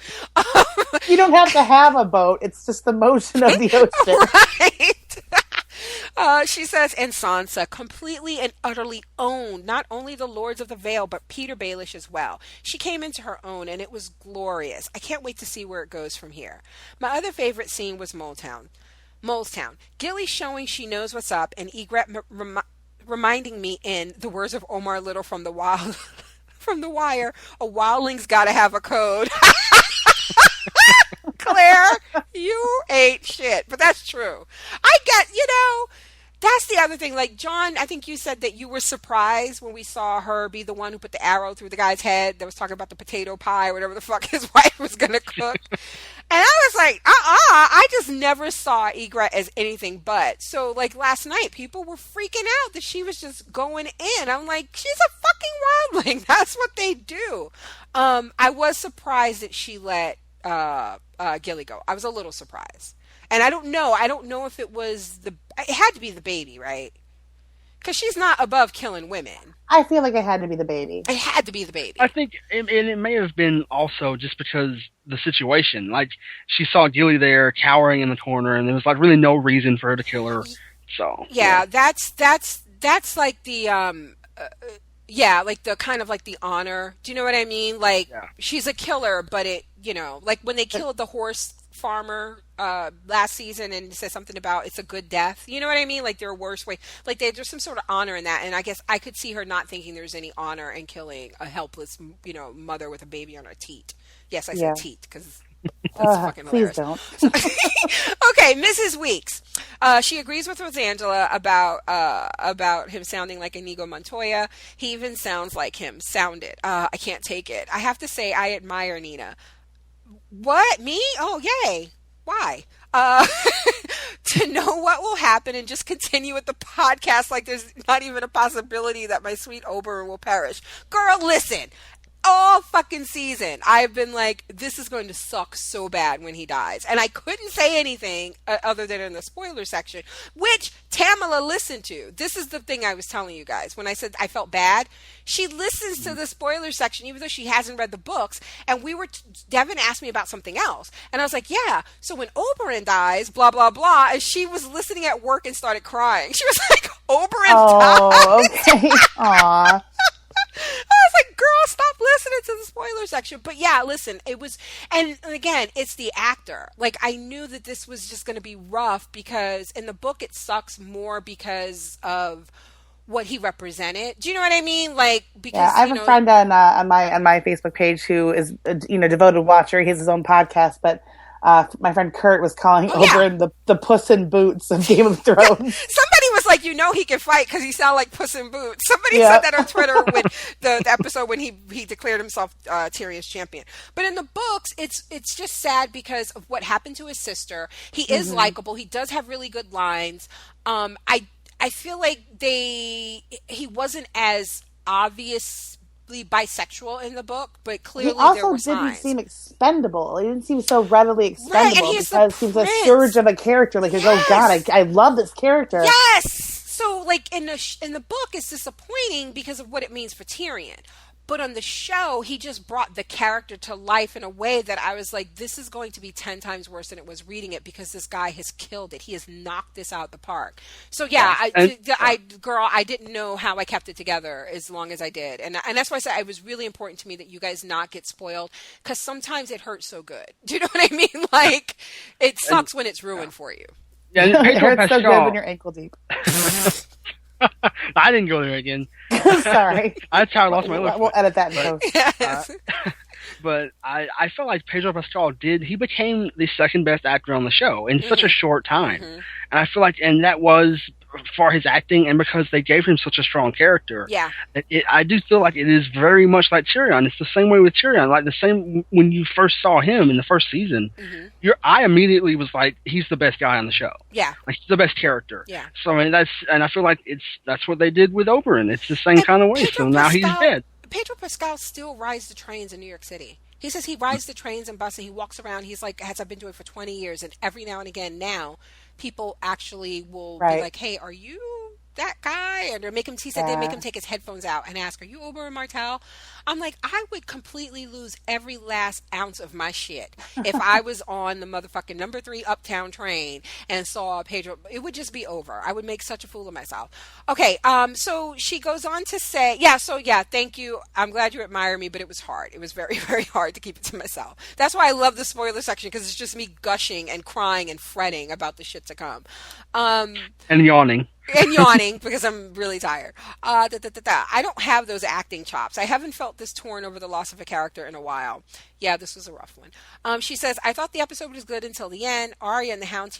You don't have to have a boat. It's just the motion of the ocean. Right. She says, and Sansa completely and utterly owned not only the Lords of the Vale, but Peter Baelish as well. She came into her own, and it was glorious. I can't wait to see where it goes from here. My other favorite scene was Molestown. Gilly showing she knows what's up, and Ygritte reminding me, in the words of Omar Little from The Wire, a wildling's gotta have a code. Claire, you ain't shit. But that's true. I get, that's the other thing. Like, John, I think you said that you were surprised when we saw her be the one who put the arrow through the guy's head that was talking about the potato pie or whatever the fuck his wife was going to cook. And I was like, I just never saw Ygritte as anything but. So, like, last night, people were freaking out that she was just going in. I'm like, she's a fucking wildling. That's what they do. I was surprised that she let Gilly go. I was a little surprised. And I don't know if it was it had to be the baby, right? Because she's not above killing women. I feel like it had to be the baby. It had to be the baby. I think, and it may have been also just because the situation. Like, she saw Gilly there cowering in the corner, and there was like really no reason for her to kill her. So yeah. That's like the like the kind of like the honor. Do you know what I mean? Like, she's a killer, but it, like when they killed the horse farmer last season and said something about it's a good death. You know what I mean? Like, there are worse ways. Like, there's some sort of honor in that. And I guess I could see her not thinking there's any honor in killing a helpless, mother with a baby on her teat. Yes, I said teat because that's fucking hilarious. Please don't. Okay, Mrs. Weeks. She agrees with Rosangela about him sounding like Inigo Montoya. He even sounds like him. Sounded. I can't take it. I have to say, I admire Nina. What? Me? Oh, yay. Why? To know what will happen and just continue with the podcast like there's not even a possibility that my sweet Oberyn will perish. Girl, listen. All fucking season, I've been like, this is going to suck so bad when he dies. And I couldn't say anything other than in the spoiler section, which Tamala listened to. This is the thing I was telling you guys. When I said I felt bad, she listens to the spoiler section, even though she hasn't read the books. And Devin asked me about something else. And I was like, yeah, so when Oberyn dies, blah, blah, blah. And she was listening at work and started crying. She was like, Oberyn dies? Okay. Aw. I was like, girl, stop listening to the spoiler section. But yeah, listen, it was, and again, it's the actor. Like, I knew that this was just going to be rough because in the book it sucks more because of what he represented. Do you know what I mean? Like, because I have a friend on my Facebook page who is devoted watcher. He has his own podcast, but my friend Kurt was calling Oberyn the Puss in Boots of Game of Thrones. Somebody was like, he can fight because he sounded like Puss in Boots. Somebody said that on Twitter with the episode when he declared himself Tyrion's champion. But in the books, it's just sad because of what happened to his sister. He is likable. He does have really good lines. I feel like he wasn't as obviously bisexual in the book, but clearly there were signs. He also didn't seem expendable. He didn't seem so readily expendable because he's a surge of a character. Like, oh God, I love this character. Yes. So, like, in the book, it's disappointing because of what it means for Tyrion. But on the show, he just brought the character to life in a way that I was like, this is going to be 10 times worse than it was reading it because this guy has killed it. He has knocked this out the park. So yeah, I didn't know how I kept it together as long as I did. And that's why I said it was really important to me that you guys not get spoiled because sometimes it hurts so good. Do you know what I mean? Like, it sucks when it's ruined for you. Yeah, it hurts so good when you're ankle deep. I didn't go there again. Sorry. That's how I lost my look. We'll edit that in post. Yes. But I felt like Pedro Pascal he became the second best actor on the show in such a short time. And I feel like, and that was for his acting and because they gave him such a strong character. Yeah. I do feel like it is very much like Tyrion. It's the same way with Tyrion. Like the same when you first saw him in the first season, I immediately was like, he's the best guy on the show. Yeah. Like, he's the best character. Yeah. So I mean, I feel like that's what they did with Oberyn. It's the same kind of way. So now he's dead. Pedro Pascal still rides the trains in New York City. He says he rides the trains and buses. He walks around. He's like, I've been doing it for 20 years. And every now and again now, people actually will be like, hey, are you that guy? And or make him, he said they make him take his headphones out and ask, are you Oberyn Martell? I'm like, I would completely lose every last ounce of my shit if I was on the motherfucking number 3 Uptown train and saw Pedro. It would just be over. I would make such a fool of myself. Okay, so she goes on to say, thank you. I'm glad you admire me, but it was hard. It was very, very hard to keep it to myself. That's why I love the spoiler section, because it's just me gushing and crying and fretting about the shit to come. And yawning. And yawning because I'm really tired. I don't have those acting chops. I haven't felt this torn over the loss of a character in a while. Yeah, this was a rough one. She says, I thought the episode was good until the end. Arya and the Hound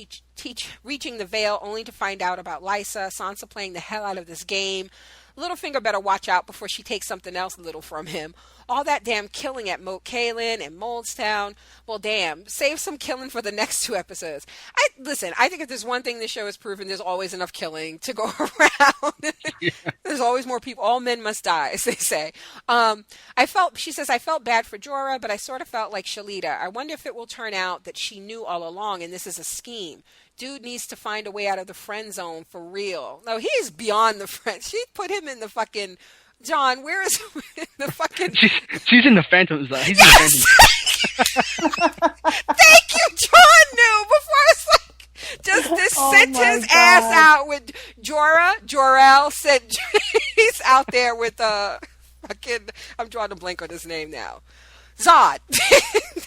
reaching the Vale only to find out about Lysa. Sansa playing the hell out of this game. Littlefinger better watch out before she takes something else little from him. All that damn killing at Moat Cailin and Moldstown. Well, damn, save some killing for the next 2 episodes. Listen, I think if there's one thing this show has proven, there's always enough killing to go around. Yeah. There's always more people. All men must die, as they say. She says, I felt bad for Jorah, but I sort of felt like Shalita. I wonder if it will turn out that she knew all along and this is a scheme. Dude needs to find a way out of the friend zone for real. No, he's beyond the friend. She put him in the fucking... John, where is the fucking... She's in the Phantom Zone. He's in the Phantom. Thank you, John knew before I was like, just sent his ass out with Jor-El said he's out there with fucking... I'm drawing a blank on his name now. Zod.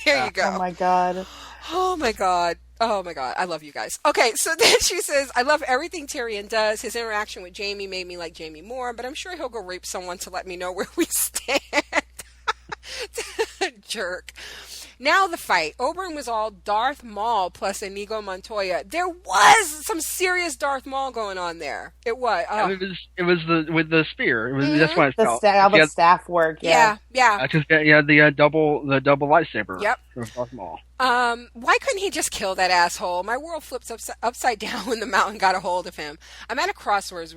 There you go. Oh my god. Oh my god. Oh my god, I love you guys. Okay, so then she says, I love everything Tyrion does. His interaction with Jaime made me like Jaime more, but I'm sure he'll go rape someone to let me know where we stand. Jerk. Now the fight. Oberyn was all Darth Maul plus Inigo Montoya. There was some serious Darth Maul going on there. It was. It was with the spear. It was that's why it felt. The staff work. Yeah. Because the double lightsaber. Yep. From Darth Maul. Why couldn't he just kill that asshole? My world flips upside down when the mountain got a hold of him. I'm at a crossroads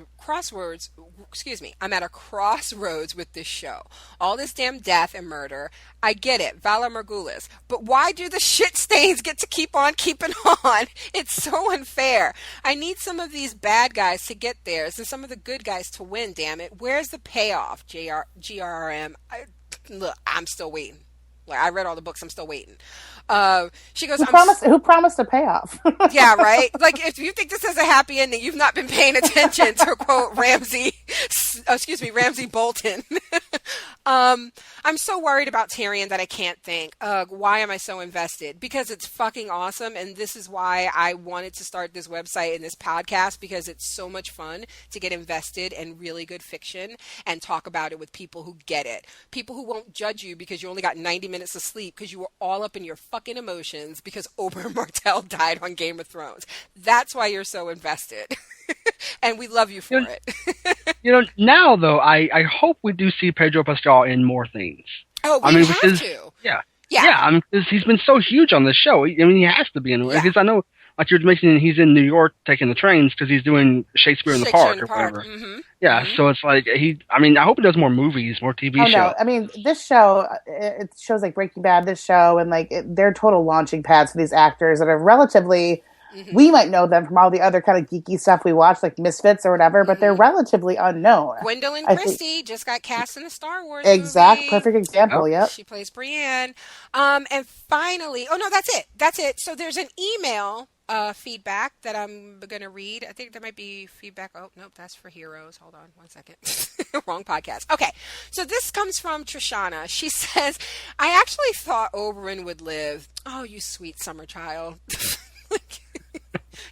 with this show. All this damn death and murder. I get it, Valar Morghulis. But why do the shit stains get to keep on keeping on? It's so unfair. I need some of these bad guys to get theirs and some of the good guys to win, damn it. Where's the payoff, GRM? Look, I'm still waiting. Like, I read all the books. I'm still waiting. She goes, Who promised a payoff? Yeah, right? Like, if you think this has a happy ending, you've not been paying attention, to quote Ramsay Bolton. I'm so worried about Tyrion that I can't think. Why am I so invested? Because it's fucking awesome, and this is why I wanted to start this website and this podcast, because it's so much fun to get invested in really good fiction and talk about it with people who get it. People who won't judge you because you only got 90 minutes of sleep because you were all up in your fucking emotions because Oberyn Martell died on Game of Thrones. That's why you're so invested. And we love you for it. Now though, I hope we do see Pedro Pascal in more things. Oh, we have to. Yeah. Because he's been so huge on this show. I mean, he has to be in it. Because I know, like you're mentioning, he's in New York taking the trains because he's doing Shakespeare in the Park or whatever. Mm-hmm. Yeah, so it's like I hope he does more movies, more TV shows. No, I mean, this show, it shows like Breaking Bad, this show, and like they're total launching pads for these actors that are relatively. Mm-hmm. We might know them from all the other kind of geeky stuff we watch, like Misfits or whatever, but they're relatively unknown. Gwendolyn Christie just got cast in a Star Wars movie. Perfect example, yep. She plays Brienne. And finally, that's it. So there's an email feedback that I'm going to read. I think there might be feedback. Oh, nope, that's for Heroes. Hold on one second. Wrong podcast. Okay, so this comes from Trishana. She says, I actually thought Oberyn would live. Oh, you sweet summer child.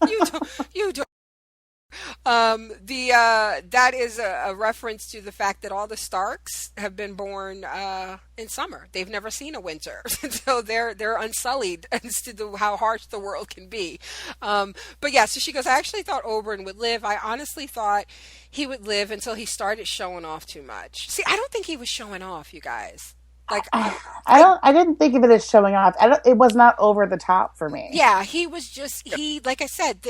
You don't. That is a reference to the fact that all the Starks have been born in summer. They've never seen a winter, so they're unsullied as to how harsh the world can be. But yeah, so she goes, I actually thought Oberyn would live. I honestly thought he would live until he started showing off too much. See, I don't think he was showing off, you guys. Like I didn't think of it as showing off. It was not over the top for me. Yeah, he was just like I said,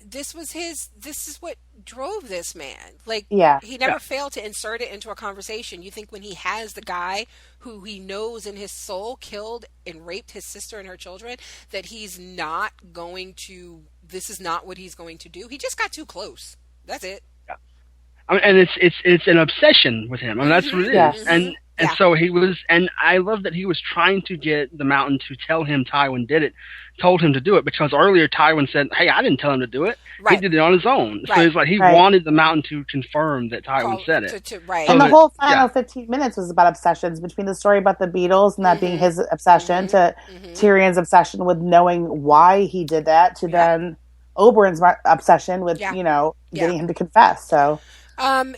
this is what drove this man. Like, he never failed to insert it into a conversation. You think when he has the guy who he knows in his soul killed and raped his sister and her children, that he's not going to, this is not what he's going to do. He just got too close. That's it. Yeah. I mean, and it's an obsession with him. I mean, that's what it is. Yes. And so he was, and I love that he was trying to get the Mountain to tell him Tywin did it, told him to do it, because earlier Tywin said, "Hey, I didn't tell him to do it. Right. He did it on his own." So Right. it's like he wanted the Mountain to confirm that Tywin said it. Right. And the whole final 15 minutes was about obsessions, between the story about the Beatles and that being his obsession, to Tyrion's obsession with knowing why he did that, to then Oberyn's obsession with, getting him to confess. So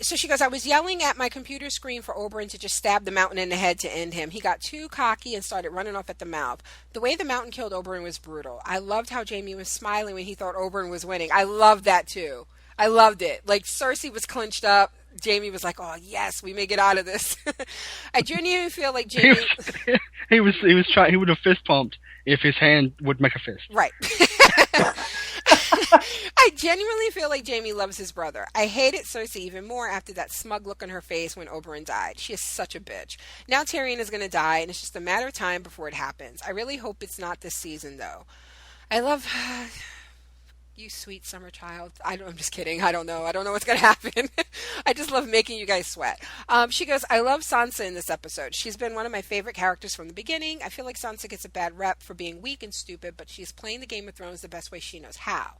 she goes, I was yelling at my computer screen for Oberyn to just stab the Mountain in the head to end him. He got too cocky and started running off at the mouth. The way the Mountain killed Oberyn was brutal. I loved how Jaime was smiling when he thought Oberyn was winning. I loved that too. I loved it. Like, Cersei was clenched up. Jaime was like, "Oh yes, we may get out of this." I genuinely feel like Jaime. He was trying. He would have fist pumped if his hand would make a fist. Right. I genuinely feel like Jaime loves his brother. I hated Cersei even more after that smug look on her face when Oberyn died. She is such a bitch. Now Tyrion is going to die, and it's just a matter of time before it happens. I really hope it's not this season, though. I love you, sweet summer child. I'm just kidding. I don't know. I don't know what's going to happen. I just love making you guys sweat. She goes, I love Sansa in this episode. She's been one of my favorite characters from the beginning. I feel like Sansa gets a bad rep for being weak and stupid, but she's playing the Game of Thrones the best way she knows how.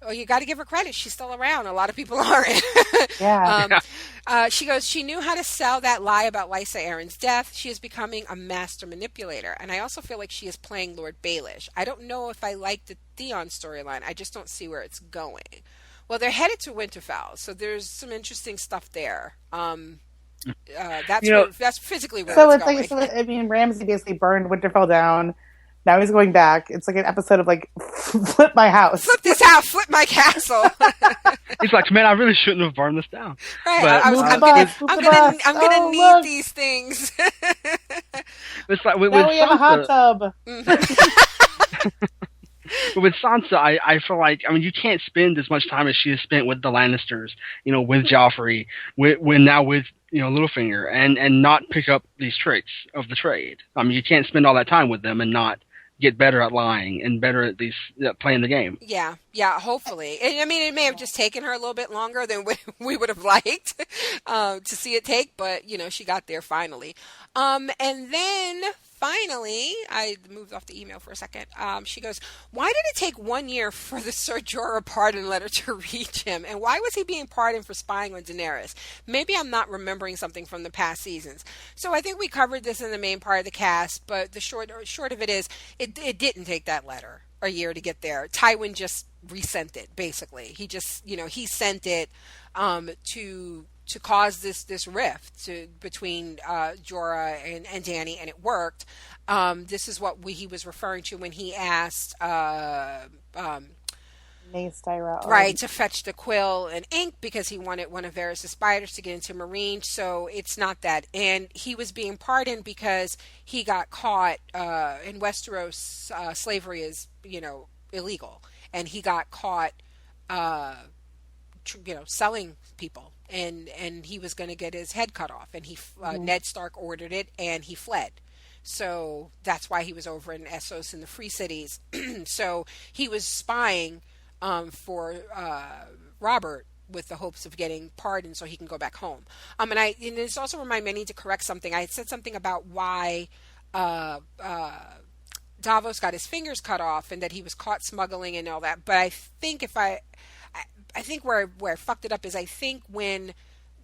Well, you got to give her credit. She's still around. A lot of people aren't. yeah. She goes, she knew how to sell that lie about Lysa Arryn's death. She is becoming a master manipulator. And I also feel like she is playing Lord Baelish. I don't know if I like the Theon storyline. I just don't see where it's going. Well, they're headed to Winterfell, so there's some interesting stuff there. That's physically where it's going. So I mean, Ramsay basically burned Winterfell down. Now he's going back. It's like an episode of like, flip my house. Flip this house, flip my castle. He's like, man, I really shouldn't have burned this down. Right. But, I'm gonna need these things. It's like with now we have a hot tub. But with Sansa, I feel like, I mean, you can't spend as much time as she has spent with the Lannisters, with Joffrey, with Littlefinger, and not pick up these tricks of the trade. I mean, you can't spend all that time with them and not get better at lying and better at these playing the game. Yeah, hopefully. And, I mean, it may have just taken her a little bit longer than we would have liked to see it take, but, she got there finally. And then finally, I moved off the email for a second. She goes, why did it take 1 year for the Ser Jorah pardon letter to reach him? And why was he being pardoned for spying on Daenerys? Maybe I'm not remembering something from the past seasons. So I think we covered this in the main part of the cast, but the short of it is, it didn't take that letter a year to get there. Tywin just resent it, basically. He just, he sent it to cause this rift between Jorah and Dany, and it worked. This is what he was referring to when he asked Mace Tyrell, right, to fetch the quill and ink because he wanted one of Varys' spiders to get into Meereen. So it's not that. And he was being pardoned because he got caught in Westeros. Slavery is illegal, and he got caught selling people. And he was going to get his head cut off, and Ned Stark ordered it, and he fled. So that's why he was over in Essos in the Free Cities. So he was spying for Robert with the hopes of getting pardoned so he can go back home. And this also reminded me, I need to correct something. I had said something about why Davos got his fingers cut off and that he was caught smuggling and all that. But I think I think where I fucked it up is I think when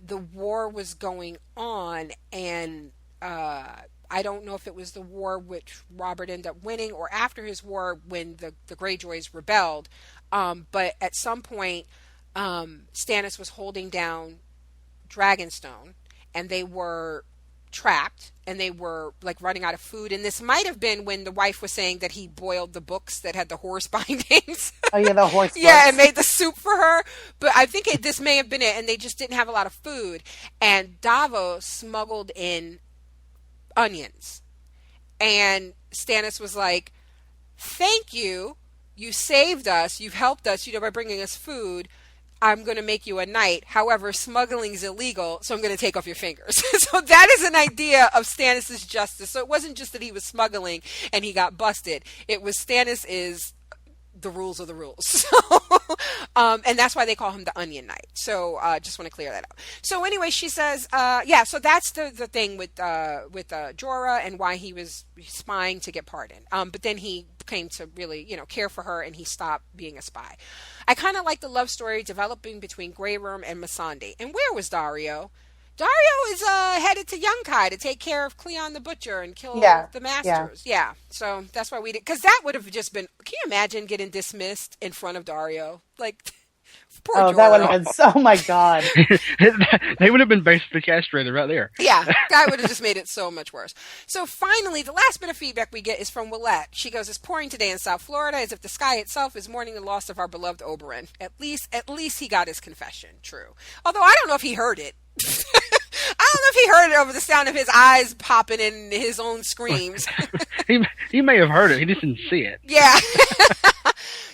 the war was going on, and I don't know if it was the war which Robert ended up winning or after his war when the Greyjoys rebelled, but at some point Stannis was holding down Dragonstone, and they were trapped, and they were like running out of food. And this might have been when the wife was saying that he boiled the books that had the horse bindings. Oh yeah, the horse books. Yeah, and made the soup for her. But I think this may have been it, and they just didn't have a lot of food. And Davos smuggled in onions, and Stannis was like, "Thank you, you saved us, you've helped us, by bringing us food. I'm going to make you a knight. However, smuggling is illegal, so I'm going to take off your fingers." So that is an idea of Stannis' justice. So it wasn't just that he was smuggling and he got busted. It was Stannis is the rules are the rules. So, And that's why they call him the Onion Knight. So just want to clear that up. So anyway, she says, yeah, so that's the thing with Jorah and why he was spying to get pardoned. But then he came to really, care for her, and he stopped being a spy. I kind of like the love story developing between Grey Worm and Missandei. And where was Dario? Dario is headed to Yunkai to take care of Cleon the Butcher and kill the Masters. Yeah. So that's why we did. Because that would have just been... Can you imagine getting dismissed in front of Dario? Like, poor Jorah. That would have been... Oh, my God. They would have been basically castrated right there. Yeah. That would have just made it so much worse. So finally, the last bit of feedback we get is from Willette. She goes, it's pouring today in South Florida as if the sky itself is mourning the loss of our beloved Oberyn. At least he got his confession. True. Although I don't know if he heard it. I don't know if he heard it over the sound of his eyes popping in his own screams. he may have heard it. He just didn't see it. Yeah.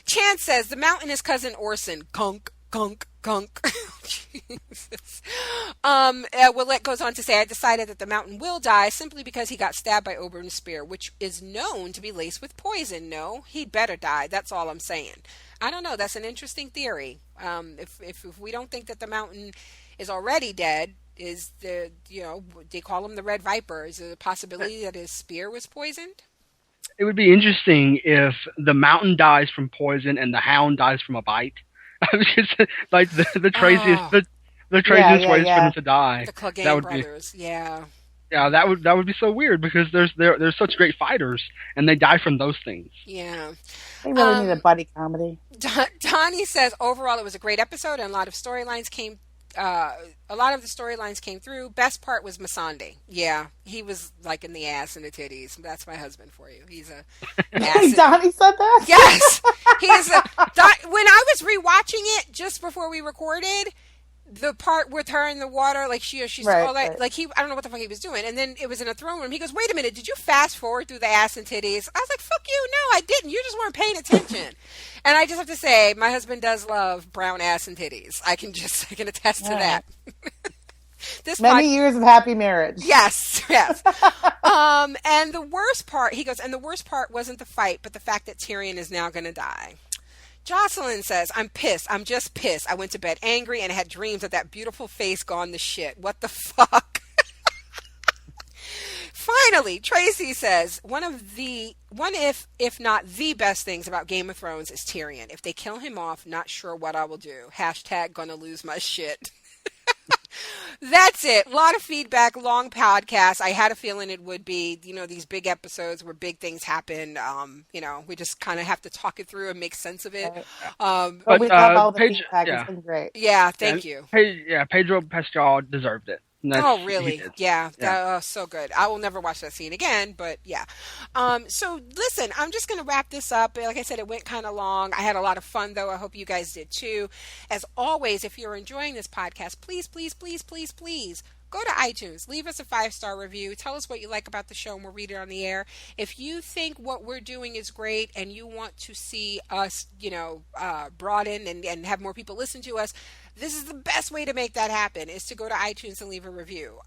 Chance says, the mountain is cousin Orson. Gunk, gunk, gunk. Jesus. Willette goes on to say, I decided that the mountain will die simply because he got stabbed by Oberyn's spear, which is known to be laced with poison. No, he'd better die. That's all I'm saying. I don't know. That's an interesting theory. If we don't think that the mountain is already dead, is they call him the Red Viper. Is there a possibility that his spear was poisoned? It would be interesting if the mountain dies from poison and the hound dies from a bite. I was just like the craziest, the craziest ways for them to die. The Clegane brothers, yeah, that would be so weird because they're such great fighters and they die from those things. Yeah, they really need a buddy comedy. Donnie says overall it was a great episode and a lot of storylines came. A lot of the storylines came through. Best part was Missandei. Yeah, he was like in the ass and the titties. That's my husband for you. He's a Donnie said that? Yes. When I was rewatching it just before we recorded, the part with her in the water, like she's all that, right. Like I don't know what the fuck he was doing. And then it was in a throne room. He goes, wait a minute, did you fast forward through the ass and titties? I was like, fuck you, no, I didn't. You just weren't paying attention. And I just have to say, my husband does love brown ass and titties. I can attest to that. Many years of happy marriage. Yes. And the worst part, he goes, and the worst part wasn't the fight, but the fact that Tyrion is now going to die. Jocelyn says, I'm pissed. I'm just pissed. I went to bed angry and had dreams of that beautiful face gone to shit. What the fuck? Finally, Tracy says, one if not the best things about Game of Thrones is Tyrion. If they kill him off, not sure what I will do. # gonna lose my shit. That's it. A lot of feedback, long podcast. I had a feeling it would be, these big episodes where big things happen. We just kind of have to talk it through and make sense of it. But we love all the feedback. It's been great. Yeah, thank you. Pedro Pascal deserved it. Oh, really? Yeah. So good. I will never watch that scene again, but yeah. So listen, I'm just going to wrap this up. Like I said, it went kind of long. I had a lot of fun, though. I hope you guys did, too. As always, if you're enjoying this podcast, please, please, please, please, please, go to iTunes. Leave us a 5-star review. Tell us what you like about the show, and we'll read it on the air. If you think what we're doing is great and you want to see us, broaden and have more people listen to us, this is the best way to make that happen, is to go to iTunes and leave a review.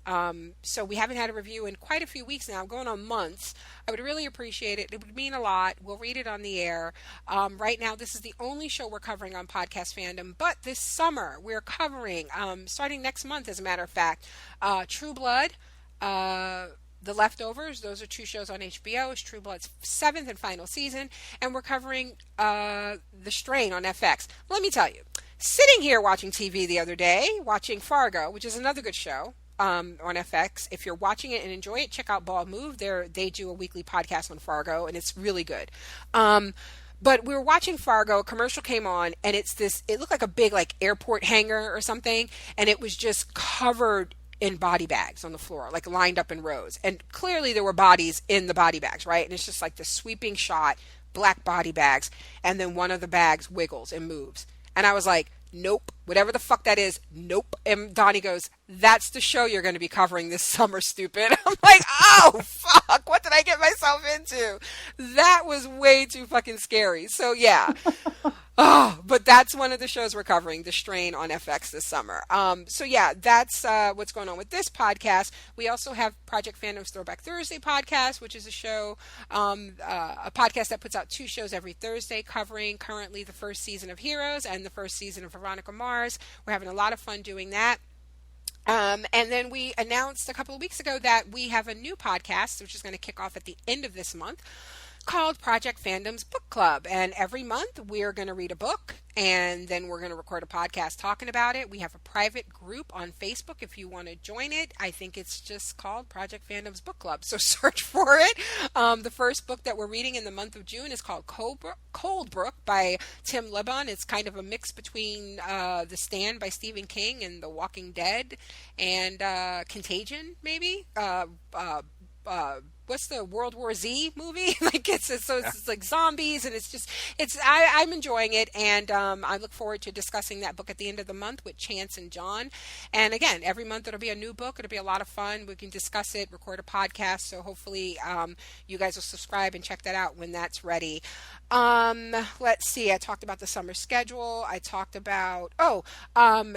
So we haven't had a review in quite a few weeks now, going on months. I would really appreciate it. It would mean a lot. We'll read it on the air. Right now, this is the only show we're covering on Podcast Fandom, but this summer we're covering, starting next month, as a matter of fact, True Blood, The Leftovers. Those are 2 shows on HBO. It's True Blood's 7th and final season, and we're covering The Strain on FX. Let me tell you, sitting here watching TV the other day, watching Fargo, which is another good show on FX. If you're watching it and enjoy it, check out Bald Move. They do a weekly podcast on Fargo, and it's really good. But we were watching Fargo, a commercial came on, and it looked like a big airport hangar or something, and it was just covered in body bags on the floor, lined up in rows. And clearly there were bodies in the body bags, right? And it's just like the sweeping shot, black body bags, and then one of the bags wiggles and moves. And I was like, nope, whatever the fuck that is, nope. And Donnie goes, that's the show you're going to be covering this summer, stupid. I'm like, oh, fuck, what did I get myself into? That was way too fucking scary. So, yeah. Oh, but that's one of the shows we're covering, The Strain on FX this summer. So yeah, that's what's going on with this podcast. We also have Project Fandom's Throwback Thursday podcast, which is a podcast that puts out 2 shows every Thursday, covering currently the first season of Heroes and the first season of Veronica Mars. We're having a lot of fun doing that. And then we announced a couple of weeks ago that we have a new podcast, which is going to kick off at the end of this month, called Project Fandom's Book Club. And every month we're going to read a book, and then we're going to record a podcast talking about it. We have a private group on Facebook if you want to join it. I think it's just called Project Fandom's Book Club, so search for it. The first book that we're reading in the month of June is called Coldbrook by Tim Lebbon. It's kind of a mix between The Stand by Stephen King and The Walking Dead and Contagion, maybe. What's the World War Z movie? It's like zombies, and I'm enjoying it, and I look forward to discussing that book at the end of the month with Chance and John. And again, every month it'll be a new book. It'll be a lot of fun. We can discuss it, record a podcast. So hopefully, you guys will subscribe and check that out when that's ready. Let's see. I talked about the summer schedule. I talked about,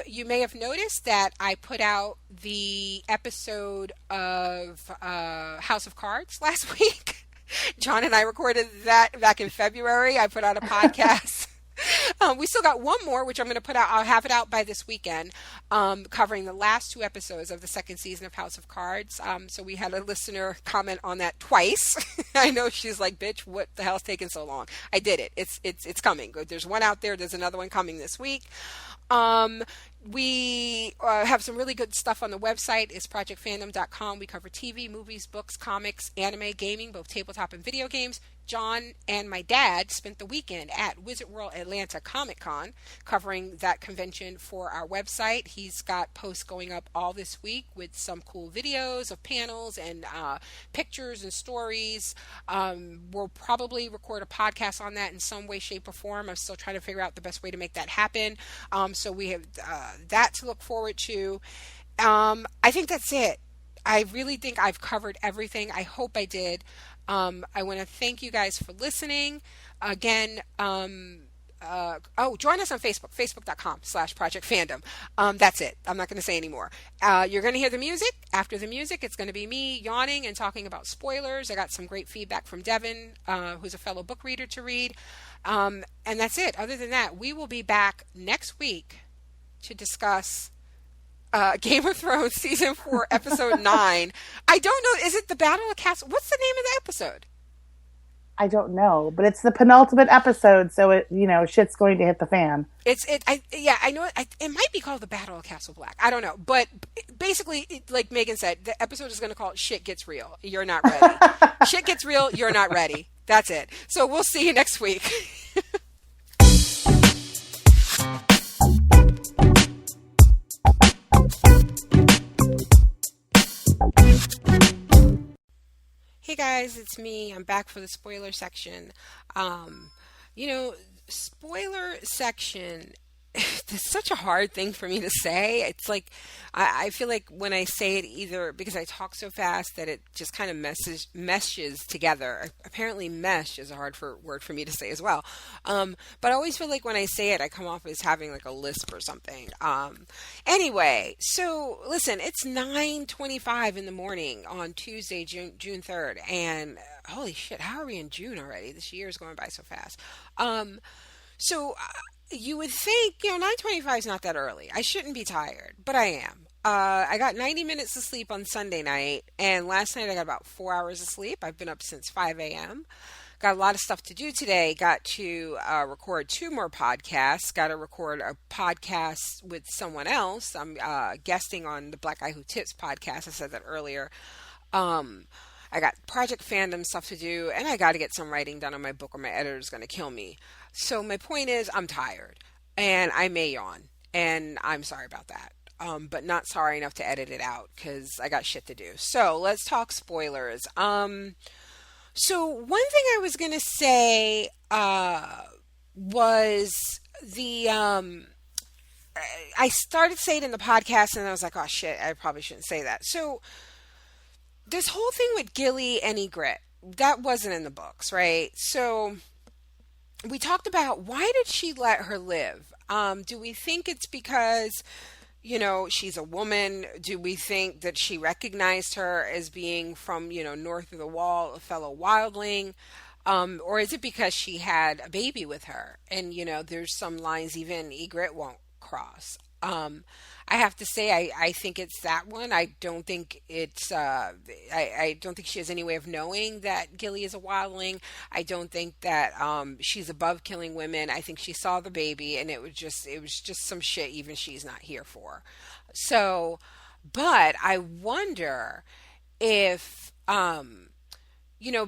you may have noticed that I put out the episode of House of Cards last week. John and I recorded that back in February. I put out a podcast. We still got one more, which I'm going to put out. I'll have it out by this weekend, covering the last 2 episodes of the second season of House of Cards. So we had a listener comment on that twice. I know, she's like, bitch, what the hell's taking so long? I did it. It's coming. There's one out there. There's another one coming this week. We have some really good stuff on the website. It's projectfandom.com. We cover TV, movies, books, comics, anime, gaming, both tabletop and video games. John and my dad spent the weekend at Wizard World Atlanta Comic Con, covering that convention for our website. He's got posts going up all this week with some cool videos of panels and pictures and stories. We'll probably record a podcast on that in some way, shape, or form. I'm still trying to figure out the best way to make that happen. So we have that to look forward to. I think that's it. I really think I've covered everything. I hope I did. I want to thank you guys for listening. Again, join us on Facebook, facebook.com/Project Fandom. That's it. I'm not going to say anymore. You're going to hear the music. After the music, it's going to be me yawning and talking about spoilers. I got some great feedback from Devin, who's a fellow book reader, to read. And that's it. Other than that, we will be back next week to discuss Game of Thrones season 4 episode 9. I don't know. Is it the Battle of Castle? What's the name of the episode? I don't know, but it's the penultimate episode, so shit's going to hit the fan. I know it might be called the Battle of Castle Black. I don't know, but basically, like Megan said, the episode is going to call it Shit Gets Real. You're not ready. Shit gets real. You're not ready. That's it. So we'll see you next week. Hey guys, it's me. I'm back for the spoiler section. Spoiler section, it's such a hard thing for me to say. It's like, I feel like when I say it, either because I talk so fast that it just kind of meshes together. Apparently mesh is a hard word for me to say as well. But I always feel like when I say it, I come off as having like a lisp or something. Anyway, so listen, it's 9:25 in the morning on Tuesday, June 3rd. And holy shit, how are we in June already? This year is going by so fast. You would think, 9:25 is not that early. I shouldn't be tired, but I am. I got 90 minutes of sleep on Sunday night, and last night I got about 4 hours of sleep. I've been up since 5 a.m. Got a lot of stuff to do today. Got to record 2 more podcasts. Got to record a podcast with someone else. I'm guesting on the Black Guy Who Tips podcast. I said that earlier. I got Project Fandom stuff to do, and I got to get some writing done on my book or my editor's going to kill me. So my point is, I'm tired, and I may yawn, and I'm sorry about that, but not sorry enough to edit it out, because I got shit to do. So let's talk spoilers. So one thing I was going to say was I started saying it in the podcast, and I was like, oh shit, I probably shouldn't say that. So this whole thing with Gilly and Ygritte, that wasn't in the books, right? So we talked about why did she let her live? Do we think it's because, she's a woman? Do we think that she recognized her as being from, north of the wall, a fellow wildling? Or is it because she had a baby with her? And, there's some lines even Ygritte won't cross. I have to say, I think it's that one. I don't think I don't think she has any way of knowing that Gilly is a wildling. I don't think that she's above killing women. I think she saw the baby and it was just some shit even she's not here for. So, but I wonder if,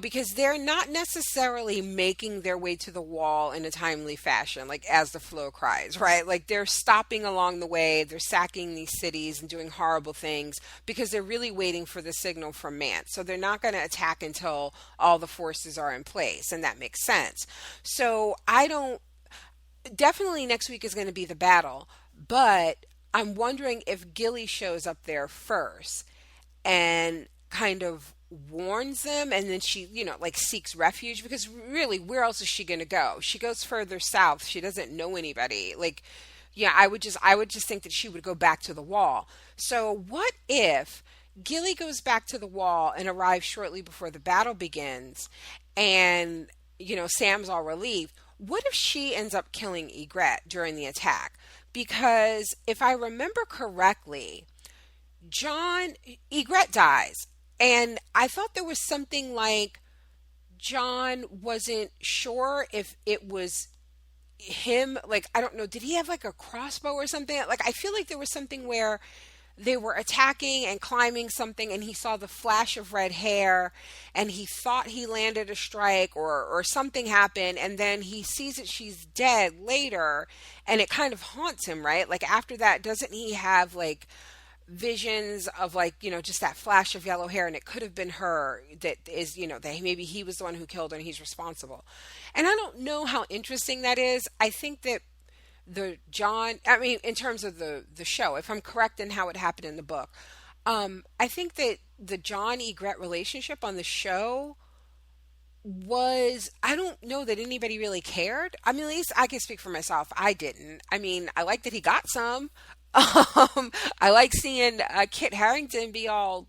because they're not necessarily making their way to the wall in a timely fashion, like as the flow cries, right? Like they're stopping along the way, they're sacking these cities and doing horrible things because they're really waiting for the signal from Mance. So they're not going to attack until all the forces are in place, and that makes sense. So I don't, definitely next week is going to be the battle, but I'm wondering if Gilly shows up there first and kind of warns them, and then she like seeks refuge, because really where else is she going to go? She goes further south, she doesn't know anybody. Like, yeah, I would just think that she would go back to the wall. So what if Gilly goes back to the wall and arrives shortly before the battle begins, and Sam's all relieved? What if she ends up killing Ygritte during the attack? Because if I remember correctly, Ygritte dies. And I thought there was something like John wasn't sure if it was him. Like, I don't know. Did he have like a crossbow or something? Like, I feel like there was something where they were attacking and climbing something, and he saw the flash of red hair and he thought he landed a strike, or something happened. And then he sees that she's dead later, and it kind of haunts him, right? Like, after that, doesn't he have like visions of like just that flash of yellow hair, and it could have been her that is that maybe he was the one who killed her and he's responsible. And I don't know how interesting that is. I think that in terms of the show, if I'm correct in how it happened in the book, I think that the John Ygritte relationship on the show was, I don't know that anybody really cared. I mean, at least I can speak for myself. I didn't. I mean, I like that he got some. I like seeing Kit Harington be all,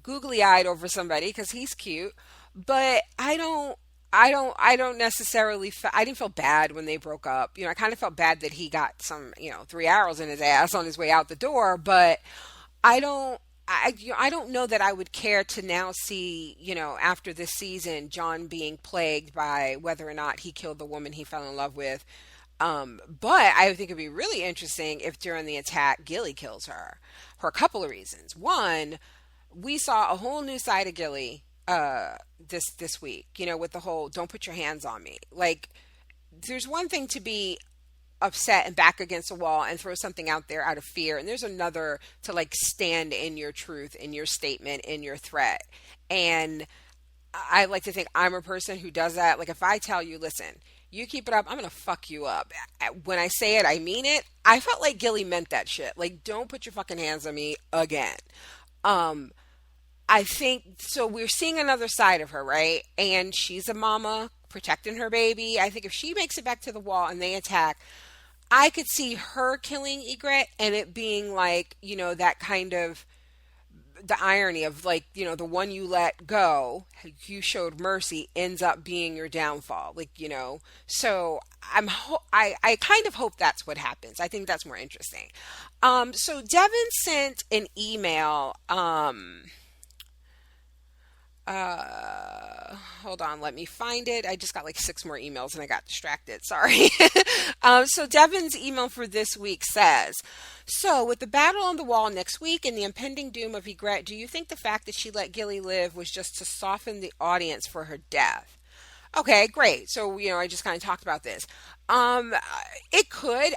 googly eyed over somebody because he's cute. But I don't necessarily, I didn't feel bad when they broke up. I kind of felt bad that he got some, 3 arrows in his ass on his way out the door. But I don't, I don't know that I would care to now see, after this season, John being plagued by whether or not he killed the woman he fell in love with. But I think it'd be really interesting if during the attack, Gilly kills her for a couple of reasons. One, we saw a whole new side of Gilly, this week, with the whole, don't put your hands on me. Like, there's one thing to be upset and back against a wall and throw something out there out of fear. And there's another to like stand in your truth, in your statement, in your threat. And I like to think I'm a person who does that. Like, if I tell you, listen, you keep it up, I'm going to fuck you up. When I say it, I mean it. I felt like Gilly meant that shit. Like, don't put your fucking hands on me again. I think, so we're seeing another side of her, right? And she's a mama protecting her baby. I think if she makes it back to the wall and they attack, I could see her killing Ygritte and it being like, that kind of, the irony of like, the one you let go, you showed mercy, ends up being your downfall. Like, so I kind of hope that's what happens. I think that's more interesting. So Devin sent an email, hold on, let me find it. I just got like 6 more emails and I got distracted. Sorry. So Devin's email for this week says, so with the battle on the wall next week and the impending doom of Ygritte, do you think the fact that she let Gilly live was just to soften the audience for her death? Okay, great. So, I just kind of talked about this. It could.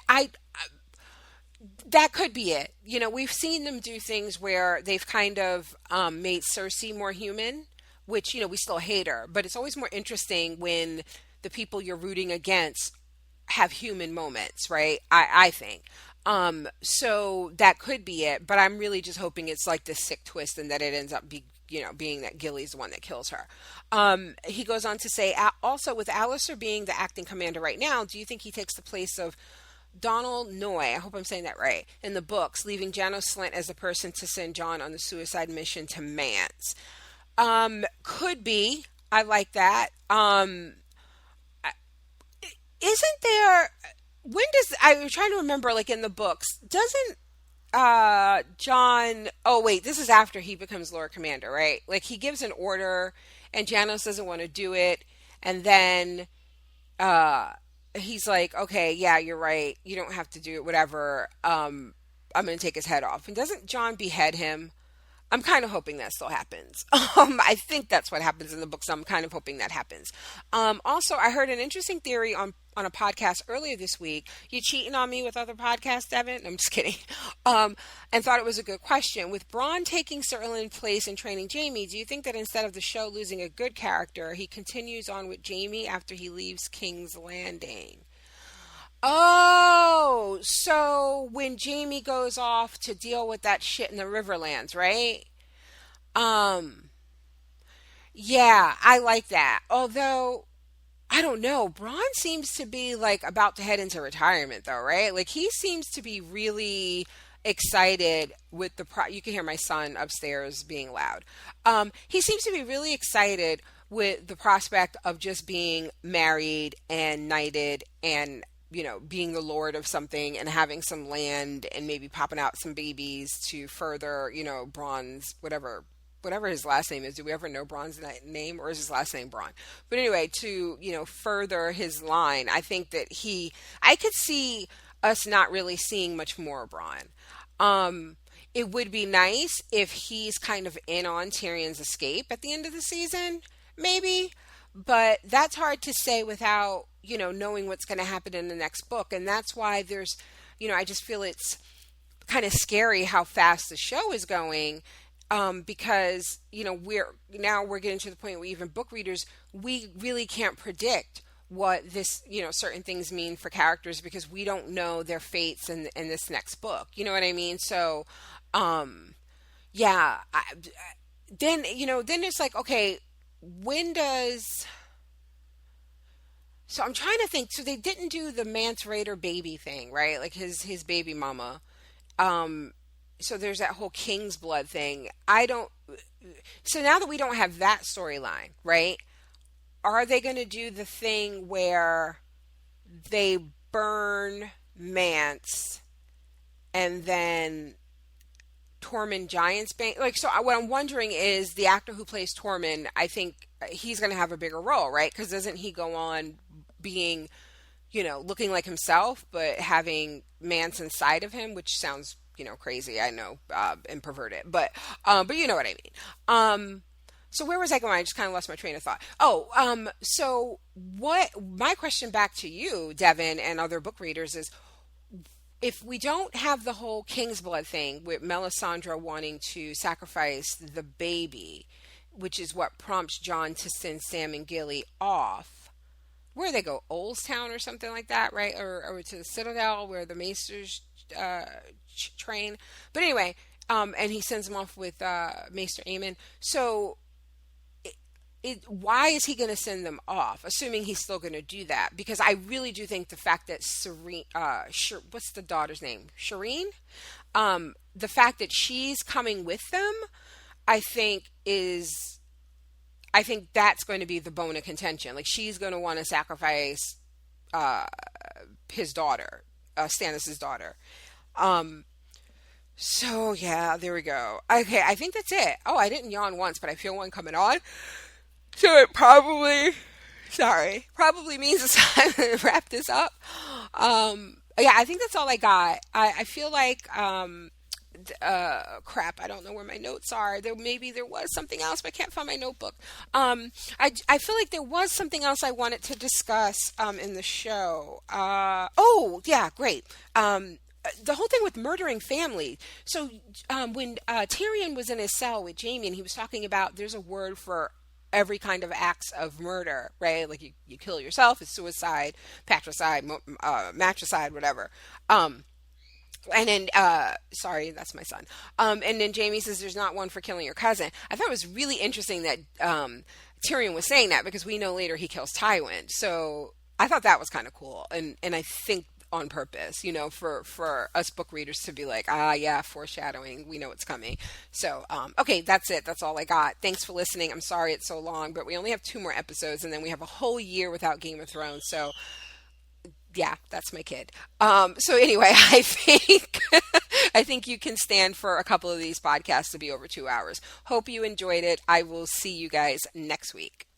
That could be it. We've seen them do things where they've kind of made Cersei more human, which, we still hate her, but it's always more interesting when the people you're rooting against have human moments, right? I think. So that could be it, but I'm really just hoping it's like this sick twist and that it ends up being that Gilly's the one that kills her. He goes on to say, also with Alistair being the acting commander right now, do you think he takes the place of Donald Noy, I hope I'm saying that right, in the books, leaving Janos Slynt as the person to send Jon on the suicide mission to Mance? Could be. I like that. Isn't there, I'm trying to remember, like in the books, doesn't Jon, oh wait, this is after he becomes Lord Commander, right? Like he gives an order and Janos doesn't want to do it, and then he's like, okay, yeah, you're right, you don't have to do it, whatever, I'm gonna take his head off. And doesn't Jon behead him? I'm kind of hoping that still happens. I think that's what happens in the books. I'm kind of hoping that happens. Also, I heard an interesting theory on a podcast earlier this week. You cheating on me with other podcasts, Devin? I'm just kidding. And thought it was a good question. With Bronn taking Sir Ilan's place in training Jaime, do you think that instead of the show losing a good character, he continues on with Jaime after he leaves King's Landing? Oh, so when Jaime goes off to deal with that shit in the Riverlands, right? Yeah, I like that. Although, I don't know, Bronn seems to be like about to head into retirement though, right? Like he seems to be really excited with you can hear my son upstairs being loud. He seems to be really excited with the prospect of just being married and knighted and being the lord of something and having some land and maybe popping out some babies to further, Bronn's whatever his last name is. Do we ever know Bronn's name, or is his last name Bronn? But anyway, to, further his line, I think that I could see us not really seeing much more of Bronn. It would be nice if he's kind of in on Tyrion's escape at the end of the season, maybe, but that's hard to say without, knowing what's going to happen in the next book. And that's why there's, I just feel it's kind of scary how fast the show is going. Because, we're getting to the point where even book readers, we really can't predict what this, certain things mean for characters because we don't know their fates in this next book. You know what I mean? So, yeah, then it's like, okay, so I'm trying to think. So they didn't do the Mance Raider baby thing, right? Like his baby mama. So there's that whole King's Blood thing. So now that we don't have that storyline, right? Are they going to do the thing where they burn Mance and then Tormund Giant's Bane? Like, so what I'm wondering is the actor who plays Tormund, I think he's going to have a bigger role, right? Because doesn't he go on being, looking like himself, but having Mance inside of him, which sounds, crazy, I know, and perverted, but you know what I mean. So where was I going? I just kind of lost my train of thought. So my question back to you, Devin, and other book readers is, if we don't have the whole King's Blood thing with Melisandre wanting to sacrifice the baby, which is what prompts Jon to send Sam and Gilly off, where they go, Oldstown or something like that, right? Or to the Citadel where the Maesters train. But anyway, and he sends them off with Maester Aemon. So why is he going to send them off, assuming he's still going to do that? Because I really do think the fact that what's the daughter's name? Shireen? The fact that she's coming with them, I think that's going to be the bone of contention. Like, she's going to want to sacrifice his daughter, Stannis' daughter. So yeah, there we go. Okay, I think that's it. Oh, I didn't yawn once, but I feel one coming on. So it probably means it's time to wrap this up. Yeah, I think that's all I got. I feel like, crap, I don't know where my notes are. There was something else, but I can't find my notebook. I feel like there was something else I wanted to discuss in the show. Oh, yeah, great. The whole thing with murdering family. So when Tyrion was in his cell with Jaime and he was talking about there's a word for every kind of acts of murder, right? Like you kill yourself, it's suicide, patricide, matricide, whatever. And then, sorry, that's my son. And then Jamie says there's not one for killing your cousin. I thought it was really interesting that Tyrion was saying that because we know later he kills Tywin. So I thought that was kind of cool. And I think on purpose, you know, for us book readers to be like, yeah, foreshadowing, we know it's coming. So, okay, that's it. That's all I got. Thanks for listening. I'm sorry it's so long, but we only have 2 more episodes and then we have a whole year without Game of Thrones. So yeah, that's my kid. So anyway, I think I think you can stand for a couple of these podcasts to be over 2 hours. Hope you enjoyed it. I will see you guys next week.